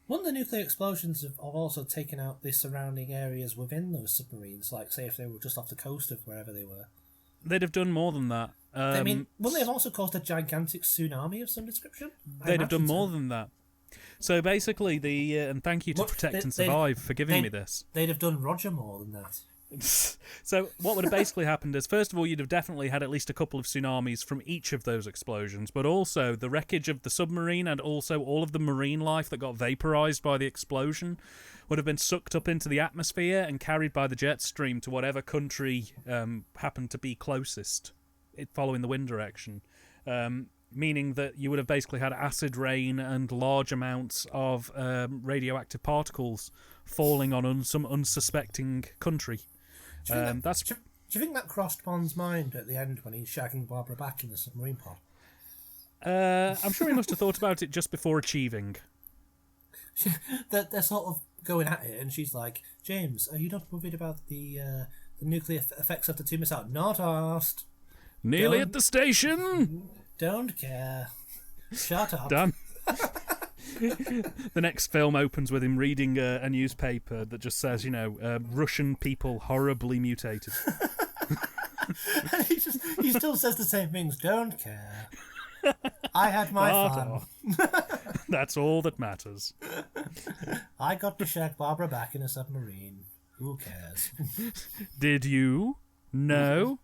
B: One of the nuclear explosions have also taken out the surrounding areas within those submarines, like say if they were just off the coast of wherever they were.
A: They'd have done more than that.
B: Wouldn't they have also caused a gigantic tsunami of some description?
A: They'd have done more than that. So basically, and thank you to Protect and Survive for giving me this.
B: They'd have done Roger more than that.
A: So what would have basically happened is, first of all, you'd have definitely had at least a couple of tsunamis from each of those explosions, but also the wreckage of the submarine and also all of the marine life that got vaporized by the explosion would have been sucked up into the atmosphere and carried by the jet stream to whatever country happened to be closest, following the wind direction. meaning that you would have basically had acid rain and large amounts of radioactive particles falling on some unsuspecting country.
B: Do you think that crossed Bond's mind at the end when he's shagging Barbara back in the submarine pod?
A: I'm sure he must have thought about it just before achieving.
B: They're sort of going at it, and she's like, James, are you not worried about the nuclear effects of the two missiles? Not asked.
A: Nearly at the station.
B: Don't care. Shut up.
A: Done. The next film opens with him reading a newspaper that just says, Russian people horribly mutated.
B: And he still says the same things. Don't care. I had my fun.
A: That's all that matters.
B: I got to shag Barbara back in a submarine. Who cares?
A: Did you? No?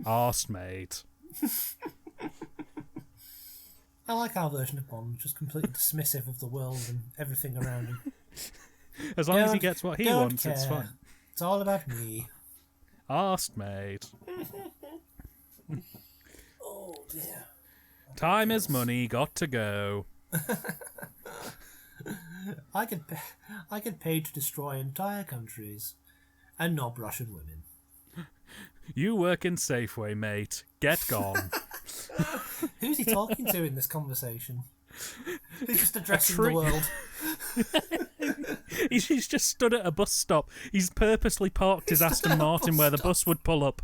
A: Arse, mate.
B: I like our version of Bond, just completely dismissive of the world and everything around him.
A: As long as he gets what he wants,
B: care.
A: It's fine.
B: It's all about me.
A: Arse, mate.
B: Oh, dear.
A: Time is money, got to go.
B: I could pay to destroy entire countries and knob Russian women.
A: You work in Safeway, mate. Get gone.
B: Who's he talking to in this conversation? He's just addressing the world.
A: He's just stood at a bus stop. He's purposely parked his Aston Martin where the bus would pull up.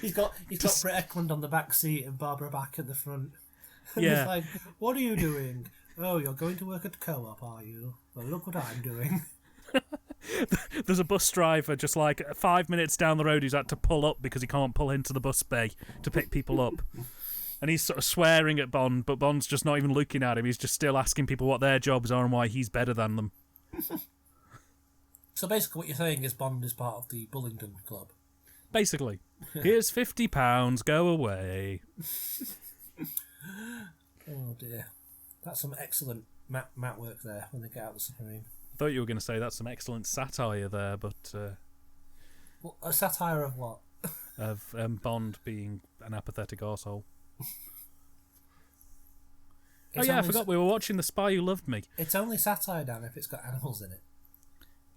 B: He's got Brett Eklund on the back seat and Barbara back at the front. And
A: Yeah.
B: he's like, what are you doing? Oh, you're going to work at Co-op, are you? Well, look what I'm doing.
A: There's a bus driver just like 5 minutes down the road who's had to pull up because he can't pull into the bus bay to pick people up. And he's sort of swearing at Bond, but Bond's just not even looking at him. He's just still asking people what their jobs are and why he's better than them.
B: So basically what you're saying is Bond is part of the Bullingdon Club.
A: Basically. Here's £50, go away.
B: Oh dear. That's some excellent matte work there when they get out of the submarine.
A: I thought you were going to say that's some excellent satire there, but...
B: Well, a satire of what?
A: Of Bond being an apathetic arsehole. Oh yeah, I forgot we were watching The Spy Who Loved Me.
B: It's only satire, Dan, if it's got animals in it.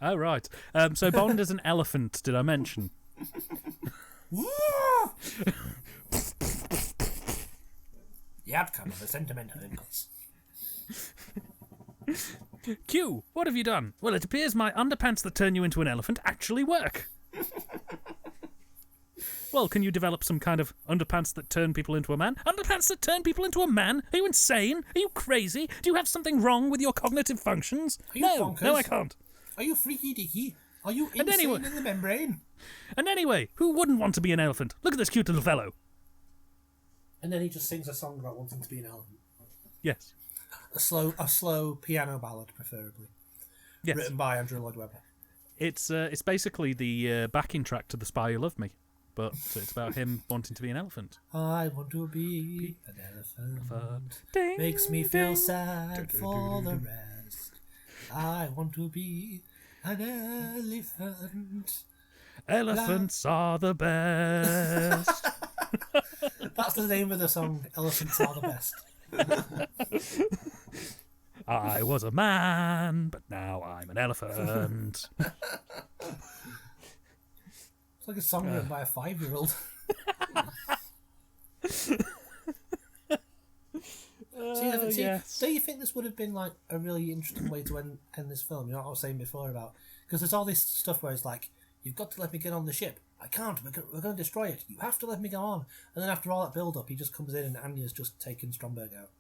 A: Oh, right. So Bond is an elephant, did I mention?
B: The outcome of a sentimental impulse.
A: Q, what have you done? Well, it appears my underpants that turn you into an elephant actually work. Well, can you develop some kind of underpants that turn people into a man? Underpants that turn people into a man? Are you insane? Are you crazy? Do you have something wrong with your cognitive functions? No, I can't.
B: Are you freaky dicky? Are you insane in the membrane?
A: And anyway, who wouldn't want to be an elephant? Look at this cute little fellow.
B: And then he just sings a song about wanting to be an elephant.
A: Yes.
B: A slow piano ballad, preferably.
A: Yes.
B: Written by Andrew Lloyd Webber.
A: It's basically the backing track to The Spy Who Loved Me, but it's about him wanting to be an elephant.
B: I want to be an elephant.
A: Ding,
B: Makes me feel
A: ding.
B: sad for the rest. I want to be an elephant.
A: Elephants are the best.
B: That's the name of the song, Elephants Are the Best.
A: I was a man, but now I'm an elephant.
B: It's like a song written by a 5-year-old.
A: Yes.
B: Do you think this would have been like a really interesting way to end this film? You know what I was saying before about... Because there's all this stuff where it's like, you've got to let me get on the ship. I can't. We're going to destroy it. You have to let me go on. And then after all that build-up, he just comes in and Anya's just taken Stromberg out.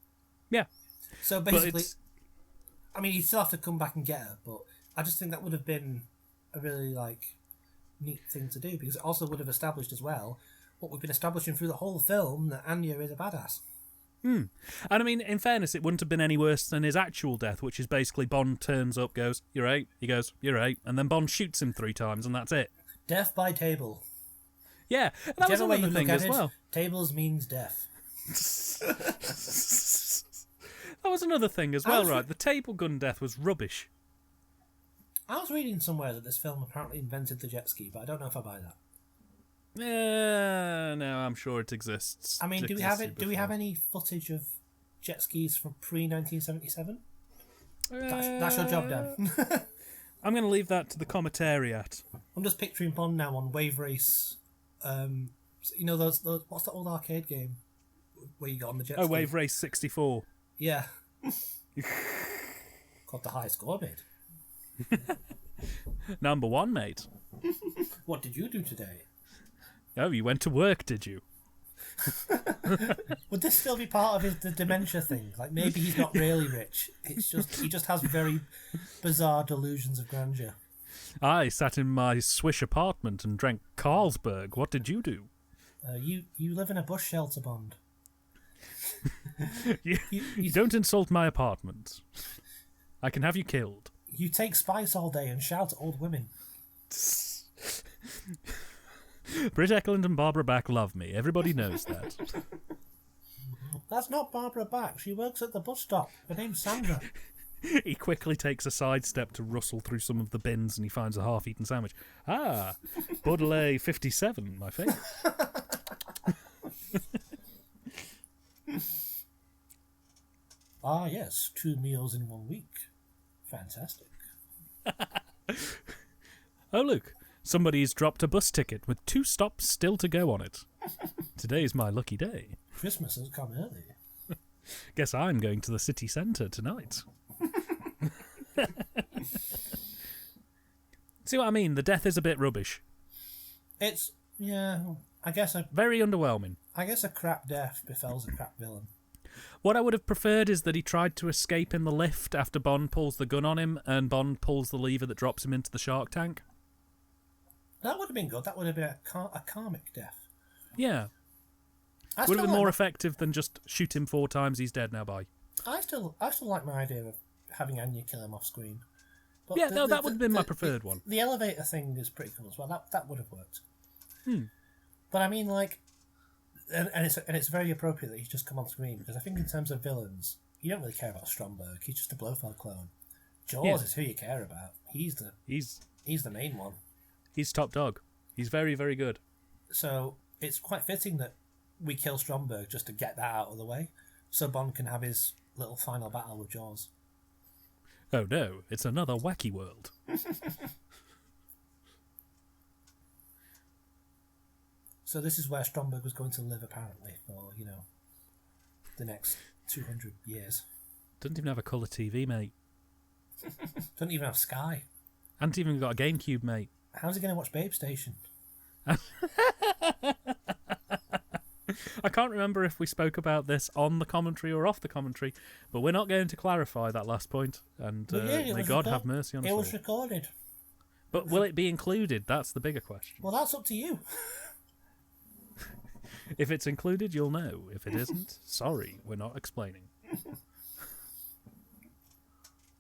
A: Yeah.
B: So basically... I mean, he'd still have to come back and get her, but I just think that would have been a really, neat thing to do, because it also would have established as well what we've been establishing through the whole film, that Anya is a badass.
A: And I mean, in fairness, it wouldn't have been any worse than his actual death, which is basically Bond turns up, goes, "You're right," he goes, "You're right," and then Bond shoots him 3 times, and that's it.
B: Death by table.
A: Yeah, and that was another thing as well.
B: Tables means death.
A: That was another thing as well, right? The table gun death was rubbish.
B: I was reading somewhere that this film apparently invented the jet ski, but I don't know if I buy that.
A: No, I'm sure it exists.
B: I mean, do we have it? Do we have any footage of jet skis from pre-1977? That's your job, Dan.
A: I'm going to leave that to the commentariat.
B: I'm just picturing Bond now on Wave Race. You know those what's that old arcade game where you got on the jet ski?
A: Oh, Wave Race 64.
B: Yeah. Got the high score, mate.
A: Number 1, mate.
B: What did you do today?
A: Oh, you went to work, did you?
B: Would this still be part of the dementia thing? Like, maybe he's not really rich. It's just he just has very bizarre delusions of grandeur.
A: I sat in my swish apartment and drank Carlsberg. What did you do?
B: You live in a bush shelter, Bond.
A: You don't insult my apartment. I can have you killed.
B: You take spice all day and shout at old women.
A: Britt Eklund and Barbara Bach love me. Everybody knows that.
B: That's not Barbara Bach. She works at the bus stop. Her name's Sandra.
A: He quickly takes a sidestep to rustle through some of the bins and he finds a half-eaten sandwich. Ah, Baudelaire 57, my favourite.
B: Ah, yes, 2 meals in 1 week. Fantastic.
A: Oh, look. Somebody's dropped a bus ticket with 2 stops still to go on it. Today's my lucky day.
B: Christmas has come early.
A: Guess I'm going to the city centre tonight. See what I mean? The death is a bit rubbish.
B: It's, yeah, I guess
A: very underwhelming.
B: I guess a crap death befalls a crap villain.
A: What I would have preferred is that he tried to escape in the lift after Bond pulls the gun on him and Bond pulls the lever that drops him into the shark tank. That
B: would have been good. That would have been a karmic death.
A: Yeah. Would have been more effective than just shoot him 4 times, he's dead now, bye.
B: I still like my idea of having Anya kill him off screen. But
A: yeah, that would have been my preferred one.
B: The elevator thing is pretty cool as well. That would have worked.
A: Hmm.
B: But I mean, like, and it's very appropriate that he's just come on screen, because I think in terms of villains, you don't really care about Stromberg. He's just a Blofeld clone. Jaws is who you care about. He's the main one.
A: He's top dog. He's very, very good.
B: So it's quite fitting that we kill Stromberg just to get that out of the way, so Bond can have his little final battle with Jaws.
A: Oh no, it's another wacky world.
B: So this is where Stromberg was going to live, apparently, for, the next 200 years.
A: Doesn't even have a colour TV, mate.
B: Doesn't even have Sky.
A: Hasn't even got a GameCube, mate.
B: How's he going to watch Babe Station?
A: I can't remember if we spoke about this on the commentary or off the commentary, but we're not going to clarify that last point, and may God have mercy on us all.
B: It was recorded.
A: But will it be included? That's the bigger question.
B: Well, that's up to you.
A: If it's included, you'll know. If it isn't, sorry, we're not explaining.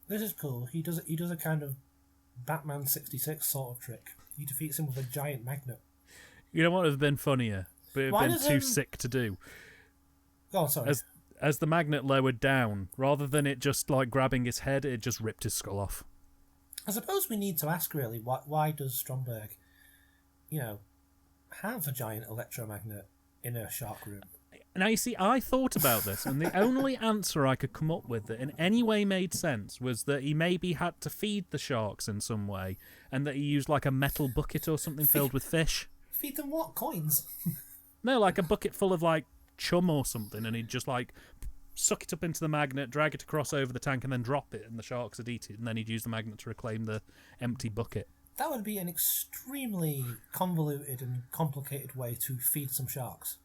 B: This is cool. He does a kind of Batman 66 sort of trick. He defeats him with a giant magnet.
A: You know what would have been funnier, but it would have been too sick to do.
B: Oh, sorry.
A: As the magnet lowered down, rather than it just like grabbing his head, it just ripped his skull off.
B: I suppose we need to ask really, why does Stromberg, have a giant electromagnet in a shark room?
A: Now, you see, I thought about this, and the only answer I could come up with that in any way made sense was that he maybe had to feed the sharks in some way, and that he used like a metal bucket or something filled with fish.
B: Feed them what? Coins?
A: No, like a bucket full of like chum or something, and he'd just like suck it up into the magnet, drag it across over the tank, and then drop it, and the sharks would eat it, and then he'd use the magnet to reclaim the empty bucket.
B: That would be an extremely convoluted and complicated way to feed some sharks.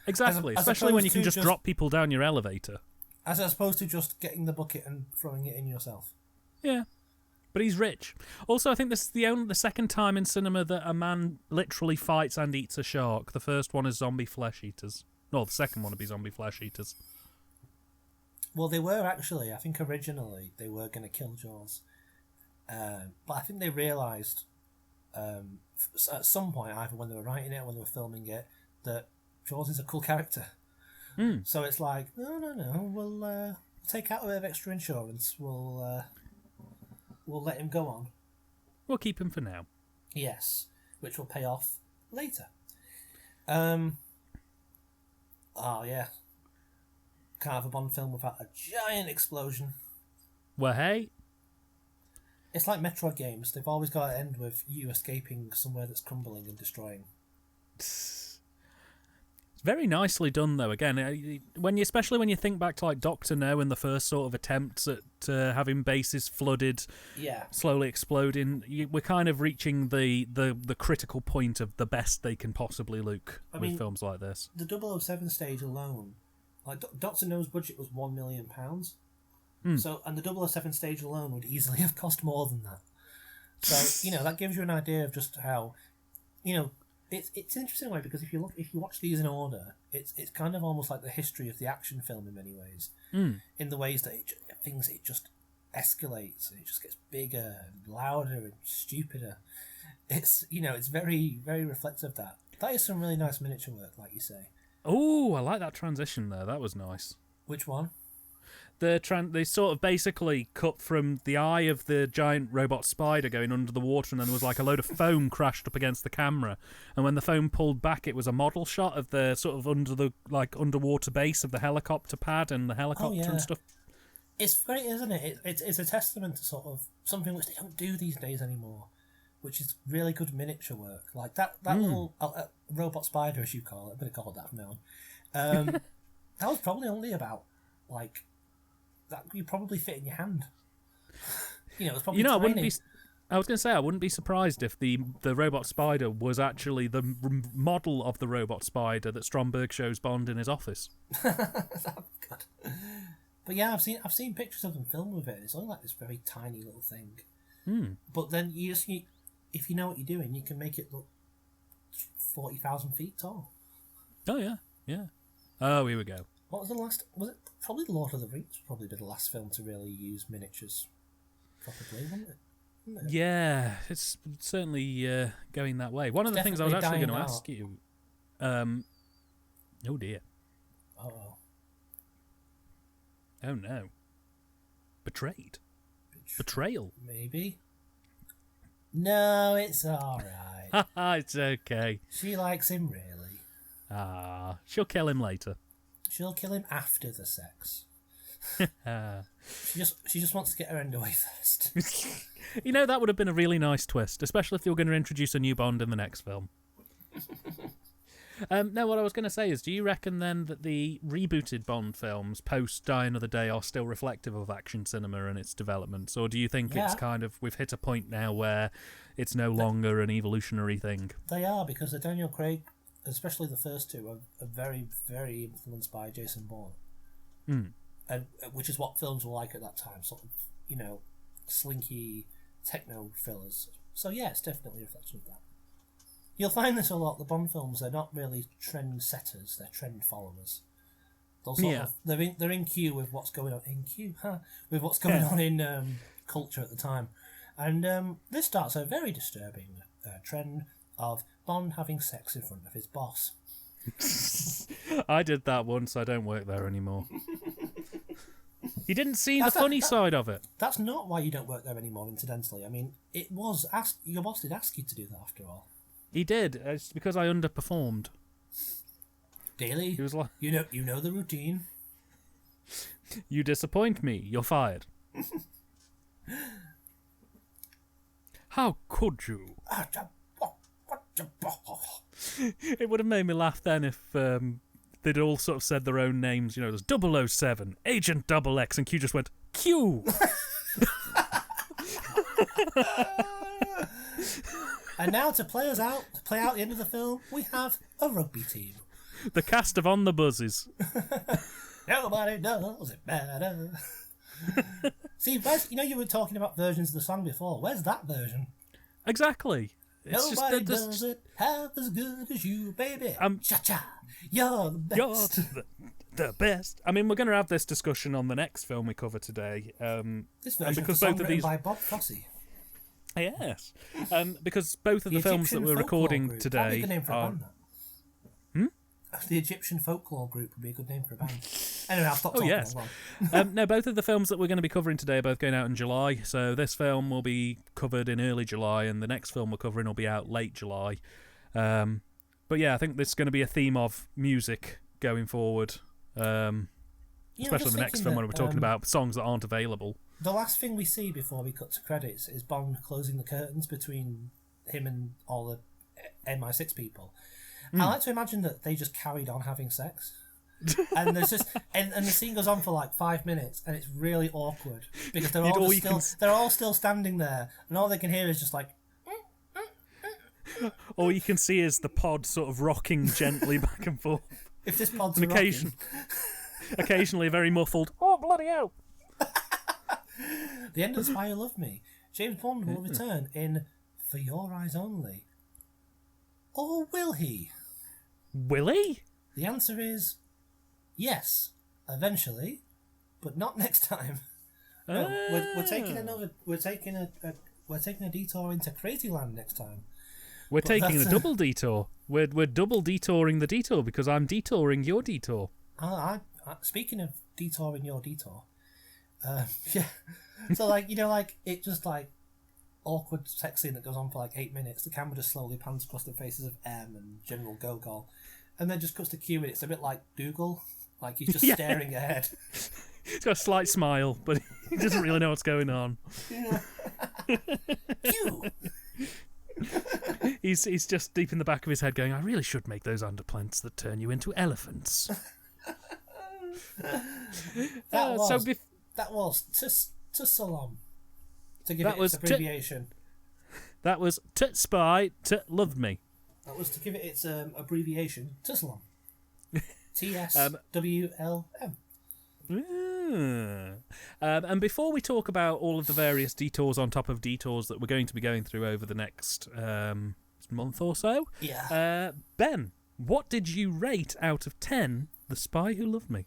A: Exactly, especially when you can just drop people down your elevator.
B: As opposed to just getting the bucket and throwing it in yourself.
A: Yeah, but he's rich. Also, I think this is the second time in cinema that a man literally fights and eats a shark. The first one is zombie flesh eaters. No, the second one would be zombie flesh eaters.
B: Well, they were actually, I think originally, they were going to kill Jaws. But I think they realised at some point, either when they were writing it or when they were filming it, that Jaws is a cool character. So it's like, no, we'll take out a bit of extra insurance. We'll let him go on.
A: We'll keep him for now.
B: Yes, which will pay off later. Oh yeah. Can't have a Bond film without a giant explosion.
A: Well, hey.
B: It's like Metroid games. They've always got to end with you escaping somewhere that's crumbling and destroying.
A: It's very nicely done, though. Again, especially when you think back to like Doctor No and the first sort of attempts at having bases flooded, slowly exploding, we're kind of reaching the critical point of the best they can possibly look with films like this.
B: The 007 stage alone, like Doctor No's budget was £1 million. So, and the 007 stage alone would easily have cost more than that. So, that gives you an idea of just how, it's an interesting way, because if you watch these in order, it's kind of almost like the history of the action film in many ways. In the ways that it just escalates and it just gets bigger and louder and stupider. It's it's very, very reflective of that. That is some really nice miniature work, like you say.
A: Oh, I like that transition there. That was nice.
B: Which one?
A: They sort of basically cut from the eye of the giant robot spider going under the water, and then there was like a load of foam crashed up against the camera. And when the foam pulled back, it was a model shot of the sort of underwater base of the helicopter pad and the helicopter and stuff.
B: It's great, isn't it? It's a testament to sort of something which they don't do these days anymore, which is really good miniature work. Like that little robot spider, as you call it. I'm going to call it that from now on. That was probably only about like. That you probably fit in your hand. It's probably tiny.
A: I was going to say I wouldn't be surprised if the robot spider was actually the model of the robot spider that Stromberg shows Bond in his office.
B: God. But yeah, I've seen pictures of them filmed with it. And it's only like this very tiny little thing. But then if you know what you're doing, you can make it look 40,000 feet tall.
A: Oh yeah. Oh, here we go.
B: What was the last? Was it probably The Lord of the Rings? Probably be the last film to really use miniatures properly, wasn't it?
A: Yeah, it's certainly going that way. One of the things I was actually going to ask you. Oh dear.
B: Oh
A: no. Betrayed. Betrayal.
B: Maybe. No, it's all right.
A: It's okay.
B: She likes him really.
A: She'll kill him later.
B: She'll kill him after the sex. She just wants to get her end away first.
A: That would have been a really nice twist, especially if you were going to introduce a new Bond in the next film. No, what I was going to say is, do you reckon then that the rebooted Bond films post Die Another Day are still reflective of action cinema and its developments, or do you think it's kind of we've hit a point now where it's no longer an evolutionary thing?
B: They are, because the Daniel Craig, especially the first two, are very, very influenced by Jason Bourne. And which is what films were like at that time, sort of, slinky techno fillers. So yeah, it's definitely a reflection of that. You'll find this a lot. The Bond films, they're not really trend setters; they're trend followers. They're in queue with what's going on with what's going on in culture at the time, and this starts a very disturbing trend of Bond having sex in front of his boss.
A: I did that once. I don't work there anymore. You didn't see the funny side of it.
B: That's not why you don't work there anymore, incidentally. I mean, it was your boss did ask you to do that after all.
A: He did. It's because I underperformed.
B: Daily,
A: he was like,
B: you know the routine.
A: You disappoint me. You're fired. How could you? It would have made me laugh then if they'd all sort of said their own names. There's 007, Agent XX, and Q just went, Q!
B: And now to play out the end of the film, we have a rugby team.
A: The cast of On the Buzzes.
B: Nobody knows it better. See, you were talking about versions of the song before. Where's that version?
A: Exactly.
B: Nobody does it half as good as you, baby. Cha-cha. You're the best.
A: You're the best. I mean, we're going to have this discussion on the next film we cover today.
B: This version of the song written by Bob Fosse.
A: Yes. Because both of the films that we're recording today
B: are... Good name for a band, The Egyptian Folklore Group would be a good name for a band. Anyway, I'll stop talking as well.
A: No, both of the films that we're going to be covering today are both going out in July. So this film will be covered in early July, and the next film we're covering will be out late July. But yeah, I think there's going to be a theme of music going forward, especially in the next film when we're talking about songs that aren't available.
B: The last thing we see before we cut to credits is Bond closing the curtains between him and all the MI6 people. I like to imagine that they just carried on having sex. And there's just and the scene goes on for like 5 minutes, and it's really awkward because they're all still standing there, and all they can hear is just like.
A: All you can see is the pod sort of rocking gently back and forth.
B: If this pod's
A: occasionally very muffled. Oh bloody hell!
B: The end of The Spy Who Loved Me. James Bond will return in For Your Eyes Only. Or will he?
A: Will he?
B: The answer is yes, eventually, but not next time. No, we're taking a detour into Crazy Land next time.
A: We're taking a double detour. We're double detouring the detour because I'm detouring your detour.
B: Speaking of detouring your detour, yeah. So it just awkward sex scene that goes on for 8 minutes. The camera just slowly pans across the faces of M and General Gogol, and then just cuts to Q, and it's a bit like Dougal, like he's just staring ahead.
A: He's got a slight smile, but he doesn't really know what's going on.
B: Yeah. Q.
A: He's just deep in the back of his head going, I really should make those underplants that turn you into elephants.
B: That was Tussalom, to give it its abbreviation.
A: That was Spy Loved Me.
B: That was to give it its abbreviation, Tussalom. TSWLM.
A: And before we talk about all of the various detours on top of detours that we're going to be going through over the next month or so, Ben, what did you rate out of 10 The Spy Who Loved Me?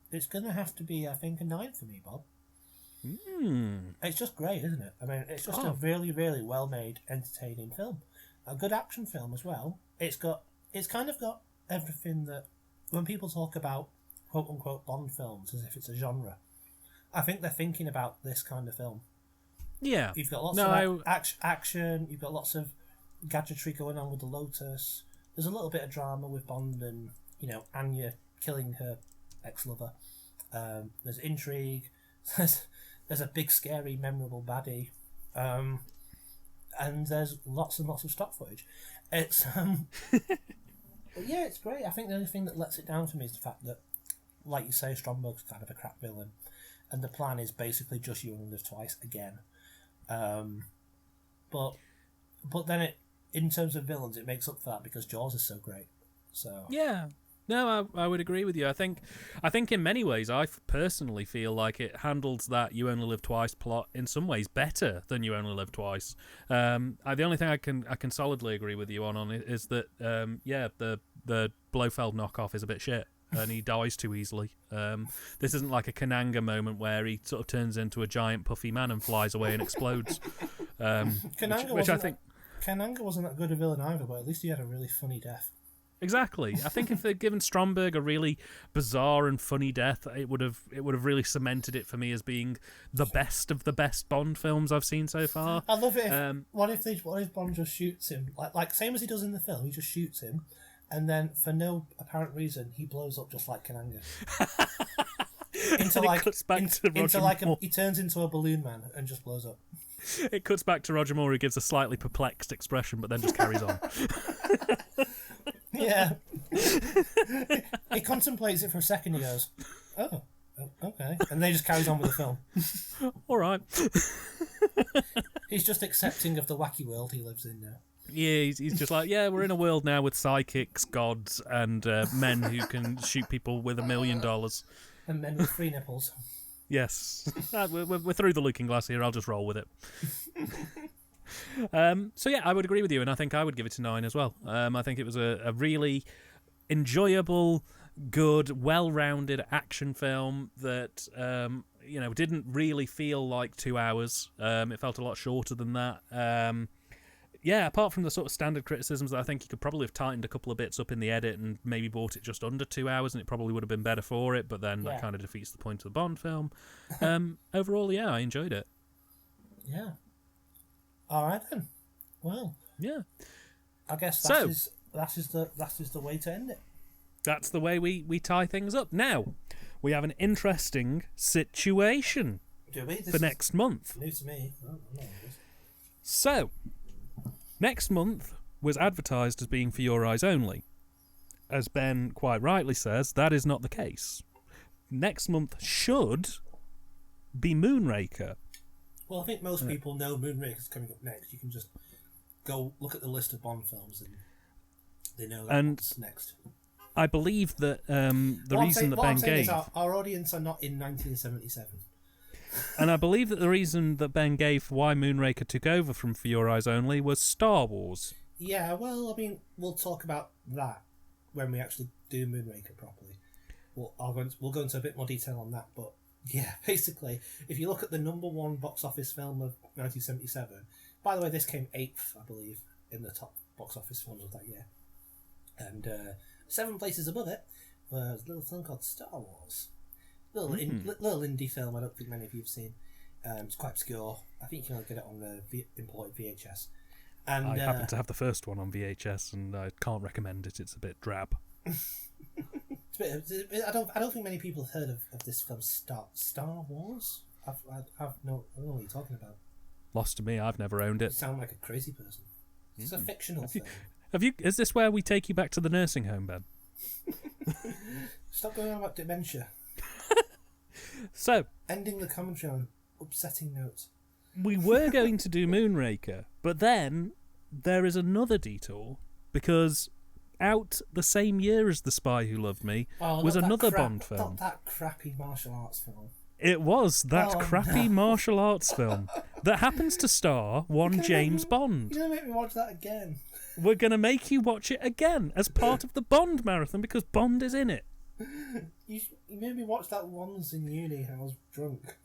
B: It's going to have to be, I think, a 9 for me, Bob. It's just great, isn't it? I mean, it's just a really, really well-made, entertaining film. A good action film as well. It's kind of got everything that, when people talk about quote-unquote Bond films as if it's a genre, I think they're thinking about this kind of film. Yeah. You've got lots of action, you've got lots of gadgetry going on with the Lotus. There's a little bit of drama with Bond and, Anya killing her ex-lover. There's intrigue. There's a big, scary, memorable baddie. And there's lots and lots of stock footage. It's but yeah, it's great. I think the only thing that lets it down for me is the fact that, like you say, Stromberg's kind of a crap villain, and the plan is basically just You Only Live Twice again. But then in terms of villains, it makes up for that because Jaws is so great. So
A: yeah. No, I would agree with you. I think in many ways, I personally feel like it handles that You Only Live Twice plot in some ways better than You Only Live Twice. The only thing I can solidly agree with you on it is that the Blofeld knockoff is a bit shit. And he dies too easily. This isn't like a Kananga moment where he sort of turns into a giant puffy man and flies away and explodes. Which I think
B: Kananga wasn't that good a villain either, but at least he had a really funny death.
A: Exactly. I think if they'd given Stromberg a really bizarre and funny death, it would have really cemented it for me as being the best of the best Bond films I've seen so far.
B: I love it. What if Bond just shoots him like same as he does in the film? He just shoots him. And then, for no apparent reason, he blows up just like Kananga. He turns into a balloon man and just blows up.
A: It cuts back to Roger Moore, who gives a slightly perplexed expression, but then just carries on.
B: Yeah. He contemplates it for a second. He goes, "Oh, okay," and then he just carries on with the film.
A: All right.
B: He's just accepting of the wacky world he lives in now.
A: Yeah, he's just like, yeah, we're in a world now with psychics, gods, and men who can shoot people with $1 million.
B: And men with 3 nipples.
A: Yes. We're through the looking glass here, I'll just roll with it. So yeah, I would agree with you, and I think I would give it a 9 as well. I think it was a really enjoyable, good, well-rounded action film that didn't really feel like 2 hours. It felt a lot shorter than that. Yeah, apart from the sort of standard criticisms that I think you could probably have tightened a couple of bits up in the edit and maybe brought it just under 2 hours, and it probably would have been better for it, but then that kind of defeats the point of the Bond film. Overall, yeah, I enjoyed it.
B: Yeah. All right, then. Well.
A: Yeah.
B: I guess that is That is the way to end it.
A: That's the way we tie things up. Now, we have an interesting situation for next month.
B: New to me. Oh, no,
A: so, next month was advertised as being for your eyes only. As Ben quite rightly says, that is not the case. Next month should be Moonraker.
B: Well, I think most people know Moonraker's coming up next. You can just go look at the list of Bond films and they know what's next.
A: I believe that the reason that Ben gave...
B: Our audience are not in 1977.
A: And I believe that the reason that Ben gave for why Moonraker took over from For Your Eyes Only was Star Wars.
B: Yeah, well, I mean, we'll talk about that when we actually do Moonraker properly. We'll go into a bit more detail on that, but yeah, basically, if you look at the number one box office film of 1977, by the way, this came 8th, I believe, in the top box office films of that year. And 7 places above it was a little film called Star Wars. Little indie film I don't think many of you have seen. It's quite obscure. I think you can only get it on the imported VHS. And
A: I happen to have the first one on VHS, and I can't recommend it. It's a bit drab.
B: I don't think many people have heard of this film Star Wars. I don't know what you're talking about.
A: Lost to me. I've never owned it.
B: You sound like a crazy person. It's a fictional film.
A: Is this where we take you back to the nursing home, Ben?
B: Stop going on about dementia.
A: So,
B: ending the commentary on upsetting notes.
A: We were going to do Moonraker, but then there is another detour, because out the same year as The Spy Who Loved Me was another Bond film.
B: Not that crappy martial arts film.
A: It was that crappy martial arts film that happens to star one James Bond.
B: You're going to make me watch that again.
A: We're going to make you watch it again as part of the Bond marathon because Bond is in it.
B: You made me watch that once in uni and I was drunk.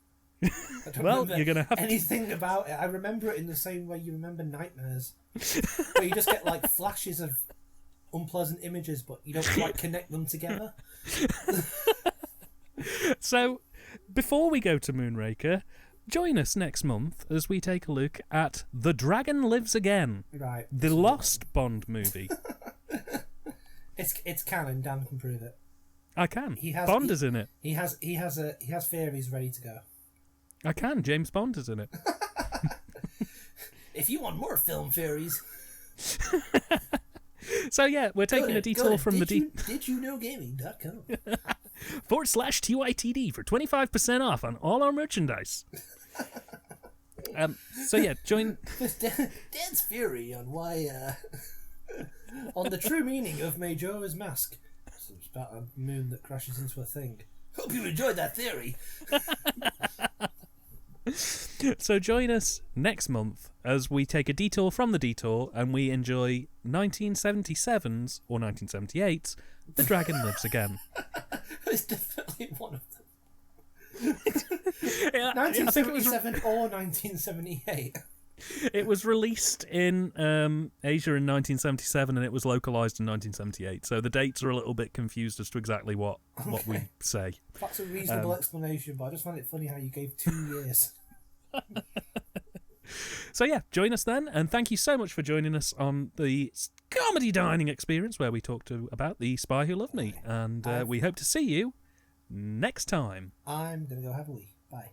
B: I don't remember
A: you're gonna have
B: anything about it. I remember it in the same way you remember nightmares, where you just get like flashes of unpleasant images, but you don't quite connect them together.
A: So, before we go to Moonraker, join us next month as we take a look at The Dragon Lives Again,
B: right?
A: The lost Bond movie.
B: It's canon. Dan can prove it.
A: I can. Bond is in it.
B: He has theories ready to go.
A: I can. James Bond is in it.
B: If you want more film theories.
A: So yeah, we're taking a detour from the
B: DidYouKnowGaming.com
A: /TYTD for 25% off on all our merchandise. So yeah, join
B: Dan's theory on why on the true meaning of Majora's Mask. It's about a moon that crashes into a thing. Hope you enjoyed that theory.
A: So join us next month as we take a detour from the detour and we enjoy 1977's or 1978's The Dragon Lives Again.
B: It's definitely one of them.
A: Yeah,
B: 1977 or 1978.
A: It was released in Asia in 1977 and it was localised in 1978. So the dates are a little bit confused as to exactly what we say.
B: That's a reasonable explanation, but I just find it funny how you gave 2 years.
A: So yeah, join us then, and thank you so much for joining us on the comedy dining experience where we talked about The Spy Who Loved Me, and we hope to see you next time.
B: I'm going to go have a wee. Bye.